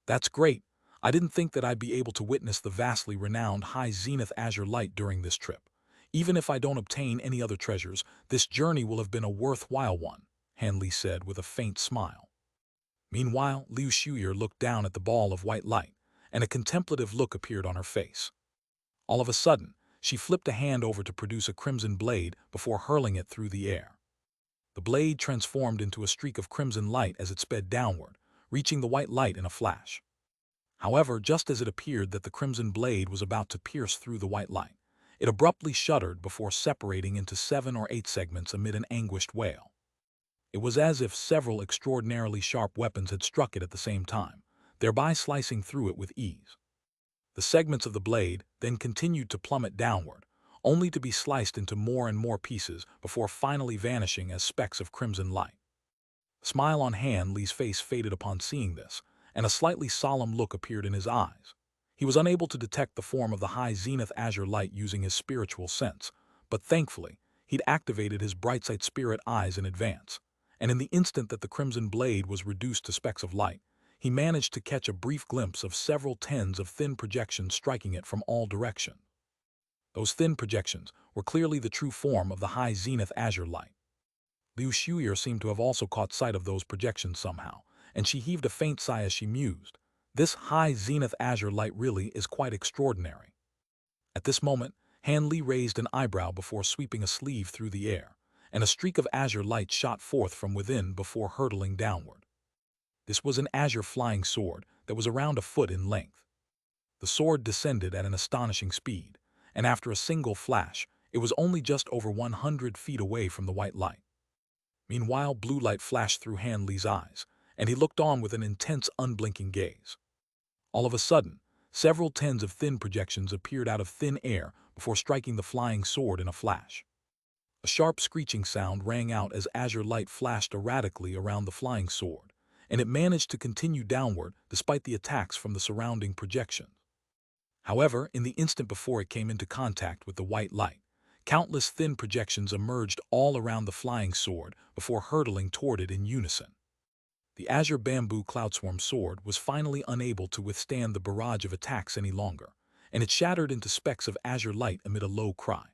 Speaker 1: "That's great. I didn't think that I'd be able to witness the vastly renowned high zenith azure light during this trip. Even if I don't obtain any other treasures, this journey will have been a worthwhile one," Han Li said with a faint smile. Meanwhile, Liu Shuyer looked down at the ball of white light, and a contemplative look appeared on her face. All of a sudden, she flipped a hand over to produce a crimson blade before hurling it through the air. The blade transformed into a streak of crimson light as it sped downward, reaching the white light in a flash. However, just as it appeared that the crimson blade was about to pierce through the white light, it abruptly shuddered before separating into 7 or 8 segments amid an anguished wail. It was as if several extraordinarily sharp weapons had struck it at the same time, thereby slicing through it with ease. The segments of the blade then continued to plummet downward, only to be sliced into more and more pieces before finally vanishing as specks of crimson light. The smile on Han Li's face faded upon seeing this, and a slightly solemn look appeared in his eyes. He was unable to detect the form of the high zenith azure light using his spiritual sense, but thankfully, he'd activated his bright-sight spirit eyes in advance, and in the instant that the crimson blade was reduced to specks of light, he managed to catch a brief glimpse of several tens of thin projections striking it from all directions. Those thin projections were clearly the true form of the high zenith azure light. Liu Shuyer seemed to have also caught sight of those projections somehow, and she heaved a faint sigh as she mused, "This high zenith azure light really is quite extraordinary." At this moment, Han Li raised an eyebrow before sweeping a sleeve through the air, and a streak of azure light shot forth from within before hurtling downward. This was an azure flying sword that was around a foot in length. The sword descended at an astonishing speed, and after a single flash, it was only just over 100 feet away from the white light. Meanwhile, blue light flashed through Han Li's eyes, and he looked on with an intense, unblinking gaze. All of a sudden, several tens of thin projections appeared out of thin air before striking the flying sword in a flash. A sharp screeching sound rang out as azure light flashed erratically around the flying sword, and it managed to continue downward despite the attacks from the surrounding projections. However, in the instant before it came into contact with the white light, countless thin projections emerged all around the flying sword before hurtling toward it in unison. The azure bamboo cloudswarm sword was finally unable to withstand the barrage of attacks any longer, and it shattered into specks of azure light amid a low cry.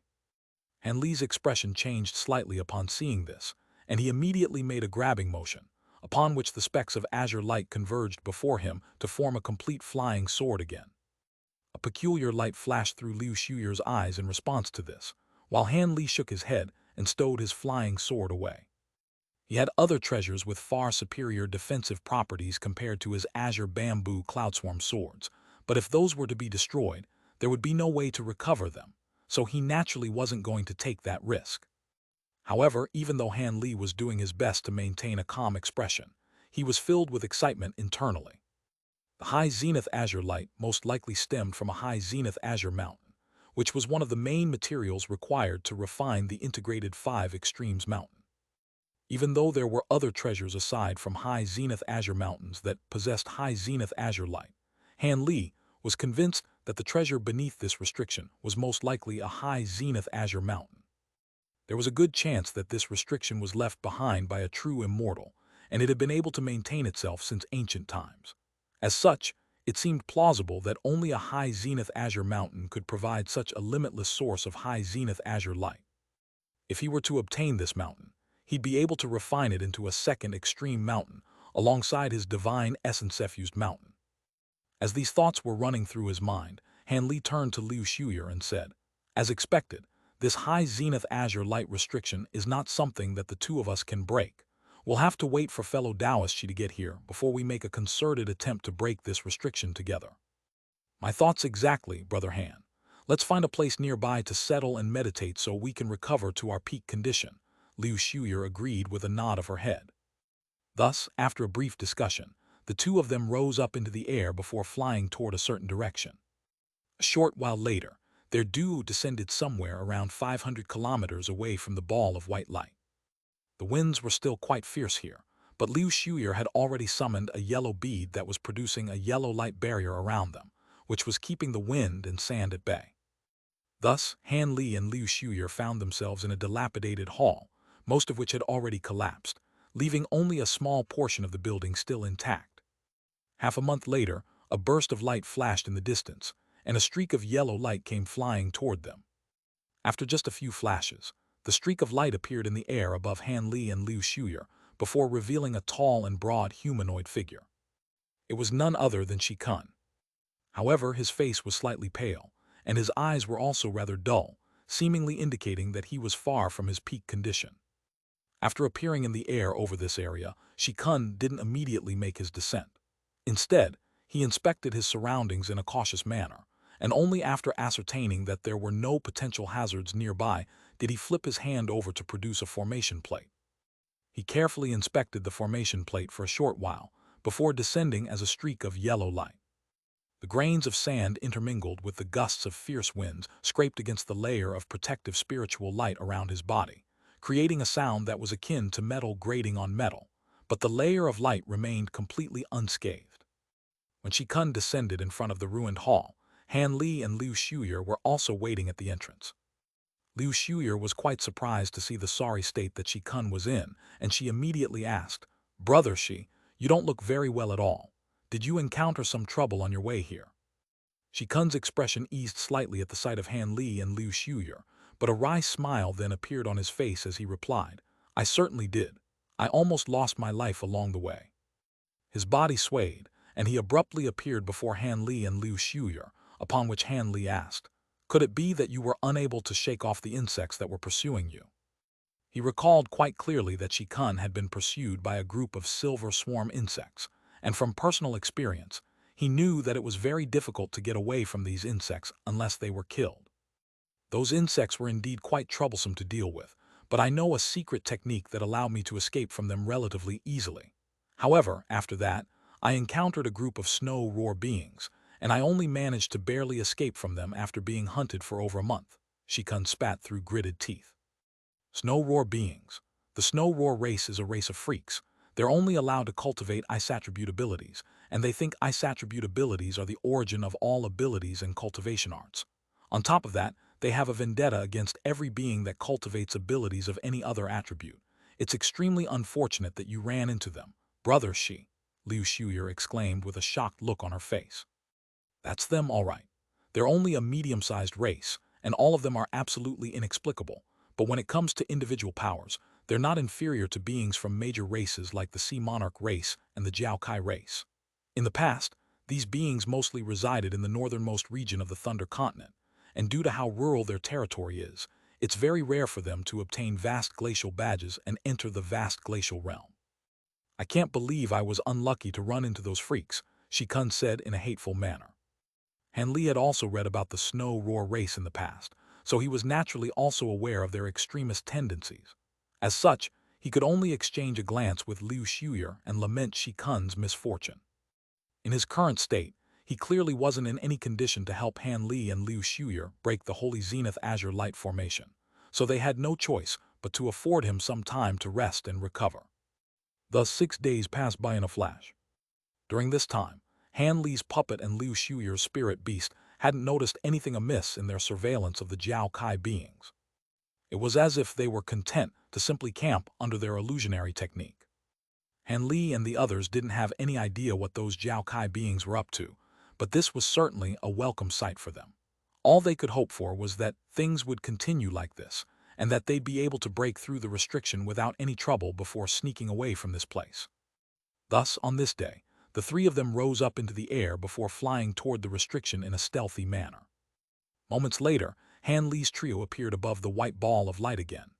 Speaker 1: Han Li's expression changed slightly upon seeing this, and he immediately made a grabbing motion, upon which the specks of azure light converged before him to form a complete flying sword again. A peculiar light flashed through Liu Shuyer's eyes in response to this, while Han Li shook his head and stowed his flying sword away. He had other treasures with far superior defensive properties compared to his azure bamboo cloudswarm swords, but if those were to be destroyed, there would be no way to recover them, so he naturally wasn't going to take that risk. However, even though Han Li was doing his best to maintain a calm expression, he was filled with excitement internally. The high zenith azure light most likely stemmed from a high zenith azure mountain, which was one of the main materials required to refine the integrated 5 extremes mountain. Even though there were other treasures aside from high zenith azure mountains that possessed high zenith azure light, Han Li was convinced that the treasure beneath this restriction was most likely a high zenith azure mountain. There was a good chance that this restriction was left behind by a true immortal, and it had been able to maintain itself since ancient times. As such, it seemed plausible that only a high zenith azure mountain could provide such a limitless source of high zenith azure light. If he were to obtain this mountain, he'd be able to refine it into a second extreme mountain alongside his divine essence-effused mountain. As these thoughts were running through his mind, Han Li turned to Liu Shuyer and said, "As expected, this high zenith azure light restriction is not something that the two of us can break. We'll have to wait for fellow Taoist to get here before we make a concerted attempt to break this restriction together." "My thoughts exactly, Brother Han. Let's find a place nearby to settle and meditate so we can recover to our peak condition," Liu Shuyer agreed with a nod of her head. Thus, after a brief discussion, the two of them rose up into the air before flying toward a certain direction. A short while later, their duo descended somewhere around 500 kilometers away from the ball of white light. The winds were still quite fierce here, but Liu Shuyer had already summoned a yellow bead that was producing a yellow light barrier around them, which was keeping the wind and sand at bay. Thus, Han Li and Liu Shuyer found themselves in a dilapidated hall, most of which had already collapsed, leaving only a small portion of the building still intact. Half a month later, a burst of light flashed in the distance, and a streak of yellow light came flying toward them. After just a few flashes, the streak of light appeared in the air above Han Li and Liu Shuyer before revealing a tall and broad humanoid figure. It was none other than Shi Kun. However, his face was slightly pale, and his eyes were also rather dull, seemingly indicating that he was far from his peak condition. After appearing in the air over this area, Shi Kun didn't immediately make his descent. Instead, he inspected his surroundings in a cautious manner, and only after ascertaining that there were no potential hazards nearby did he flip his hand over to produce a formation plate. He carefully inspected the formation plate for a short while, before descending as a streak of yellow light. The grains of sand intermingled with the gusts of fierce winds scraped against the layer of protective spiritual light around his body, creating a sound that was akin to metal grating on metal, but the layer of light remained completely unscathed. When Shi Kun descended in front of the ruined hall, Han Li and Liu Shuyer were also waiting at the entrance. Liu Shuyer was quite surprised to see the sorry state that Shi Kun was in, and she immediately asked, "Brother Shi, you don't look very well at all. Did you encounter some trouble on your way here?" Shi Kun's expression eased slightly at the sight of Han Li and Liu Shuyer, but a wry smile then appeared on his face as he replied, "I certainly did. I almost lost my life along the way." His body swayed, and he abruptly appeared before Han Li and Liu Shuyer, upon which Han Li asked, "Could it be that you were unable to shake off the insects that were pursuing you?" He recalled quite clearly that Shi Kun had been pursued by a group of silver swarm insects, and from personal experience, he knew that it was very difficult to get away from these insects unless they were killed. "Those insects were indeed quite troublesome to deal with, but I know a secret technique that allowed me to escape from them relatively easily. However, after that, I encountered a group of snow roar beings, and I only managed to barely escape from them after being hunted for over a month," Shi Kun spat through gritted teeth. Snow roar beings. The snow roar race is a race of freaks. They're only allowed to cultivate ice attribute abilities, and they think ice attribute abilities are the origin of all abilities and cultivation arts. On top of that, they have a vendetta against every being that cultivates abilities of any other attribute. It's extremely unfortunate that you ran into them, Brother Shi, Liu Shuyer exclaimed with a shocked look on her face. "That's them, all right. They're only a medium-sized race, and all of them are absolutely inexplicable. But when it comes to individual powers, they're not inferior to beings from major races like the Sea Monarch race and the Jiao race. In the past, these beings mostly resided in the northernmost region of the Thunder Continent, and due to how rural their territory is, it's very rare for them to obtain vast glacial badges and enter the vast glacial realm. I can't believe I was unlucky to run into those freaks, Shikun said in a hateful manner. Han Li had also read about the Snow Roar race in the past, so he was naturally also aware of their extremist tendencies. As such, he could only exchange a glance with Liu Shuyer and lament Shikun's misfortune. In his current state, he clearly wasn't in any condition to help Han Li and Liu Shuyer break the Holy Zenith Azure Light formation, so they had no choice but to afford him some time to rest and recover. Thus 6 days passed by in a flash. During this time, Han Li's puppet and Liu Shuyer's spirit beast hadn't noticed anything amiss in their surveillance of the Jiao Kai beings. It was as if they were content to simply camp under their illusionary technique. Han Li and the others didn't have any idea what those Jiao Kai beings were up to, but this was certainly a welcome sight for them. All they could hope for was that things would continue like this, and that they'd be able to break through the restriction without any trouble before sneaking away from this place. Thus, on this day, the three of them rose up into the air before flying toward the restriction in a stealthy manner. Moments later, Han Li's trio appeared above the white ball of light again.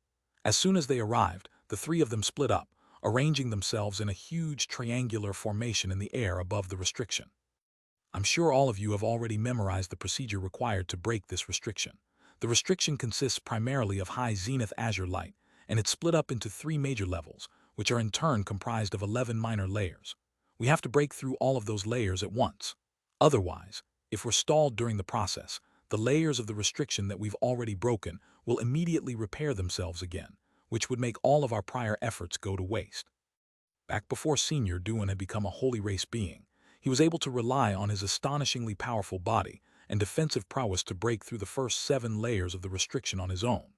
Speaker 1: As soon as they arrived, the three of them split up, arranging themselves in a huge triangular formation in the air above the restriction. I'm sure all of you have already memorized the procedure required to break this restriction. The restriction consists primarily of high zenith azure light, and it's split up into 3 major levels, which are in turn comprised of 11 minor layers. We have to break through all of those layers at once. Otherwise, if we're stalled during the process, the layers of the restriction that we've already broken will immediately repair themselves again, which would make all of our prior efforts go to waste. Back before Senior Duan had become a holy race being, he was able to rely on his astonishingly powerful body and defensive prowess to break through the first 7 layers of the restriction on his own.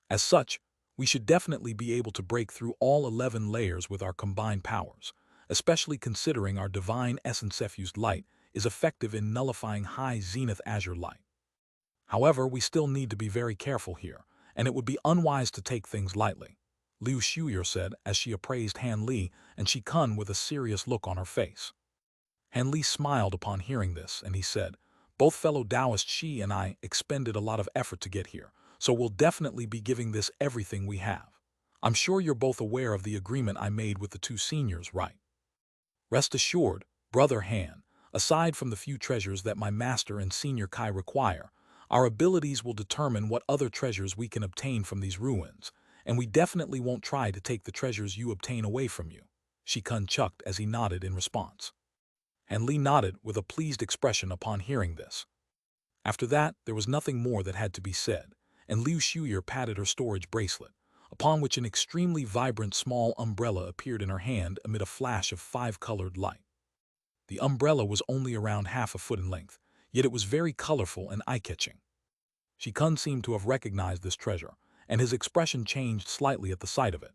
Speaker 1: As such, we should definitely be able to break through all 11 layers with our combined powers, especially considering our divine essence-effused light is effective in nullifying high zenith azure light. However, we still need to be very careful here, and it would be unwise to take things lightly, Liu Shuyer said as she appraised Han Li and Shikun with a serious look on her face. Han Li smiled upon hearing this, and he said, "Both fellow Taoist Shi and I expended a lot of effort to get here, so we'll definitely be giving this everything we have. I'm sure you're both aware of the agreement I made with the 2 seniors, right? Rest assured, Brother Han, aside from the few treasures that my master and Senior Kai require, our abilities will determine what other treasures we can obtain from these ruins, and we definitely won't try to take the treasures you obtain away from you," Shikun chuckled as he nodded in response. Han Li nodded with a pleased expression upon hearing this. After that, there was nothing more that had to be said, and Liu Shuyer patted her storage bracelet, upon which an extremely vibrant small umbrella appeared in her hand amid a flash of 5-colored light. The umbrella was only around half a foot in length, yet it was very colorful and eye-catching. Shikun seemed to have recognized this treasure, and his expression changed slightly at the sight of it.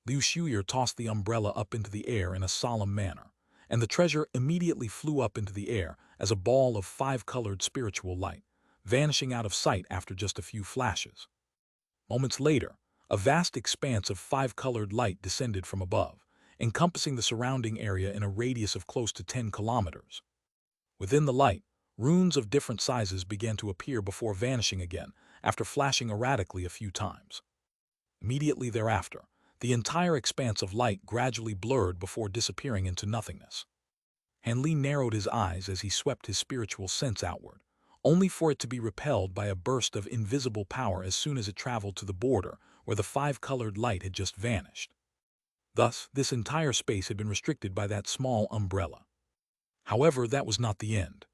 Speaker 1: Liu Shuyer tossed the umbrella up into the air in a solemn manner, and the treasure immediately flew up into the air as a ball of 5-colored spiritual light, vanishing out of sight after just a few flashes. Moments later, a vast expanse of 5-colored light descended from above, encompassing the surrounding area in a radius of close to 10 kilometers. Within the light, runes of different sizes began to appear before vanishing again after flashing erratically a few times. Immediately thereafter, the entire expanse of light gradually blurred before disappearing into nothingness. Han Li narrowed his eyes as he swept his spiritual sense outward, only for it to be repelled by a burst of invisible power as soon as it traveled to the border where the 5-colored light had just vanished. Thus, this entire space had been restricted by that small umbrella. However, that was not the end.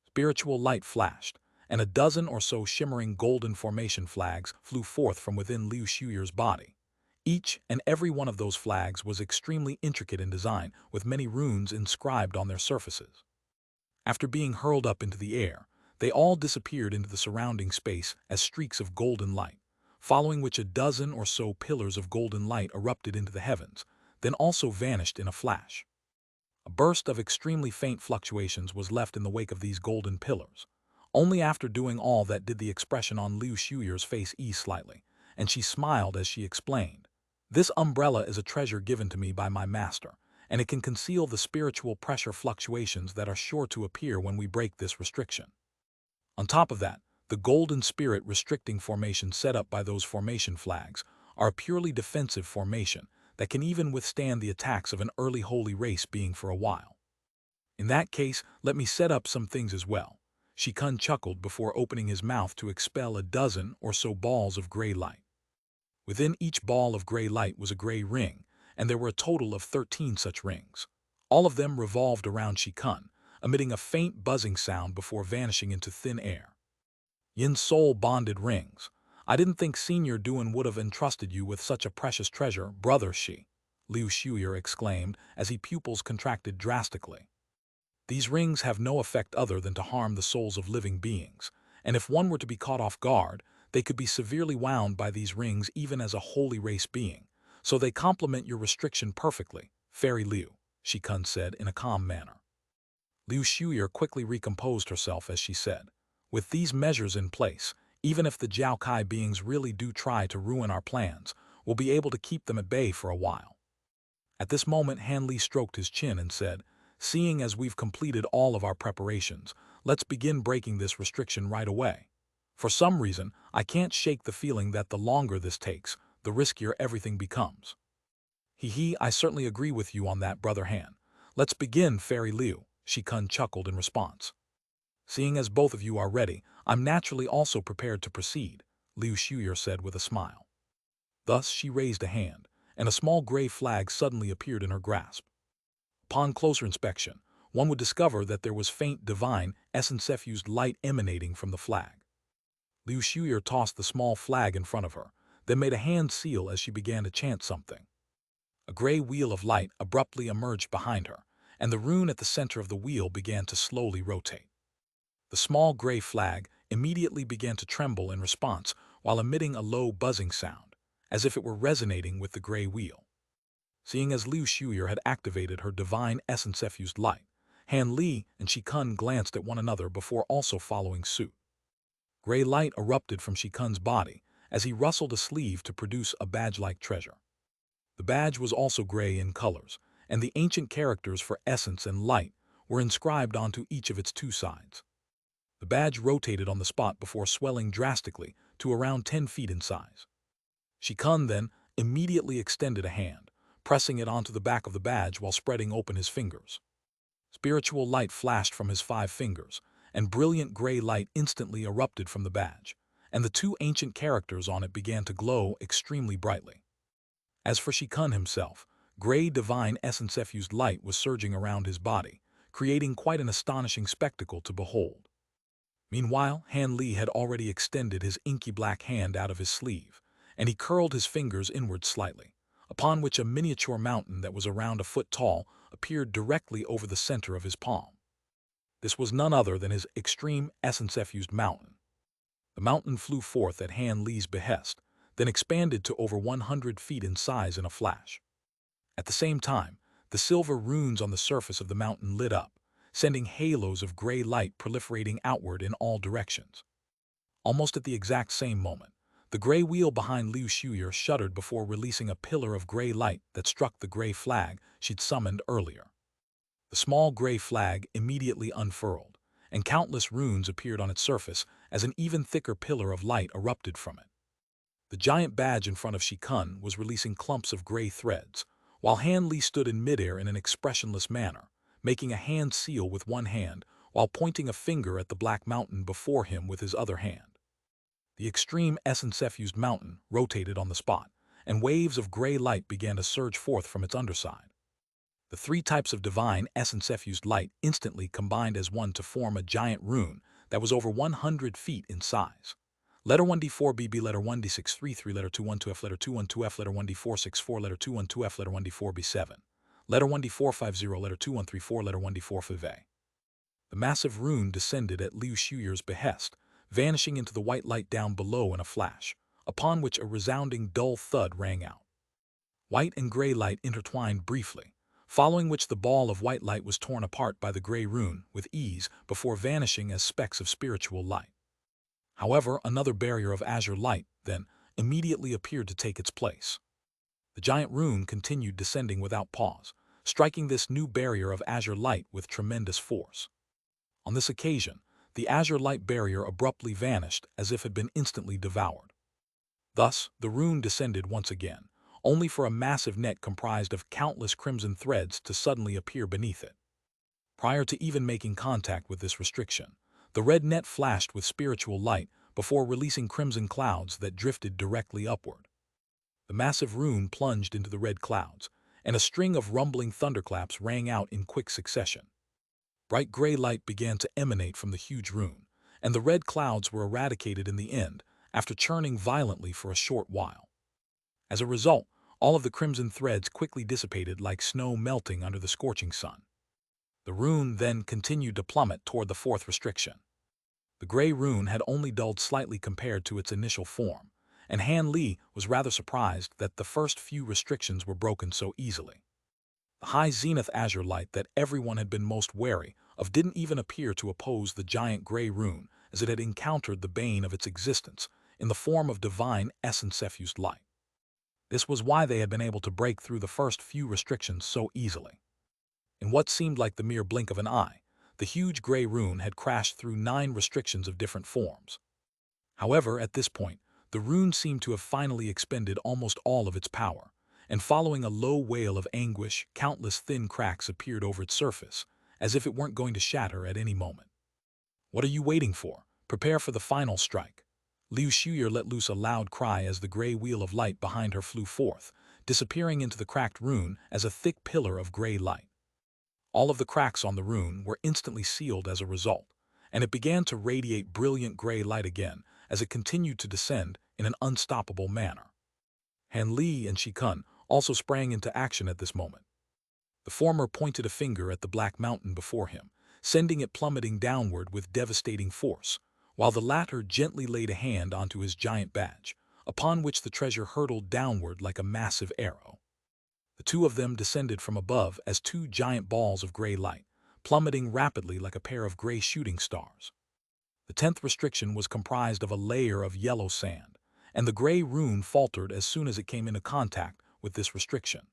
Speaker 1: Spiritual light flashed, and a dozen or so shimmering golden formation flags flew forth from within Liu Shuyer's body. Each and every one of those flags was extremely intricate in design, with many runes inscribed on their surfaces. After being hurled up into the air, they all disappeared into the surrounding space as streaks of golden light, following which a dozen or so pillars of golden light erupted into the heavens, then also vanished in a flash. A burst of extremely faint fluctuations was left in the wake of these golden pillars. Only after doing all that did the expression on Liu Shuyer's face ease slightly, and she smiled as she explained. This umbrella is a treasure given to me by my master, and it can conceal the spiritual pressure fluctuations that are sure to appear when we break this restriction. On top of that, the golden spirit restricting formation set up by those formation flags are a purely defensive formation that can even withstand the attacks of an early holy race being for a while. In that case, let me set up some things as well. Shikun chuckled before opening his mouth to expel a dozen or so balls of gray light. Within each ball of gray light was a gray ring, and there were a total of 13 such rings. All of them revolved around Shikun, emitting a faint buzzing sound before vanishing into thin air. Yin soul-bonded rings. I didn't think Senior Duan would have entrusted you with such a precious treasure, brother Shi, Liu Shuyer exclaimed as his pupils contracted drastically. These rings have no effect other than to harm the souls of living beings, and if one were to be caught off guard, they could be severely wound by these rings even as a holy race being, so they complement your restriction perfectly, Fairy Liu, Shikun said in a calm manner. Liu Shuyer quickly recomposed herself as she said, with these measures in place, even if the Jiaokai beings really do try to ruin our plans, we'll be able to keep them at bay for a while. At this moment Han Li stroked his chin and said, seeing as we've completed all of our preparations, let's begin breaking this restriction right away. For some reason, I can't shake the feeling that the longer this takes, the riskier everything becomes. I certainly agree with you on that, Brother Han. Let's begin, Fairy Liu, Shikun chuckled in response. Seeing as both of you are ready, I'm naturally also prepared to proceed, Liu Shuyer said with a smile. Thus she raised a hand, and a small gray flag suddenly appeared in her grasp. Upon closer inspection, one would discover that there was faint divine, essence-effused light emanating from the flag. Liu Shuyer tossed the small flag in front of her, then made a hand seal as she began to chant something. A gray wheel of light abruptly emerged behind her, and the rune at the center of the wheel began to slowly rotate. The small gray flag immediately began to tremble in response while emitting a low buzzing sound, as if it were resonating with the gray wheel. Seeing as Liu Shuyer had activated her divine essence-effused light, Han Li and Shikun glanced at one another before also following suit. Gray light erupted from Shikun's body as he rustled a sleeve to produce a badge-like treasure. The badge was also gray in colors, and the ancient characters for essence and light were inscribed onto each of its two sides. The badge rotated on the spot before swelling drastically to around 10 feet in size. Shikun then immediately extended a hand, pressing it onto the back of the badge while spreading open his fingers. Spiritual light flashed from his 5 fingers, and brilliant gray light instantly erupted from the badge, and the 2 ancient characters on it began to glow extremely brightly. As for Shikun himself, gray divine essence-effused light was surging around his body, creating quite an astonishing spectacle to behold. Meanwhile, Han Li had already extended his inky black hand out of his sleeve, and he curled his fingers inward slightly, upon which a miniature mountain that was around a foot tall appeared directly over the center of his palm. This was none other than his extreme essence-effused mountain. The mountain flew forth at Han Li's behest, then expanded to over 100 feet in size in a flash. At the same time, the silver runes on the surface of the mountain lit up, sending halos of gray light proliferating outward in all directions. Almost at the exact same moment, the gray wheel behind Liu Shuyer shuddered before releasing a pillar of gray light that struck the gray flag she'd summoned earlier. The small gray flag immediately unfurled, and countless runes appeared on its surface as an even thicker pillar of light erupted from it. The giant badge in front of Shikun was releasing clumps of gray threads, while Han Li stood in midair in an expressionless manner, making a hand seal with one hand while pointing a finger at the black mountain before him with his other hand. The extreme essence-effused mountain rotated on the spot, and waves of gray light began to surge forth from its underside. The 3 types of divine essence-effused light instantly combined as one to form a giant rune that was over 100 feet in size. Letter 1D4BB, letter 1D633, letter 212F, letter 212F, letter 1D464, letter 212F, letter 1D4B7, letter 1D450, letter 2134, letter 1D4FA. The massive rune descended at Liu Shuyer's behest, vanishing into the white light down below in a flash, upon which a resounding dull thud rang out. White and gray light intertwined briefly, following which the ball of white light was torn apart by the gray rune with ease before vanishing as specks of spiritual light. However, another barrier of azure light, then, immediately appeared to take its place. The giant rune continued descending without pause, striking this new barrier of azure light with tremendous force. On this occasion, the azure light barrier abruptly vanished as if it had been instantly devoured. Thus, the rune descended once again, only for a massive net comprised of countless crimson threads to suddenly appear beneath it. Prior to even making contact with this restriction, the red net flashed with spiritual light before releasing crimson clouds that drifted directly upward. The massive rune plunged into the red clouds, and a string of rumbling thunderclaps rang out in quick succession. Bright gray light began to emanate from the huge rune, and the red clouds were eradicated in the end after churning violently for a short while. As a result, all of the crimson threads quickly dissipated like snow melting under the scorching sun. The rune then continued to plummet toward the fourth restriction. The gray rune had only dulled slightly compared to its initial form, and Han Li was rather surprised that the first few restrictions were broken so easily. The high zenith azure light that everyone had been most wary of didn't even appear to oppose the giant gray rune as it had encountered the bane of its existence in the form of divine essence-effused light. This was why they had been able to break through the first few restrictions so easily. In what seemed like the mere blink of an eye, the huge gray rune had crashed through 9 restrictions of different forms. However, at this point, the rune seemed to have finally expended almost all of its power, and following a low wail of anguish, countless thin cracks appeared over its surface, as if it weren't going to shatter at any moment. "What are you waiting for? Prepare for the final strike." Liu Shuyer let loose a loud cry as the gray wheel of light behind her flew forth, disappearing into the cracked rune as a thick pillar of gray light. All of the cracks on the rune were instantly sealed as a result, and it began to radiate brilliant gray light again as it continued to descend in an unstoppable manner. Han Li and Shikun also sprang into action at this moment. The former pointed a finger at the black mountain before him, sending it plummeting downward with devastating force, while the latter gently laid a hand onto his giant badge, upon which the treasure hurtled downward like a massive arrow. The two of them descended from above as 2 giant balls of gray light, plummeting rapidly like a pair of gray shooting stars. The 10th restriction was comprised of a layer of yellow sand, and the gray rune faltered as soon as it came into contact with this restriction.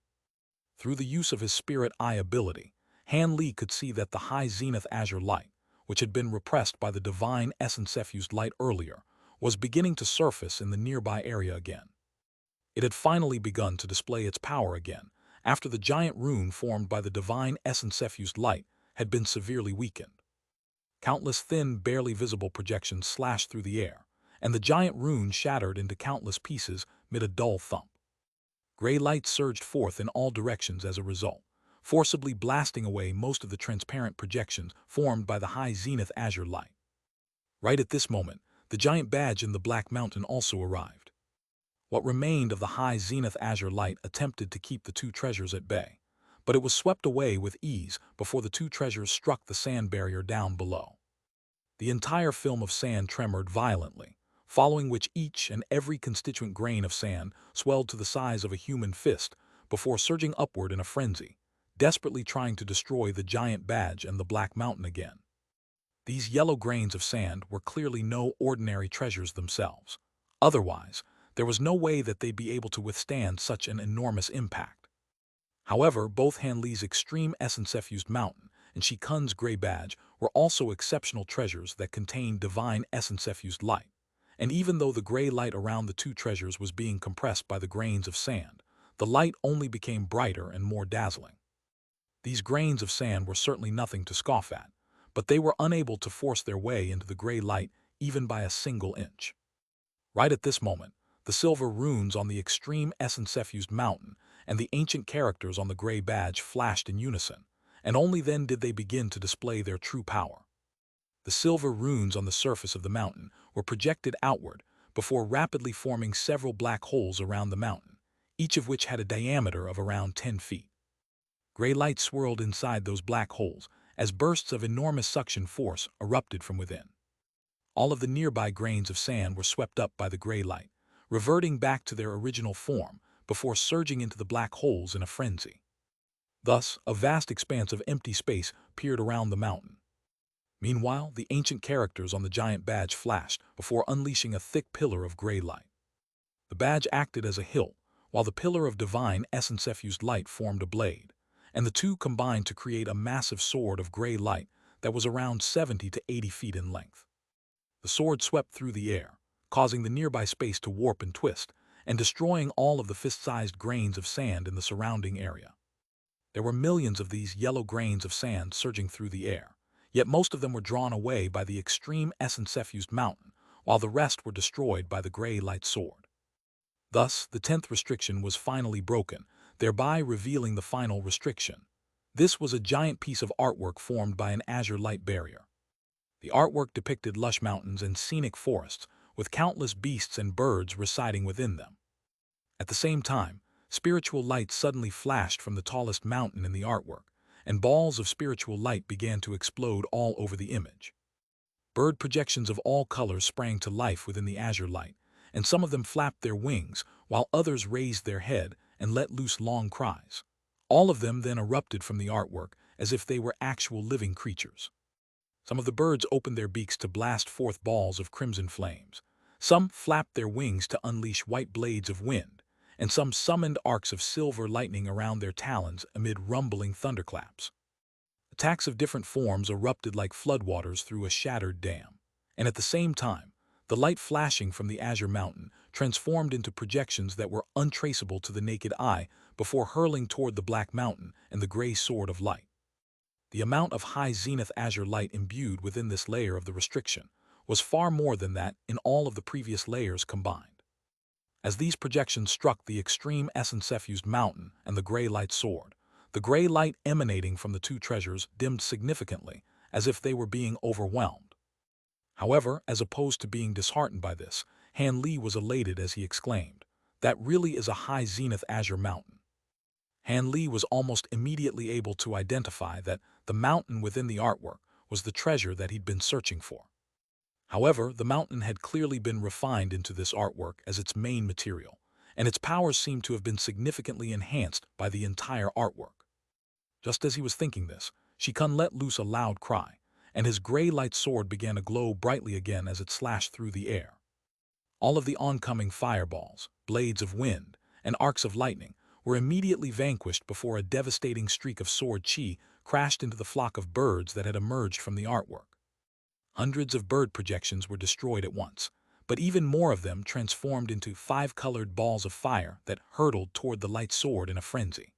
Speaker 1: Through the use of his spirit eye ability, Han Li could see that the high zenith azure light, which had been repressed by the divine essence-effused light earlier, was beginning to surface in the nearby area again. It had finally begun to display its power again, after the giant rune formed by the divine essence-effused light had been severely weakened. Countless thin, barely visible projections slashed through the air, and the giant rune shattered into countless pieces mid a dull thump. Gray light surged forth in all directions as a result, forcibly blasting away most of the transparent projections formed by the high zenith azure light. Right at this moment, the giant badge in the Black Mountain also arrived. What remained of the high zenith azure light attempted to keep the 2 treasures at bay, but it was swept away with ease before the 2 treasures struck the sand barrier down below. The entire film of sand tremored violently, following which each and every constituent grain of sand swelled to the size of a human fist before surging upward in a frenzy, desperately trying to destroy the giant badge and the Black Mountain again. These yellow grains of sand were clearly no ordinary treasures themselves. Otherwise, there was no way that they'd be able to withstand such an enormous impact. However, both Han Li's extreme essence-effused mountain and Shikun's gray badge were also exceptional treasures that contained divine essence-effused light, and even though the gray light around the 2 treasures was being compressed by the grains of sand, the light only became brighter and more dazzling. These grains of sand were certainly nothing to scoff at, but they were unable to force their way into the gray light even by a single inch. Right at this moment, the silver runes on the extreme essence-effused mountain and the ancient characters on the gray badge flashed in unison, and only then did they begin to display their true power. The silver runes on the surface of the mountain were projected outward before rapidly forming several black holes around the mountain, each of which had a diameter of around 10 feet. Gray light swirled inside those black holes as bursts of enormous suction force erupted from within. All of the nearby grains of sand were swept up by the gray light, reverting back to their original form before surging into the black holes in a frenzy. Thus, a vast expanse of empty space peered around the mountain. Meanwhile, the ancient characters on the giant badge flashed before unleashing a thick pillar of gray light. The badge acted as a hilt, while the pillar of divine essence-effused light formed a blade, and the two combined to create a massive sword of gray light that was around 70 to 80 feet in length. The sword swept through the air, causing the nearby space to warp and twist, and destroying all of the fist-sized grains of sand in the surrounding area. There were millions of these yellow grains of sand surging through the air, yet most of them were drawn away by the extreme essence-effused mountain, while the rest were destroyed by the gray light sword. Thus, the 10th restriction was finally broken, thereby revealing the final restriction. This was a giant piece of artwork formed by an azure light barrier. The artwork depicted lush mountains and scenic forests, with countless beasts and birds residing within them. At the same time, spiritual light suddenly flashed from the tallest mountain in the artwork, and balls of spiritual light began to explode all over the image. Bird projections of all colors sprang to life within the azure light, and some of them flapped their wings, while others raised their head and let loose long cries. All of them then erupted from the artwork as if they were actual living creatures. Some of the birds opened their beaks to blast forth balls of crimson flames. Some flapped their wings to unleash white blades of wind, and some summoned arcs of silver lightning around their talons amid rumbling thunderclaps. Attacks of different forms erupted like floodwaters through a shattered dam, and at the same time, the light flashing from the azure mountain transformed into projections that were untraceable to the naked eye before hurling toward the black mountain and the gray sword of light. The amount of high zenith azure light imbued within this layer of the restriction was far more than that in all of the previous layers combined. As these projections struck the extreme essence-effused mountain and the gray light sword, the gray light emanating from the two treasures dimmed significantly, as if they were being overwhelmed. However, as opposed to being disheartened by this, Han Li was elated as he exclaimed, "That really is a high zenith azure mountain." Han Li was almost immediately able to identify that the mountain within the artwork was the treasure that he'd been searching for. However, the mountain had clearly been refined into this artwork as its main material, and its powers seemed to have been significantly enhanced by the entire artwork. Just as he was thinking this, Shikun let loose a loud cry, and his gray light sword began to glow brightly again as it slashed through the air. All of the oncoming fireballs, blades of wind, and arcs of lightning were immediately vanquished before a devastating streak of sword chi crashed into the flock of birds that had emerged from the artwork. Hundreds of bird projections were destroyed at once, but even more of them transformed into 5-colored balls of fire that hurtled toward the light sword in a frenzy.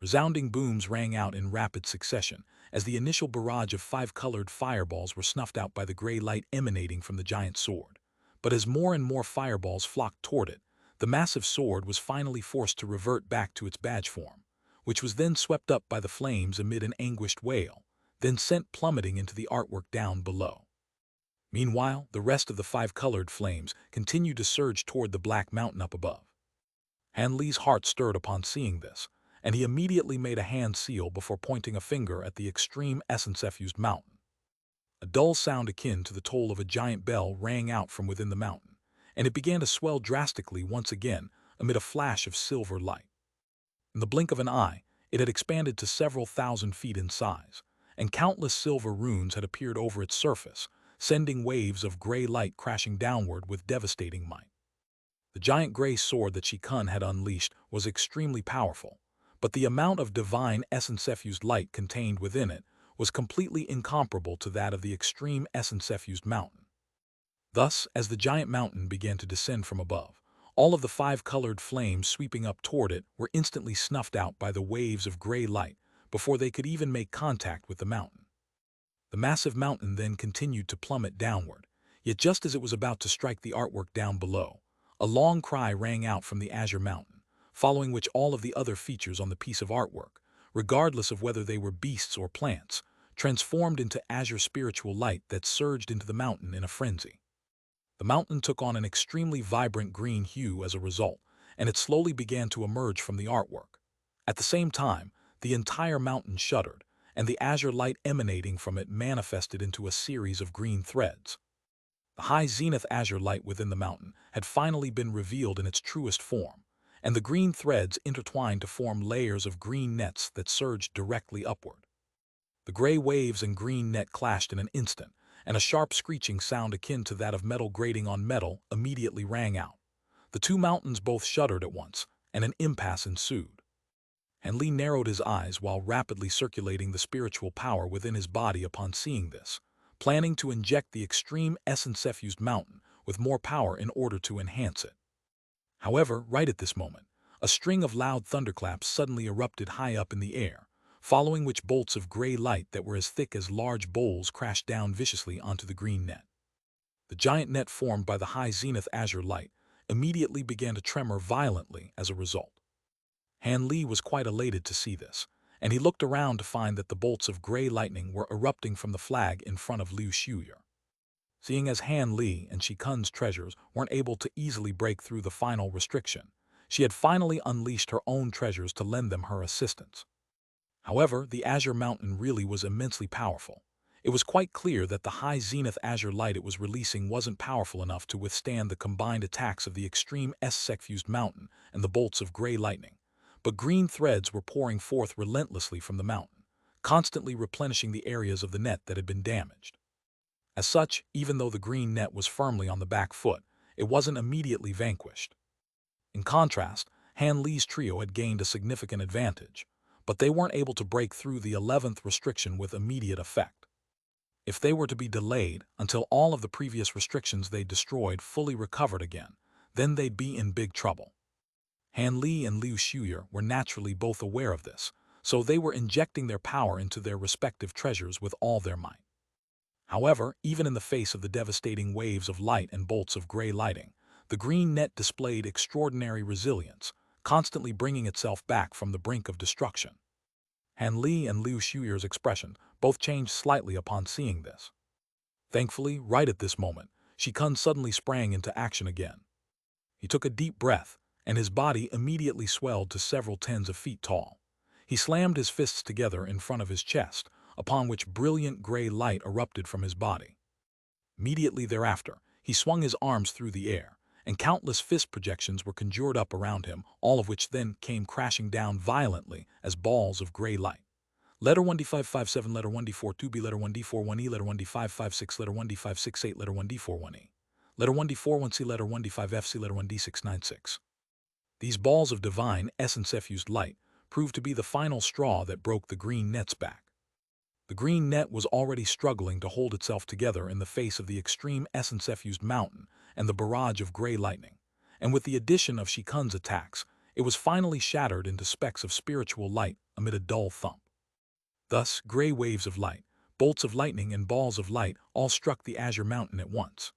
Speaker 1: Resounding booms rang out in rapid succession as the initial barrage of 5-colored fireballs were snuffed out by the gray light emanating from the giant sword. But as more and more fireballs flocked toward it, the massive sword was finally forced to revert back to its badge form, which was then swept up by the flames amid an anguished wail, then sent plummeting into the artwork down below. Meanwhile, the rest of the 5-colored flames continued to surge toward the black mountain up above. Han Li's heart stirred upon seeing this, and he immediately made a hand seal before pointing a finger at the extreme essence-effused mountain. A dull sound akin to the toll of a giant bell rang out from within the mountain, and it began to swell drastically once again amid a flash of silver light. In the blink of an eye, it had expanded to several thousand feet in size, and countless silver runes had appeared over its surface, sending waves of gray light crashing downward with devastating might. The giant gray sword that Shikun had unleashed was extremely powerful, but the amount of divine essence-effused light contained within it was completely incomparable to that of the extreme essence-effused mountain. Thus, as the giant mountain began to descend from above, all of the 5-colored flames sweeping up toward it were instantly snuffed out by the waves of gray light before they could even make contact with the mountain. The massive mountain then continued to plummet downward, yet just as it was about to strike the artwork down below, a long cry rang out from the azure mountain, following which all of the other features on the piece of artwork, regardless of whether they were beasts or plants, transformed into azure spiritual light that surged into the mountain in a frenzy. The mountain took on an extremely vibrant green hue as a result, and it slowly began to emerge from the artwork. At the same time, the entire mountain shuddered, and the azure light emanating from it manifested into a series of green threads. The high zenith azure light within the mountain had finally been revealed in its truest form, and the green threads intertwined to form layers of green nets that surged directly upward. The gray waves and green net clashed in an instant, and a sharp screeching sound akin to that of metal grating on metal immediately rang out. The two mountains both shuddered at once, and an impasse ensued. Hanli narrowed his eyes while rapidly circulating the spiritual power within his body upon seeing this, planning to inject the extreme essence-effused mountain with more power in order to enhance it. However, right at this moment, a string of loud thunderclaps suddenly erupted high up in the air, following which bolts of gray light that were as thick as large bowls crashed down viciously onto the green net. The giant net formed by the high zenith azure light immediately began to tremor violently as a result. Hanli was quite elated to see this, and he looked around to find that the bolts of gray lightning were erupting from the flag in front of Liu Xiuya. Seeing as Hanli and Shikun's treasures weren't able to easily break through the final restriction, she had finally unleashed her own treasures to lend them her assistance. However, the Azure Mountain really was immensely powerful. It was quite clear that the high zenith azure light it was releasing wasn't powerful enough to withstand the combined attacks of the extreme S-sec-fused mountain and the bolts of gray lightning, but green threads were pouring forth relentlessly from the mountain, constantly replenishing the areas of the net that had been damaged. As such, even though the green net was firmly on the back foot, it wasn't immediately vanquished. In contrast, Hanli's trio had gained a significant advantage, but they weren't able to break through the 11th restriction with immediate effect. If they were to be delayed until all of the previous restrictions they destroyed fully recovered again, then they'd be in big trouble. Hanli and Liu Xiuya were naturally both aware of this, so they were injecting their power into their respective treasures with all their might. However, even in the face of the devastating waves of light and bolts of gray lighting, the green net displayed extraordinary resilience, constantly bringing itself back from the brink of destruction. Hanli and Liu Xiuya's expression both changed slightly upon seeing this. Thankfully, right at this moment, Shikun suddenly sprang into action again. He took a deep breath, and his body immediately swelled to several tens of feet tall. He slammed his fists together in front of his chest, upon which brilliant gray light erupted from his body. Immediately thereafter, he swung his arms through the air, and countless fist projections were conjured up around him, all of which then came crashing down violently as balls of gray light. Letter 1D557, letter 1D42B, letter 1D41E, letter 1D556, letter 1D568, letter 1D41E, letter 1D41C, letter 1D5FC, letter 1D696. These balls of divine essence-effused light proved to be the final straw that broke the green net's back. The green net was already struggling to hold itself together in the face of the extreme essence-effused mountain and the barrage of gray lightning, and with the addition of Shikun's attacks, it was finally shattered into specks of spiritual light amid a dull thump. Thus, gray waves of light, bolts of lightning, and balls of light all struck the azure mountain at once.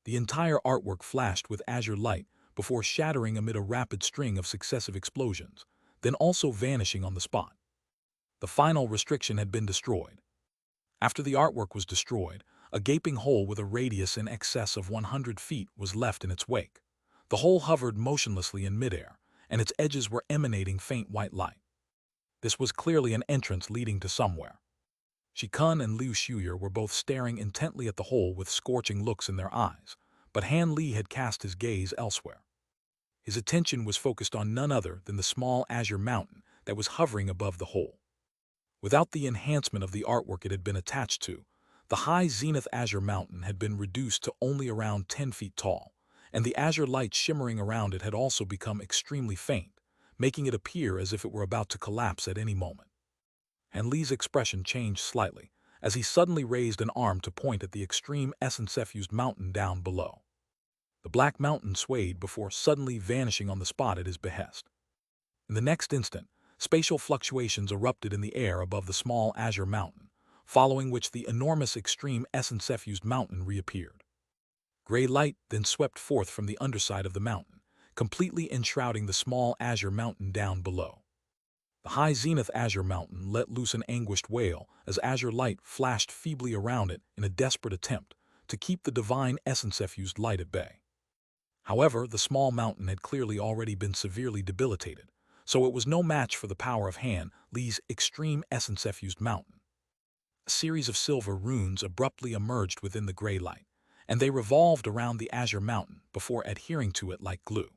Speaker 1: The entire artwork flashed with azure light before shattering amid a rapid string of successive explosions, then also vanishing on the spot. The final restriction had been destroyed. After the artwork was destroyed, a gaping hole with a radius in excess of 100 feet was left in its wake. The hole hovered motionlessly in midair, and its edges were emanating faint white light. This was clearly an entrance leading to somewhere. Shikun and Liu Xiuya were both staring intently at the hole with scorching looks in their eyes, but Hanli had cast his gaze elsewhere. His attention was focused on none other than the small azure mountain that was hovering above the hole. Without the enhancement of the artwork it had been attached to, the high zenith azure mountain had been reduced to only around 10 feet tall, and the azure light shimmering around it had also become extremely faint, making it appear as if it were about to collapse at any moment. Hanli's expression changed slightly, as he suddenly raised an arm to point at the extreme essence-effused mountain down below. The black mountain swayed before suddenly vanishing on the spot at his behest. In the next instant, spatial fluctuations erupted in the air above the small azure mountain, following which the enormous extreme essence-effused mountain reappeared. Gray light then swept forth from the underside of the mountain, completely enshrouding the small azure mountain down below. The high zenith azure mountain let loose an anguished wail as azure light flashed feebly around it in a desperate attempt to keep the divine essence-effused light at bay. However, the small mountain had clearly already been severely debilitated, so it was no match for the power of Hanli's extreme essence-effused mountain. A series of silver runes abruptly emerged within the gray light, and they revolved around the azure mountain before adhering to it like glue.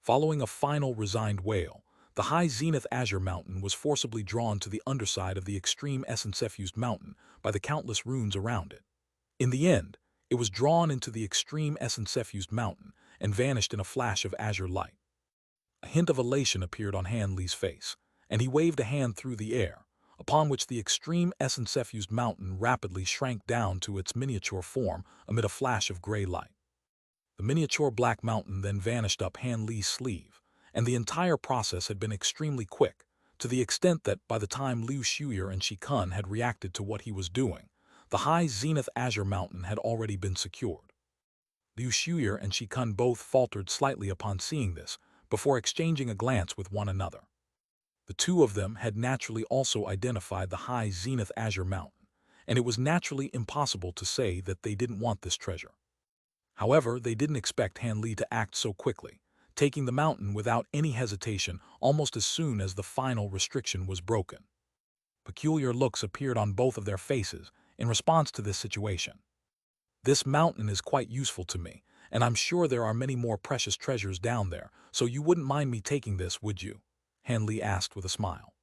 Speaker 1: Following a final resigned wail, the high zenith azure mountain was forcibly drawn to the underside of the extreme essence-effused mountain by the countless runes around it. In the end, it was drawn into the extreme essence-effused mountain and vanished in a flash of azure light. A hint of elation appeared on Han Li's face, and he waved a hand through the air, upon which the extreme essence-effused mountain rapidly shrank down to its miniature form amid a flash of gray light. The miniature black mountain then vanished up Han Li's sleeve, and the entire process had been extremely quick, to the extent that by the time Liu Shuyer and Shikun had reacted to what he was doing, the high zenith azure mountain had already been secured. Liu Shuyer and Shikun both faltered slightly upon seeing this, before exchanging a glance with one another. The two of them had naturally also identified the high zenith azure mountain, and it was naturally impossible to say that they didn't want this treasure. However, they didn't expect Han Li to act so quickly, taking the mountain without any hesitation almost as soon as the final restriction was broken. Peculiar looks appeared on both of their faces in response to this situation. This mountain is quite useful to me, and I'm sure there are many more precious treasures down there, so you wouldn't mind me taking this, would you? Han Li asked with a smile.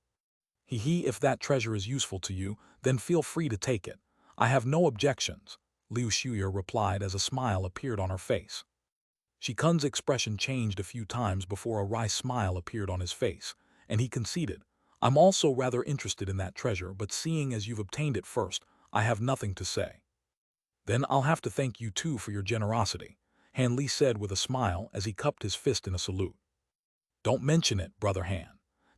Speaker 1: If that treasure is useful to you, then feel free to take it. I have no objections, Liu Shuyer replied as a smile appeared on her face. Shikun's expression changed a few times before a wry smile appeared on his face, and he conceded, I'm also rather interested in that treasure, but seeing as you've obtained it first, I have nothing to say. Then I'll have to thank you too for your generosity, Han Li said with a smile as he cupped his fist in a salute. Don't mention it, Brother Han.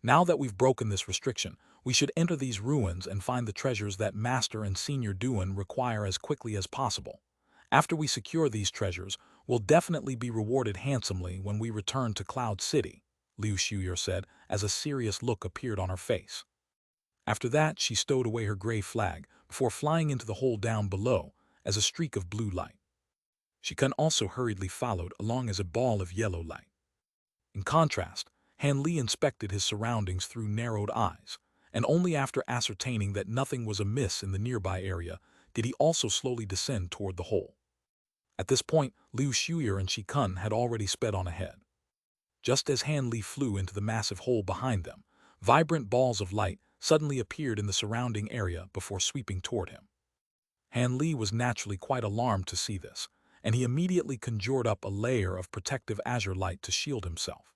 Speaker 1: Now that we've broken this restriction, we should enter these ruins and find the treasures that Master and Senior Duan require as quickly as possible. After we secure these treasures, we'll definitely be rewarded handsomely when we return to Cloud City, Liu Shuyer said as a serious look appeared on her face. After that, she stowed away her gray flag before flying into the hole down below as a streak of blue light. Shikun also hurriedly followed along as a ball of yellow light. In contrast, Han Li inspected his surroundings through narrowed eyes, and only after ascertaining that nothing was amiss in the nearby area did he also slowly descend toward the hole. At this point, Liu Shuyer and Shikun had already sped on ahead. Just as Han Li flew into the massive hole behind them, vibrant balls of light suddenly appeared in the surrounding area before sweeping toward him. Han Li was naturally quite alarmed to see this, and he immediately conjured up a layer of protective azure light to shield himself.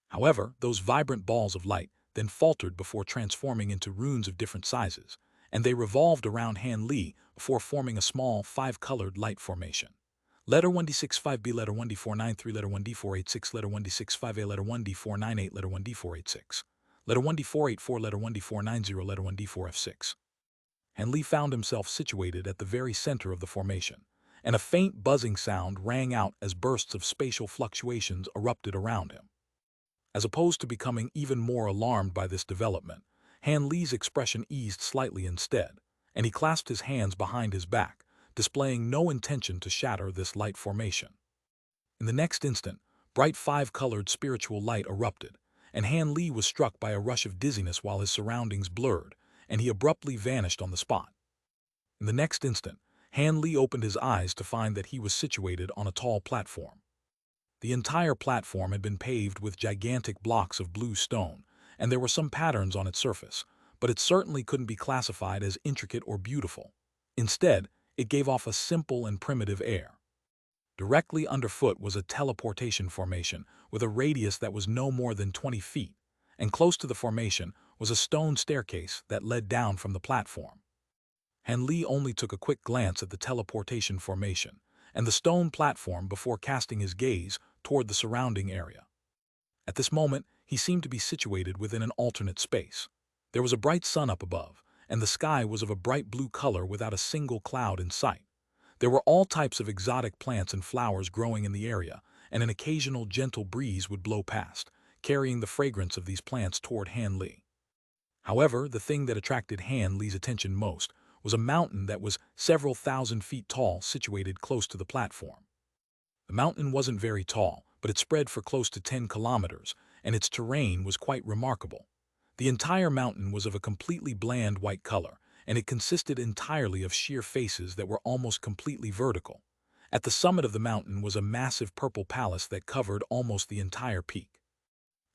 Speaker 1: However, those vibrant balls of light then faltered before transforming into runes of different sizes, and they revolved around Han Li before forming a small five-colored light formation. Letter 1D65B, letter 1D493, letter 1D486, letter 1D65A, letter 1D498, letter 1D486, letter 1D484, letter 1D490, letter 1D4F6. Han Li found himself situated at the very center of the formation, and a faint buzzing sound rang out as bursts of spatial fluctuations erupted around him. As opposed to becoming even more alarmed by this development, Han Li's expression eased slightly instead, and he clasped his hands behind his back, displaying no intention to shatter this light formation. In the next instant, bright five-colored spiritual light erupted, and Han Li was struck by a rush of dizziness while his surroundings blurred, and he abruptly vanished on the spot. In the next instant, Han Li opened his eyes to find that he was situated on a tall platform. The entire platform had been paved with gigantic blocks of blue stone, and there were some patterns on its surface, but it certainly couldn't be classified as intricate or beautiful. Instead, it gave off a simple and primitive air. Directly underfoot was a teleportation formation with a radius that was no more than 20 feet, and close to the formation was a stone staircase that led down from the platform. Han Li only took a quick glance at the teleportation formation and the stone platform before casting his gaze toward the surrounding area. At this moment, he seemed to be situated within an alternate space. There was a bright sun up above, and the sky was of a bright blue color without a single cloud in sight. There were all types of exotic plants and flowers growing in the area, and an occasional gentle breeze would blow past, carrying the fragrance of these plants toward Han Li. However, the thing that attracted Han Li's attention most was a mountain that was several thousand feet tall situated close to the platform. The mountain wasn't very tall, but it spread for close to 10 kilometers, and its terrain was quite remarkable. The entire mountain was of a completely bland white color, and it consisted entirely of sheer faces that were almost completely vertical. At the summit of the mountain was a massive purple palace that covered almost the entire peak.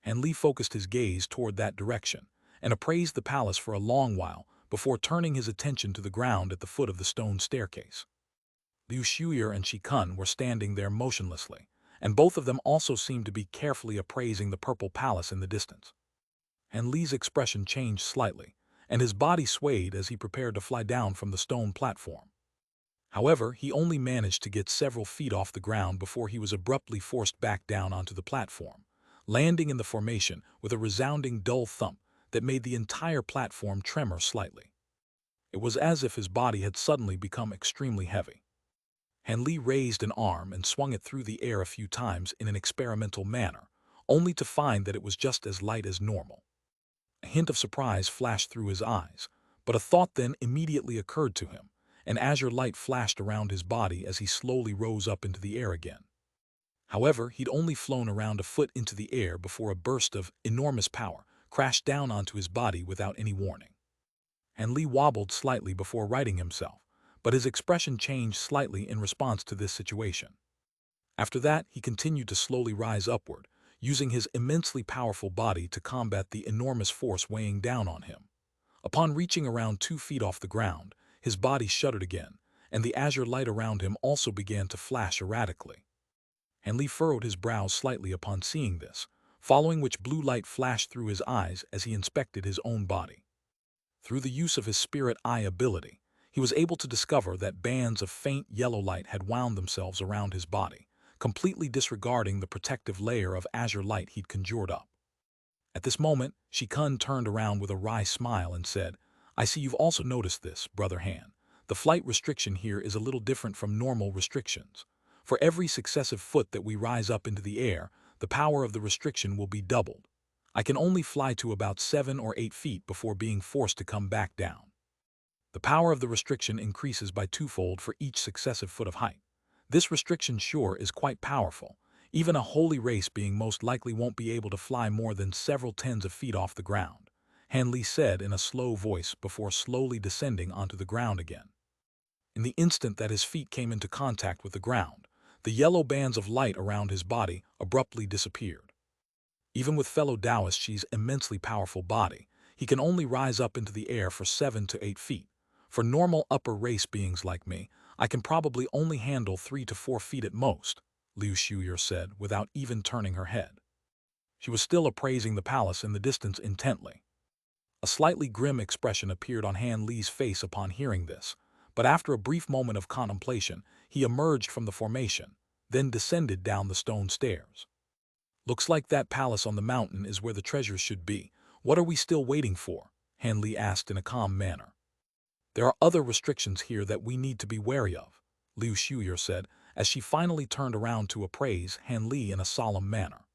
Speaker 1: And Li focused his gaze toward that direction and appraised the palace for a long while before turning his attention to the ground at the foot of the stone staircase. Liu Shuyer and Shi Kun were standing there motionlessly, and both of them also seemed to be carefully appraising the purple palace in the distance. And Li's expression changed slightly, and his body swayed as he prepared to fly down from the stone platform. However, he only managed to get several feet off the ground before he was abruptly forced back down onto the platform, landing in the formation with a resounding dull thump that made the entire platform tremor slightly. It was as if his body had suddenly become extremely heavy. Han Li raised an arm and swung it through the air a few times in an experimental manner, only to find that it was just as light as normal. A hint of surprise flashed through his eyes, but a thought then immediately occurred to him. An azure light flashed around his body as he slowly rose up into the air again. However, he'd only flown around a foot into the air before a burst of enormous power crashed down onto his body without any warning. Han Li wobbled slightly before righting himself, but his expression changed slightly in response to this situation. After that, he continued to slowly rise upward, using his immensely powerful body to combat the enormous force weighing down on him. Upon reaching around 2 feet off the ground, his body shuddered again, and the azure light around him also began to flash erratically. Han Li furrowed his brows slightly upon seeing this, following which blue light flashed through his eyes as he inspected his own body. Through the use of his spirit eye ability, he was able to discover that bands of faint yellow light had wound themselves around his body, completely disregarding the protective layer of azure light he'd conjured up. At this moment, Shi Kun turned around with a wry smile and said, "I see you've also noticed this, Brother Han. The flight restriction here is a little different from normal restrictions. For every successive foot that we rise up into the air, the power of the restriction will be doubled. I can only fly to about 7 or 8 feet before being forced to come back down. The power of the restriction increases by 2-fold for each successive foot of height. This restriction sure is quite powerful. Even a holy race being most likely won't be able to fly more than several tens of feet off the ground," Han Li said in a slow voice before slowly descending onto the ground again. In the instant that his feet came into contact with the ground, the yellow bands of light around his body abruptly disappeared. Even with fellow Taoist Shi's immensely powerful body, he can only rise up into the air for 7 to 8 feet. For normal upper race beings like me, I can probably only handle 3 to 4 feet at most, Liu Shuyer said without even turning her head. She was still appraising the palace in the distance intently. A slightly grim expression appeared on Han Li's face upon hearing this, but after a brief moment of contemplation, he emerged from the formation, then descended down the stone stairs. "Looks like that palace on the mountain is where the treasures should be. What are we still waiting for?" Han Li asked in a calm manner. "There are other restrictions here that we need to be wary of," Liu Shuyer said as she finally turned around to appraise Han Li in a solemn manner.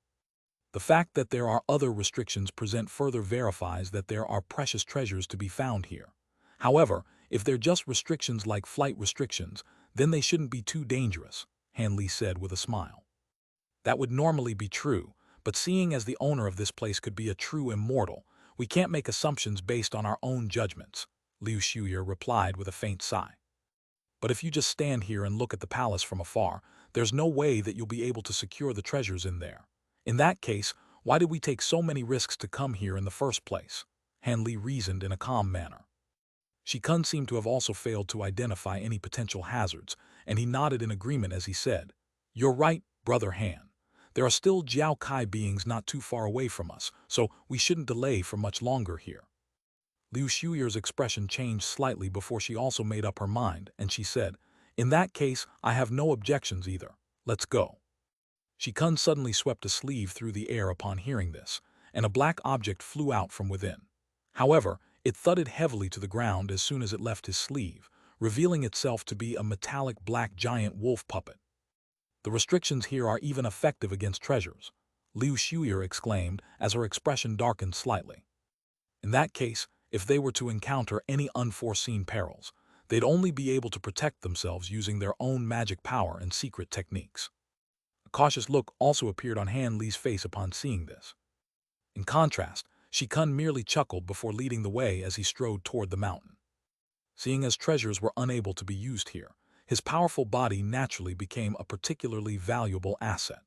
Speaker 1: "The fact that there are other restrictions present further verifies that there are precious treasures to be found here. However, if they're just restrictions like flight restrictions, then they shouldn't be too dangerous," Han Li said with a smile. "That would normally be true, but seeing as the owner of this place could be a true immortal, we can't make assumptions based on our own judgments," Liu Shuyer replied with a faint sigh. "But if you just stand here and look at the palace from afar, there's no way that you'll be able to secure the treasures in there. In that case, why did we take so many risks to come here in the first place?" Han Li reasoned in a calm manner. Shi Kun seemed to have also failed to identify any potential hazards, and he nodded in agreement as he said, "You're right, Brother Han. There are still Jiao Kai beings not too far away from us, so we shouldn't delay for much longer here." Liu Shuyer's expression changed slightly before she also made up her mind, and she said, "In that case, I have no objections either. Let's go." Shi Kun suddenly swept a sleeve through the air upon hearing this, and a black object flew out from within. However, it thudded heavily to the ground as soon as it left his sleeve, revealing itself to be a metallic black giant wolf puppet. "The restrictions here are even effective against treasures," Liu Shuyer exclaimed as her expression darkened slightly. "In that case, if they were to encounter any unforeseen perils, they'd only be able to protect themselves using their own magic power and secret techniques." A cautious look also appeared on Han Li's face upon seeing this. In contrast, Shi Kun merely chuckled before leading the way as he strode toward the mountain. Seeing as treasures were unable to be used here, his powerful body naturally became a particularly valuable asset.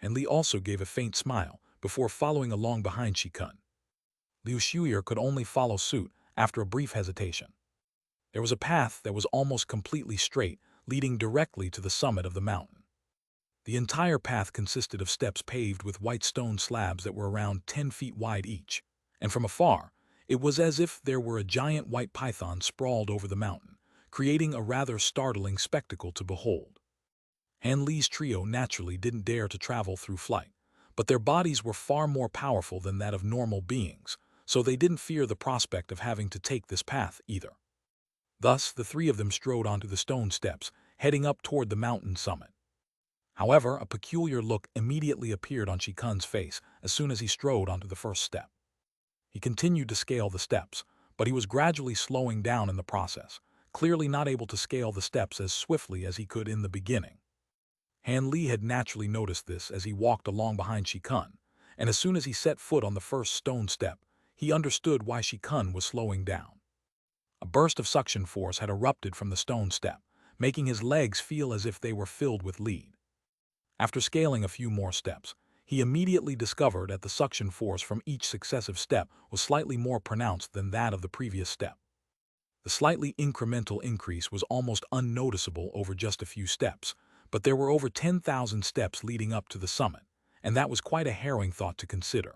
Speaker 1: And Li also gave a faint smile before following along behind Shikun. Liu Shuyer could only follow suit after a brief hesitation. There was a path that was almost completely straight, leading directly to the summit of the mountain. The entire path consisted of steps paved with white stone slabs that were around 10 feet wide each, and from afar, it was as if there were a giant white python sprawled over the mountain, creating a rather startling spectacle to behold. Han Li's trio naturally didn't dare to travel through flight, but their bodies were far more powerful than that of normal beings, so they didn't fear the prospect of having to take this path either. Thus, the three of them strode onto the stone steps, heading up toward the mountain summit. However, a peculiar look immediately appeared on Shikun's face as soon as he strode onto the first step. He continued to scale the steps, but he was gradually slowing down in the process, clearly not able to scale the steps as swiftly as he could in the beginning. Han Li had naturally noticed this as he walked along behind Shikun, and as soon as he set foot on the first stone step, he understood why Shikun was slowing down. A burst of suction force had erupted from the stone step, making his legs feel as if they were filled with lead. After scaling a few more steps, he immediately discovered that the suction force from each successive step was slightly more pronounced than that of the previous step. The slightly incremental increase was almost unnoticeable over just a few steps, but there were over 10,000 steps leading up to the summit, and that was quite a harrowing thought to consider.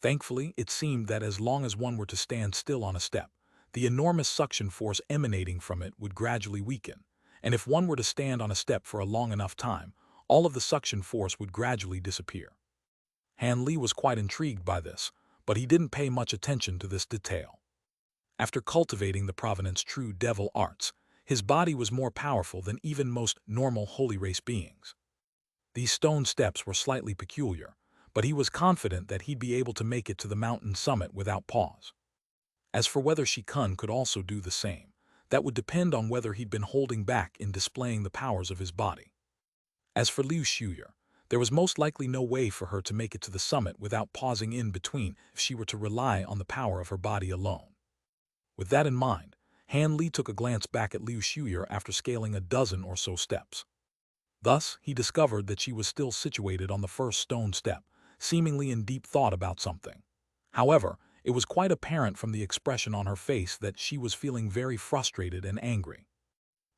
Speaker 1: Thankfully, it seemed that as long as one were to stand still on a step, the enormous suction force emanating from it would gradually weaken, and if one were to stand on a step for a long enough time, all of the suction force would gradually disappear. Han Li was quite intrigued by this, but he didn't pay much attention to this detail. After cultivating the Provenant's true devil arts, his body was more powerful than even most normal holy race beings. These stone steps were slightly peculiar, but he was confident that he'd be able to make it to the mountain summit without pause. As for whether Shikun could also do the same, that would depend on whether he'd been holding back in displaying the powers of his body. As for Liu Shuyer, there was most likely no way for her to make it to the summit without pausing in between if she were to rely on the power of her body alone. With that in mind, Han Li took a glance back at Liu Shuyer after scaling a dozen or so steps. Thus, he discovered that she was still situated on the first stone step, seemingly in deep thought about something. However, it was quite apparent from the expression on her face that she was feeling very frustrated and angry.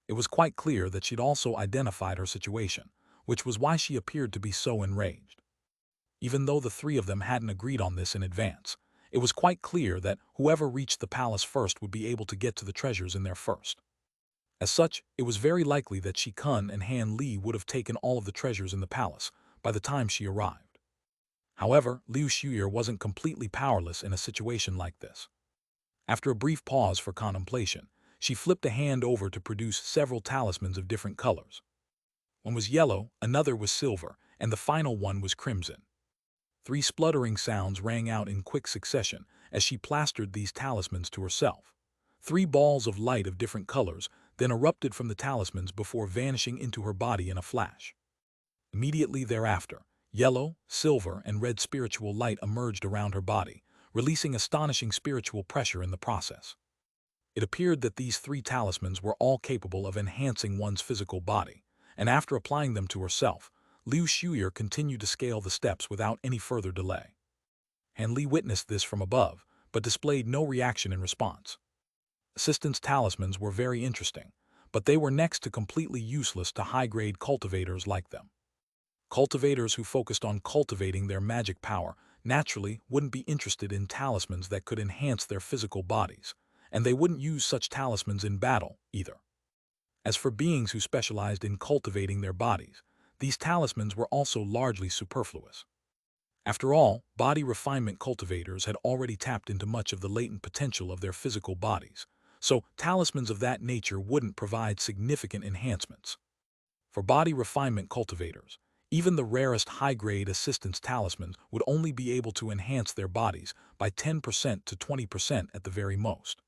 Speaker 1: It was quite clear that she'd also identified her situation, which was why she appeared to be so enraged. Even though the three of them hadn't agreed on this in advance, it was quite clear that whoever reached the palace first would be able to get to the treasures in there first. As such, it was very likely that Shikun and Han Li would have taken all of the treasures in the palace by the time she arrived. However, Liu Shuyer wasn't completely powerless in a situation like this. After a brief pause for contemplation, she flipped a hand over to produce several talismans of different colors. One was yellow, another was silver, and the final one was crimson. 3 spluttering sounds rang out in quick succession as she plastered these talismans to herself. 3 balls of light of different colors then erupted from the talismans before vanishing into her body in a flash. Immediately thereafter, yellow, silver, and red spiritual light emerged around her body, releasing astonishing spiritual pressure in the process. It appeared that these 3 talismans were all capable of enhancing one's physical body, and after applying them to herself, Liu Shuyer continued to scale the steps without any further delay. Han Li witnessed this from above, but displayed no reaction in response. Assistant's talismans were very interesting, but they were next to completely useless to high-grade cultivators like them. Cultivators who focused on cultivating their magic power naturally wouldn't be interested in talismans that could enhance their physical bodies, and they wouldn't use such talismans in battle either. As for beings who specialized in cultivating their bodies, these talismans were also largely superfluous. After all, body refinement cultivators had already tapped into much of the latent potential of their physical bodies, so talismans of that nature wouldn't provide significant enhancements. For body refinement cultivators, even the rarest high-grade assistance talismans would only be able to enhance their bodies by 10% to 20% at the very most.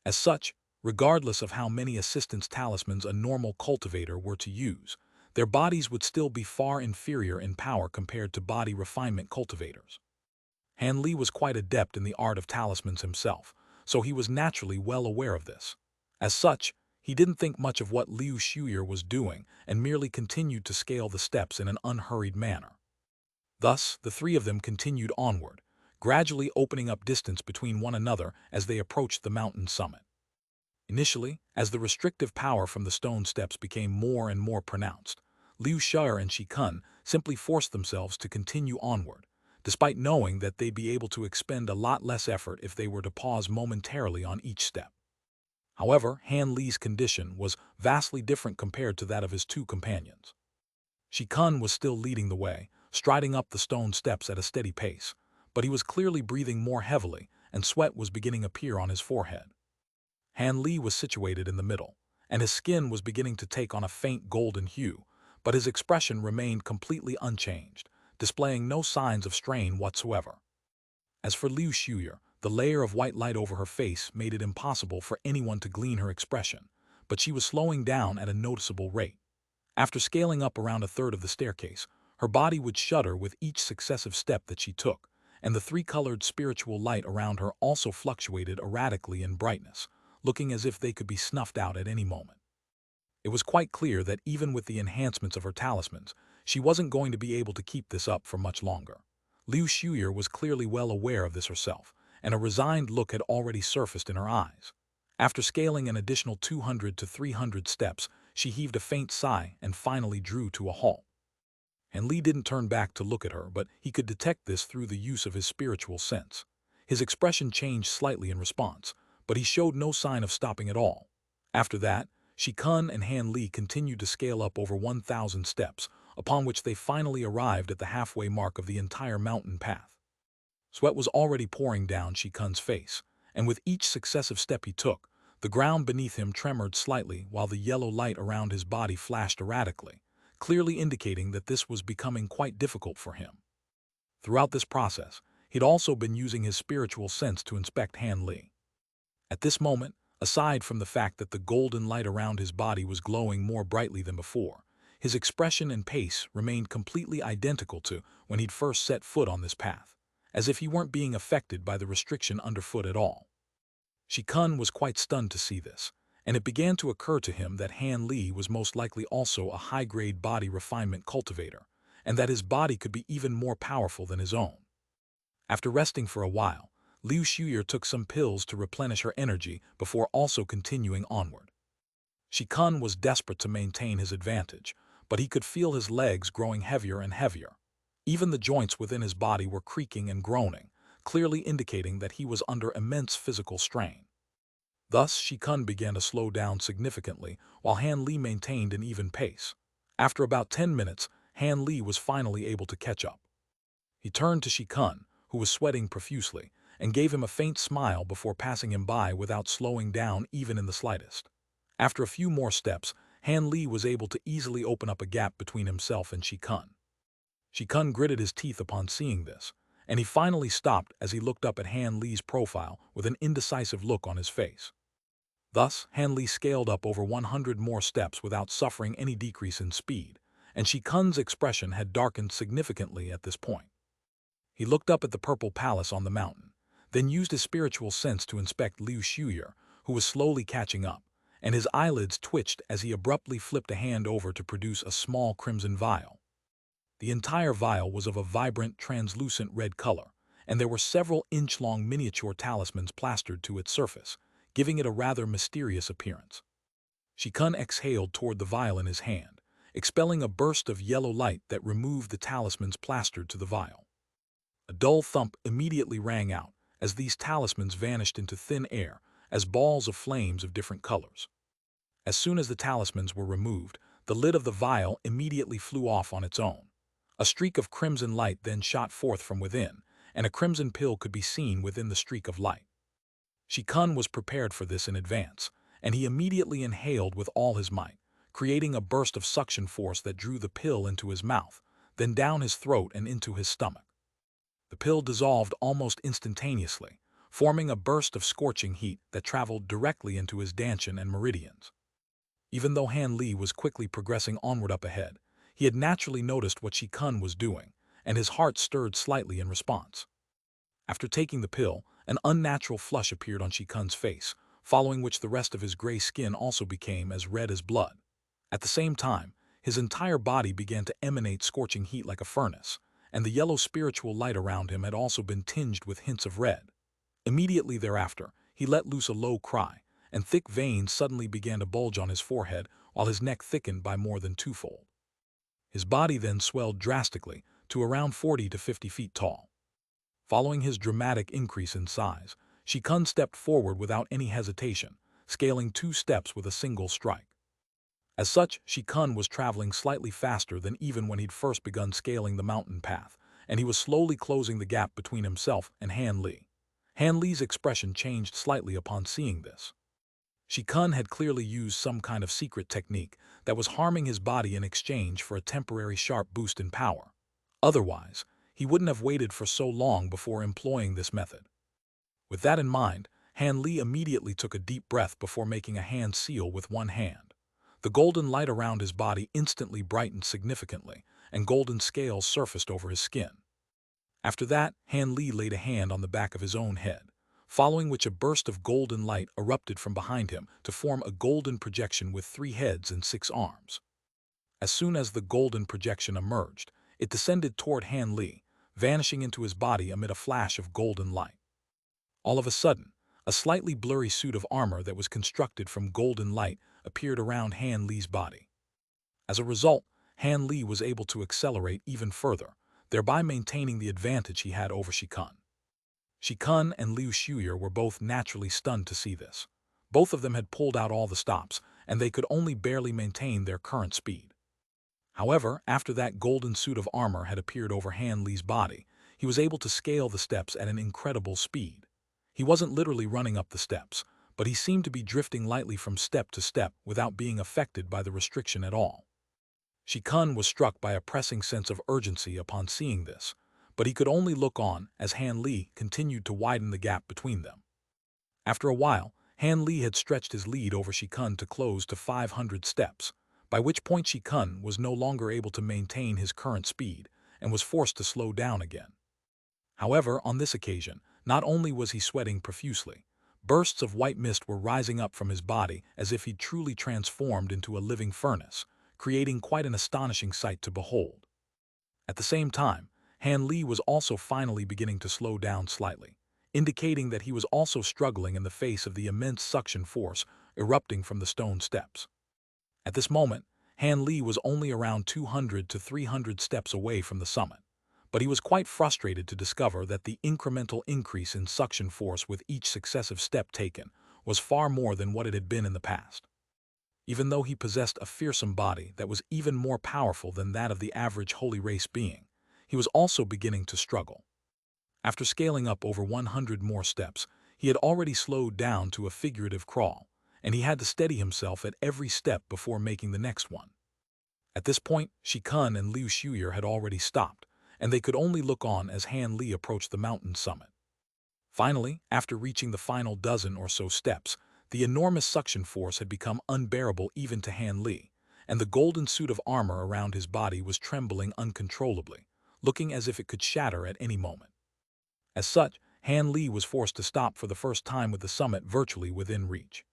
Speaker 1: As such, regardless of how many assistance talismans a normal cultivator were to use, their bodies would still be far inferior in power compared to body refinement cultivators. Han Li was quite adept in the art of talismans himself, so he was naturally well aware of this. As such, He didn't think much of what Liu Shuyer was doing and merely continued to scale the steps in an unhurried manner. Thus, the three of them continued onward, gradually opening up distance between one another as they approached the mountain summit. Initially, as the restrictive power from the stone steps became more and more pronounced, Liu Shuyer and Shikun simply forced themselves to continue onward, despite knowing that they'd be able to expend a lot less effort if they were to pause momentarily on each step. However, Han Li's condition was vastly different compared to that of his two companions. Shikun was still leading the way, striding up the stone steps at a steady pace, but he was clearly breathing more heavily, and sweat was beginning to appear on his forehead. Han Li was situated in the middle, and his skin was beginning to take on a faint golden hue, but his expression remained completely unchanged, displaying no signs of strain whatsoever. As for Liu Shuyer, the layer of white light over her face made it impossible for anyone to glean her expression, but she was slowing down at a noticeable rate. After scaling up around a third of the staircase, her body would shudder with each successive step that she took, and the three-colored spiritual light around her also fluctuated erratically in brightness, looking as if they could be snuffed out at any moment. It was quite clear that even with the enhancements of her talismans, she wasn't going to be able to keep this up for much longer. Liu Shuyer was clearly well aware of this herself, and a resigned look had already surfaced in her eyes. After scaling an additional 200 to 300 steps, she heaved a faint sigh and finally drew to a halt. And Li didn't turn back to look at her, but he could detect this through the use of his spiritual sense. His expression changed slightly in response, but he showed no sign of stopping at all. After that, Shikun and Han Li continued to scale up over 1,000 steps, upon which they finally arrived at the halfway mark of the entire mountain path. Sweat was already pouring down Shikun's face, and with each successive step he took, the ground beneath him tremored slightly while the yellow light around his body flashed erratically, clearly indicating that this was becoming quite difficult for him. Throughout this process, he'd also been using his spiritual sense to inspect Han Li. At this moment, aside from the fact that the golden light around his body was glowing more brightly than before, his expression and pace remained completely identical to when he'd first set foot on this path, as if he weren't being affected by the restriction underfoot at all. Shikun was quite stunned to see this, and it began to occur to him that Han Li was most likely also a high-grade body refinement cultivator, and that his body could be even more powerful than his own. After resting for a while, Liu Shuyer took some pills to replenish her energy before also continuing onward. Shikun was desperate to maintain his advantage, but he could feel his legs growing heavier and heavier. Even the joints within his body were creaking and groaning, clearly indicating that he was under immense physical strain. Thus, Shikun began to slow down significantly, while Han Li maintained an even pace. After about 10 minutes, Han Li was finally able to catch up. He turned to Shikun, who was sweating profusely, and gave him a faint smile before passing him by without slowing down even in the slightest. After a few more steps, Han Li was able to easily open up a gap between himself and Shikun. Shikun gritted his teeth upon seeing this, and he finally stopped as he looked up at Han Li's profile with an indecisive look on his face. Thus, Han Li scaled up over 100 more steps without suffering any decrease in speed, and Shikun's expression had darkened significantly at this point. He looked up at the purple palace on the mountain, then used his spiritual sense to inspect Liu Shuyer, who was slowly catching up, and his eyelids twitched as he abruptly flipped a hand over to produce a small crimson vial. The entire vial was of a vibrant, translucent red color, and there were several inch-long miniature talismans plastered to its surface, giving it a rather mysterious appearance. Shikun exhaled toward the vial in his hand, expelling a burst of yellow light that removed the talismans plastered to the vial. A dull thump immediately rang out as these talismans vanished into thin air as balls of flames of different colors. As soon as the talismans were removed, the lid of the vial immediately flew off on its own. A streak of crimson light then shot forth from within, and a crimson pill could be seen within the streak of light. Shikun was prepared for this in advance, and he immediately inhaled with all his might, creating a burst of suction force that drew the pill into his mouth, then down his throat and into his stomach. The pill dissolved almost instantaneously, forming a burst of scorching heat that traveled directly into his dantian and meridians. Even though Han Li was quickly progressing onward up ahead, he had naturally noticed what Shikun was doing, and his heart stirred slightly in response. After taking the pill, an unnatural flush appeared on Shikun's face, following which the rest of his gray skin also became as red as blood. At the same time, his entire body began to emanate scorching heat like a furnace, and the yellow spiritual light around him had also been tinged with hints of red. Immediately thereafter, he let loose a low cry, and thick veins suddenly began to bulge on his forehead while his neck thickened by more than twofold. His body then swelled drastically to around 40 to 50 feet tall. Following his dramatic increase in size, Shikun stepped forward without any hesitation, scaling 2 steps with a single strike. As such, Shikun was traveling slightly faster than even when he'd first begun scaling the mountain path, and he was slowly closing the gap between himself and Han Li. Han Li's expression changed slightly upon seeing this. Shikun had clearly used some kind of secret technique that was harming his body in exchange for a temporary sharp boost in power. Otherwise, he wouldn't have waited for so long before employing this method. With that in mind, Han Li immediately took a deep breath before making a hand seal with one hand. The golden light around his body instantly brightened significantly, and golden scales surfaced over his skin. After that, Han Li laid a hand on the back of his own head, following which a burst of golden light erupted from behind him to form a golden projection with 3 heads and 6 arms. As soon as the golden projection emerged, it descended toward Han Li, vanishing into his body amid a flash of golden light. All of a sudden, a slightly blurry suit of armor that was constructed from golden light appeared around Han Li's body. As a result, Han Li was able to accelerate even further, thereby maintaining the advantage he had over Shikun. Shikun and Liu Shuyer were both naturally stunned to see this. Both of them had pulled out all the stops, and they could only barely maintain their current speed. However, after that golden suit of armor had appeared over Han Li's body, he was able to scale the steps at an incredible speed. He wasn't literally running up the steps, but he seemed to be drifting lightly from step to step without being affected by the restriction at all. Shikun was struck by a pressing sense of urgency upon seeing this, but he could only look on as Han Li continued to widen the gap between them. After a while, Han Li had stretched his lead over Shikun to close to 500 steps, by which point Shikun was no longer able to maintain his current speed and was forced to slow down again. However, on this occasion, not only was he sweating profusely, bursts of white mist were rising up from his body as if he'd truly transformed into a living furnace, creating quite an astonishing sight to behold. At the same time, Han Li was also finally beginning to slow down slightly, indicating that he was also struggling in the face of the immense suction force erupting from the stone steps. At this moment, Han Li was only around 200 to 300 steps away from the summit, but he was quite frustrated to discover that the incremental increase in suction force with each successive step taken was far more than what it had been in the past. Even though he possessed a fearsome body that was even more powerful than that of the average holy race being, he was also beginning to struggle. After scaling up over 100 more steps, he had already slowed down to a figurative crawl, and he had to steady himself at every step before making the next one. At this point, Shikun and Liu Shuyer had already stopped, and they could only look on as Han Li approached the mountain summit. Finally, after reaching the final dozen or so steps, the enormous suction force had become unbearable even to Han Li, and the golden suit of armor around his body was trembling uncontrollably, looking as if it could shatter at any moment. As such, Han Li was forced to stop for the first time with the summit virtually within reach.